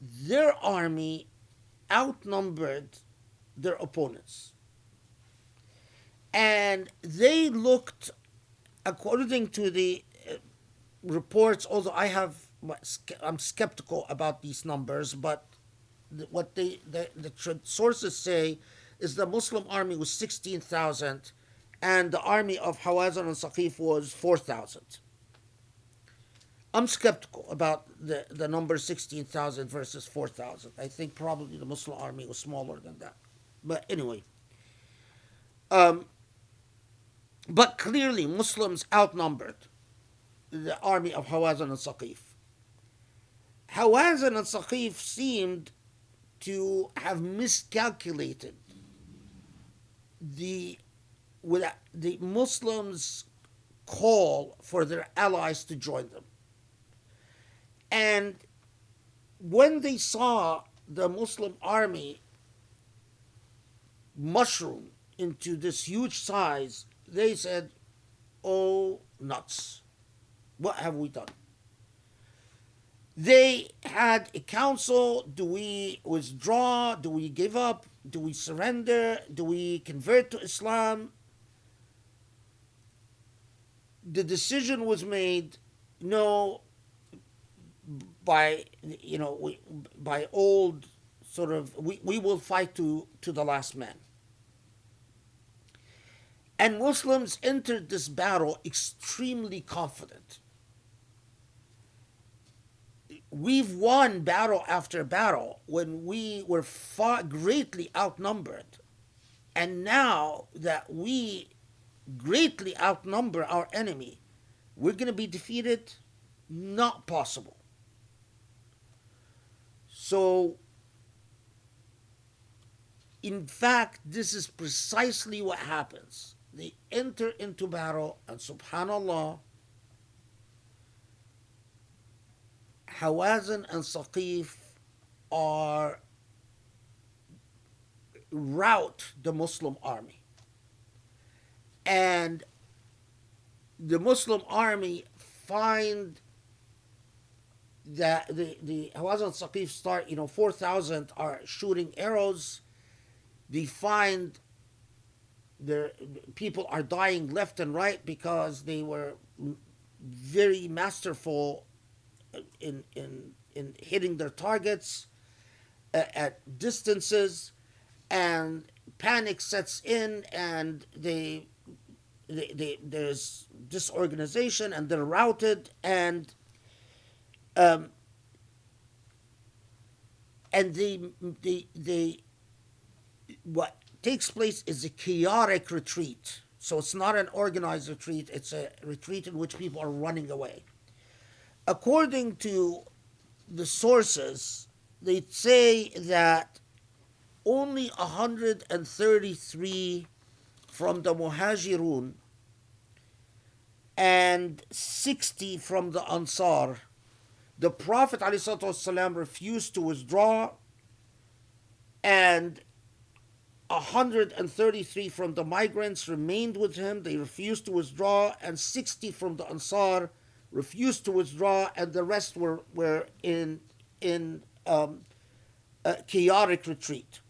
their army outnumbered their opponents. And they looked, according to the reports, although I'm skeptical about these numbers, but what the sources say is the Muslim army was 16,000 and the army of Hawazin and Saqif was 4,000. I'm skeptical about the number 16,000 versus 4,000. I think probably the Muslim army was smaller than that. But anyway. But clearly Muslims outnumbered the army of Hawazin and Saqif. Hawazin and Saqif seemed to have miscalculated the Muslims' call for their allies to join them. And when they saw the Muslim army mushroom into this huge size, they said, oh, nuts. What have we done? They had a council. Do we withdraw? Do we give up? Do we surrender? Do we convert to Islam? The decision was made, no, by old sort of, we will fight to the last man. And Muslims entered this battle extremely confident. we've won battle after battle when we were far greatly outnumbered. And now that we greatly outnumber our enemy, we're going to be defeated? Not possible. So, in fact, this is precisely what happens. They enter into battle, and subhanAllah, Hawazin and Saqif are rout the Muslim army. And the Muslim army find that the Hawazin and Saqif start, 4,000 are shooting arrows. They find their people are dying left and right because they were very masterful in hitting their targets at distances, and panic sets in, and there's disorganization, and they're routed, and what takes place is a chaotic retreat. So it's not an organized retreat, it's a retreat in which people are running away. According to the sources, they say that only 133 from the Muhajirun and 60 from the Ansar. The Prophet ﷺ refused to withdraw, and 133 from the migrants remained with him. They refused to withdraw, and 60 from the Ansar refused to withdraw, and the rest were in a chaotic retreat.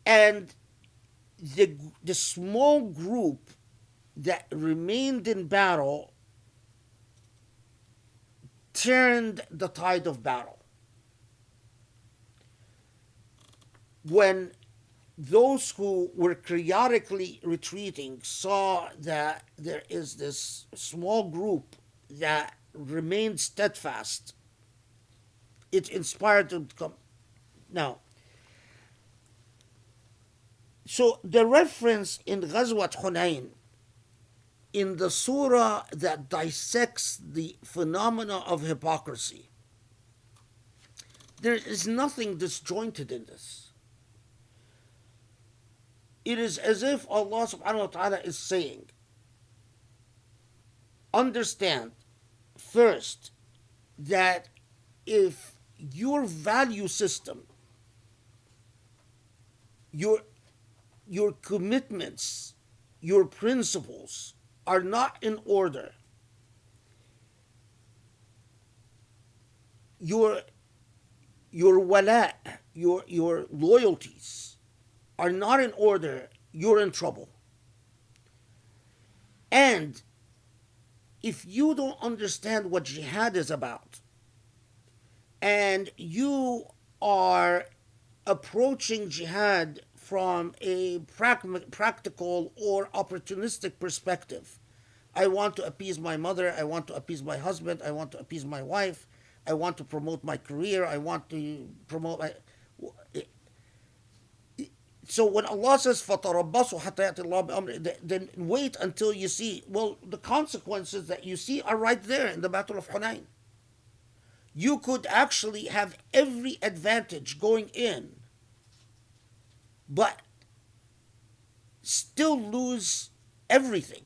And the small group that remained in battle turned the tide of battle. When those who were chaotically retreating saw that there is this small group that remained steadfast, it inspired them to come. Now, so the reference in Ghazwat Hunain, in the surah that dissects the phenomena of hypocrisy, there is nothing disjointed in this. It is as if Allah subhanahu wa ta'ala is saying, understand first that if your value system, your commitments, your principles are not in order, your wala, your loyalties are not in order, you're in trouble. And if you don't understand what jihad is about, and you are approaching jihad from a practical or opportunistic perspective, I want to appease my mother, I want to appease my husband, I want to appease my wife, I want to promote my career, I want to promote my... So when Allah says, فَتَرَبَّصُوا حَتَّى يَأْتِي اللَّهُ بِأَمْرِهِ, then wait until you see. Well, the consequences that you see are right there in the Battle of Hunain. You could actually have every advantage going in, but still lose everything.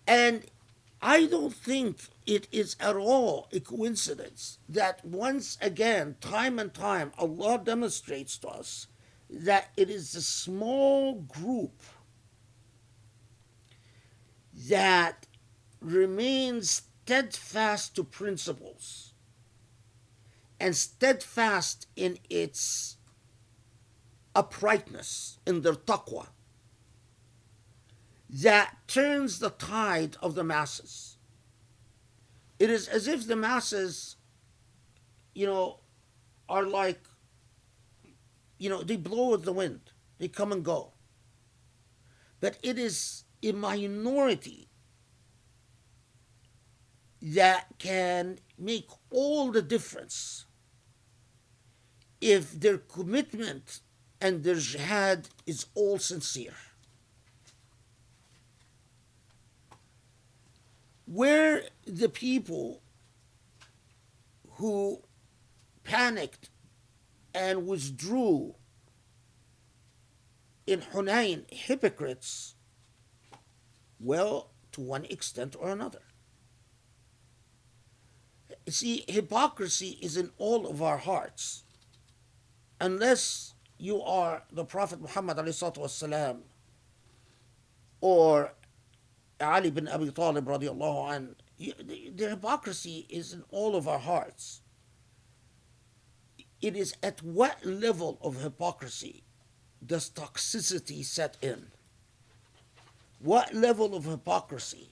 And I don't think it is at all a coincidence that once again, time and time, Allah demonstrates to us that it is a small group that remains steadfast to principles and steadfast in its uprightness, in their taqwa, that turns the tide of the masses. It is as if the masses, are like, they blow with the wind. They come and go. But it is a minority that can make all the difference if their commitment and their jihad is all sincere. Where the people who panicked and withdrew in Hunain, hypocrites, well, to one extent or another. See, hypocrisy is in all of our hearts. Unless you are the Prophet Muhammad والسلام, or Ali bin Abi Talib radiallahu anh, the hypocrisy is in all of our hearts. It is at what level of hypocrisy does toxicity set in? What level of hypocrisy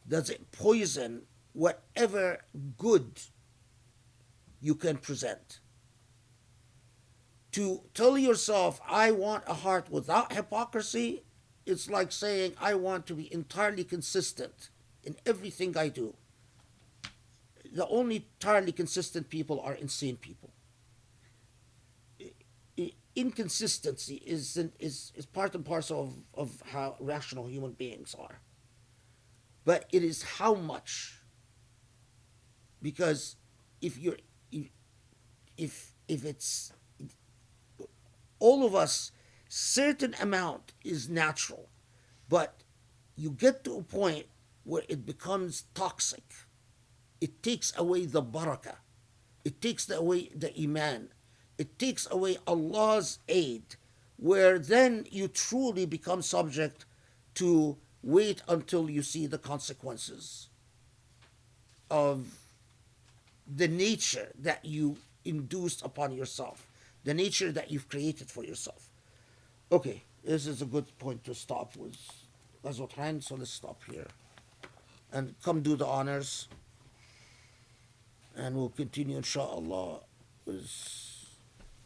does it poison whatever good you can present? To tell yourself, I want a heart without hypocrisy, it's like saying, I want to be entirely consistent in everything I do. The only entirely consistent people are insane people. Inconsistency is part and parcel of how rational human beings are. But it is how much. Because if it's all of us, certain amount is natural, but you get to a point where it becomes toxic. It takes away the barakah. It takes away the iman. It takes away Allah's aid, where then you truly become subject to wait until you see the consequences of the nature that you induced upon yourself, the nature that you've created for yourself. Okay, this is a good point to stop with Ghazwat Hunain, so let's stop here. And come do the honors, and we'll continue inshallah with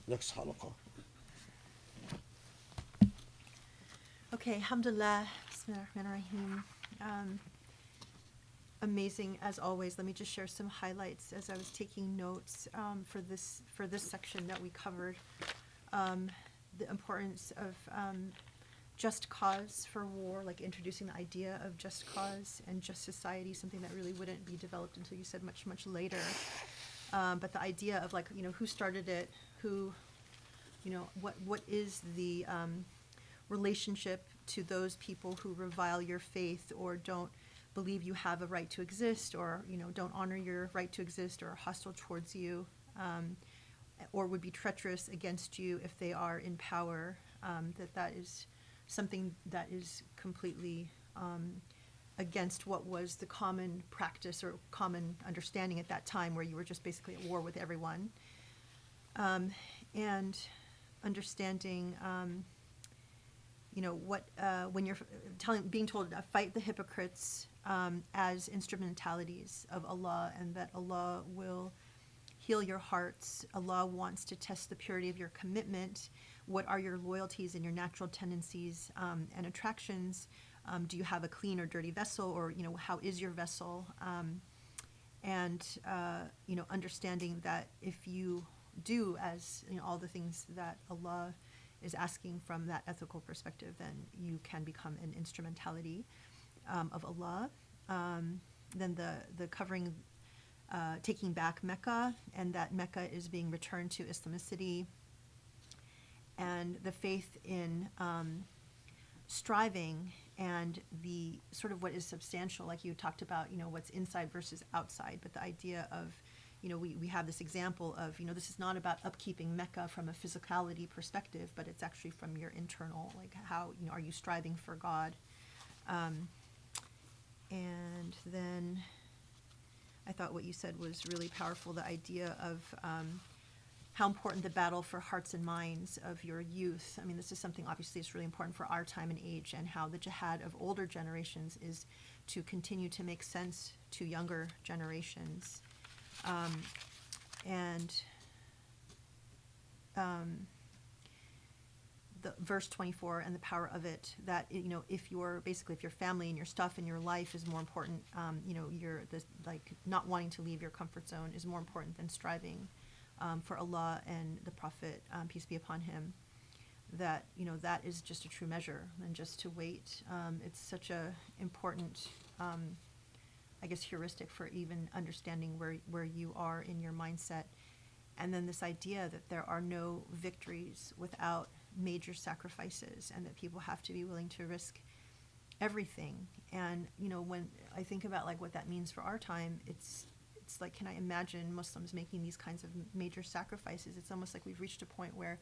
next halaqah. Okay, alhamdulillah, bismillahirrahmanirrahim. Amazing as always. Let me just share some highlights as I was taking notes for this section that we covered. The importance of just cause for war, like introducing the idea of just cause and just society, something that really wouldn't be developed until you said much, much later. But the idea of like, who started it, who, what is the relationship to those people who revile your faith or don't believe you have a right to exist, or don't honor your right to exist, or are hostile towards you, or would be treacherous against you if they are in power. That is something that is completely against what was the common practice or common understanding at that time, where you were just basically at war with everyone. And understanding, when you're being told to fight the hypocrites as instrumentalities of Allah, and that Allah will heal your hearts. Allah wants to test the purity of your commitment. What are your loyalties and your natural tendencies and attractions? Do you have a clean or dirty vessel, or how is your vessel? And understanding that if you do as all the things that Allah is asking from that ethical perspective, then you can become an instrumentality of Allah. Then the covering, taking back Mecca, and that Mecca is being returned to Islamicity, and the faith in striving, and the sort of what is substantial, like you talked about, what's inside versus outside, but the idea of, we have this example of, this is not about upkeeping Mecca from a physicality perspective, but it's actually from your internal, like how, are you striving for God? And then I thought what you said was really powerful, the idea of how important the battle for hearts and minds of your youth. I mean, this is something obviously is really important for our time and age, and how the jihad of older generations is to continue to make sense to younger generations. the verse 24 and the power of it, that, you know, if your family and your stuff and your life is more important, you know, not wanting to leave your comfort zone is more important than striving for Allah and the Prophet, peace be upon him, that, you know, that is just a true measure. And just to wait, it's such a important, I guess, heuristic for even understanding where you are in your mindset. And then this idea that there are no victories without major sacrifices, and that people have to be willing to risk everything. And, you know, when I think about like what that means for our time, it's like, can I imagine Muslims making these kinds of major sacrifices? It's almost like we've reached a point where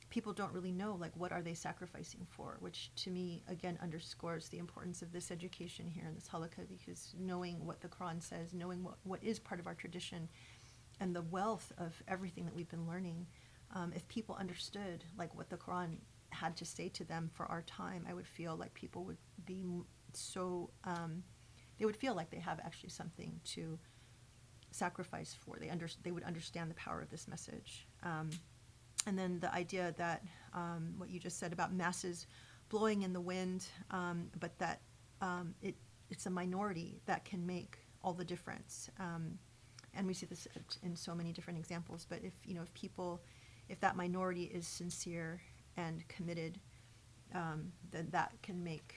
people don't really know, like, what are they sacrificing for, which to me, again, underscores the importance of this education here in this halaqah, because knowing what the Quran says, knowing what is part of our tradition, and the wealth of everything that we've been learning, if people understood like what the Quran had to say to them for our time, I would feel like people would be so, they would feel like they have actually something to sacrifice for. They would understand the power of this message. And then the idea that what you just said about masses blowing in the wind, but that it's a minority that can make all the difference. And we see this in so many different examples. But if that minority is sincere and committed, then that can make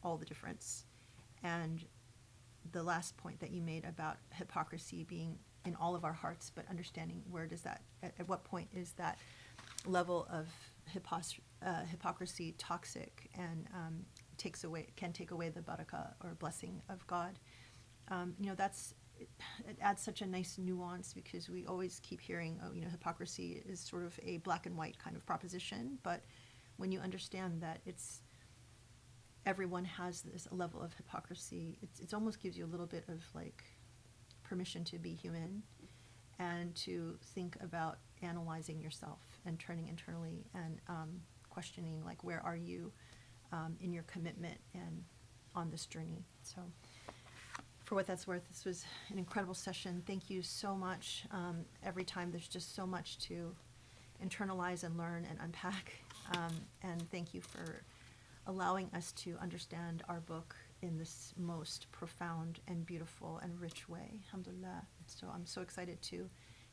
all the difference. And the last point that you made about hypocrisy being in all of our hearts, but understanding at what point is that level of hypocrisy toxic and can take away the barakah or blessing of God. You know, it adds such a nice nuance, because we always keep hearing, oh, you know, hypocrisy is sort of a black and white kind of proposition. But when you understand that everyone has this level of hypocrisy, it almost gives you a little bit of like permission to be human and to think about analyzing yourself and turning internally and questioning, like, where are you in your commitment and on this journey. So for what that's worth, this was an incredible session. Thank you so much. Every time there's just so much to internalize and learn and unpack. And thank you for allowing us to understand our book in this most profound and beautiful and rich way. Alhamdulillah. So I'm so excited to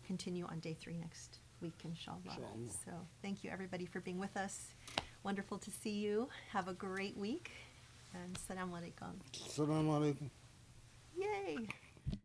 continue on day 3 next week, inshallah. So thank you, everybody, for being with us. Wonderful to see you. Have a great week. And Assalamu alaikum. Assalamu alaikum. Yay!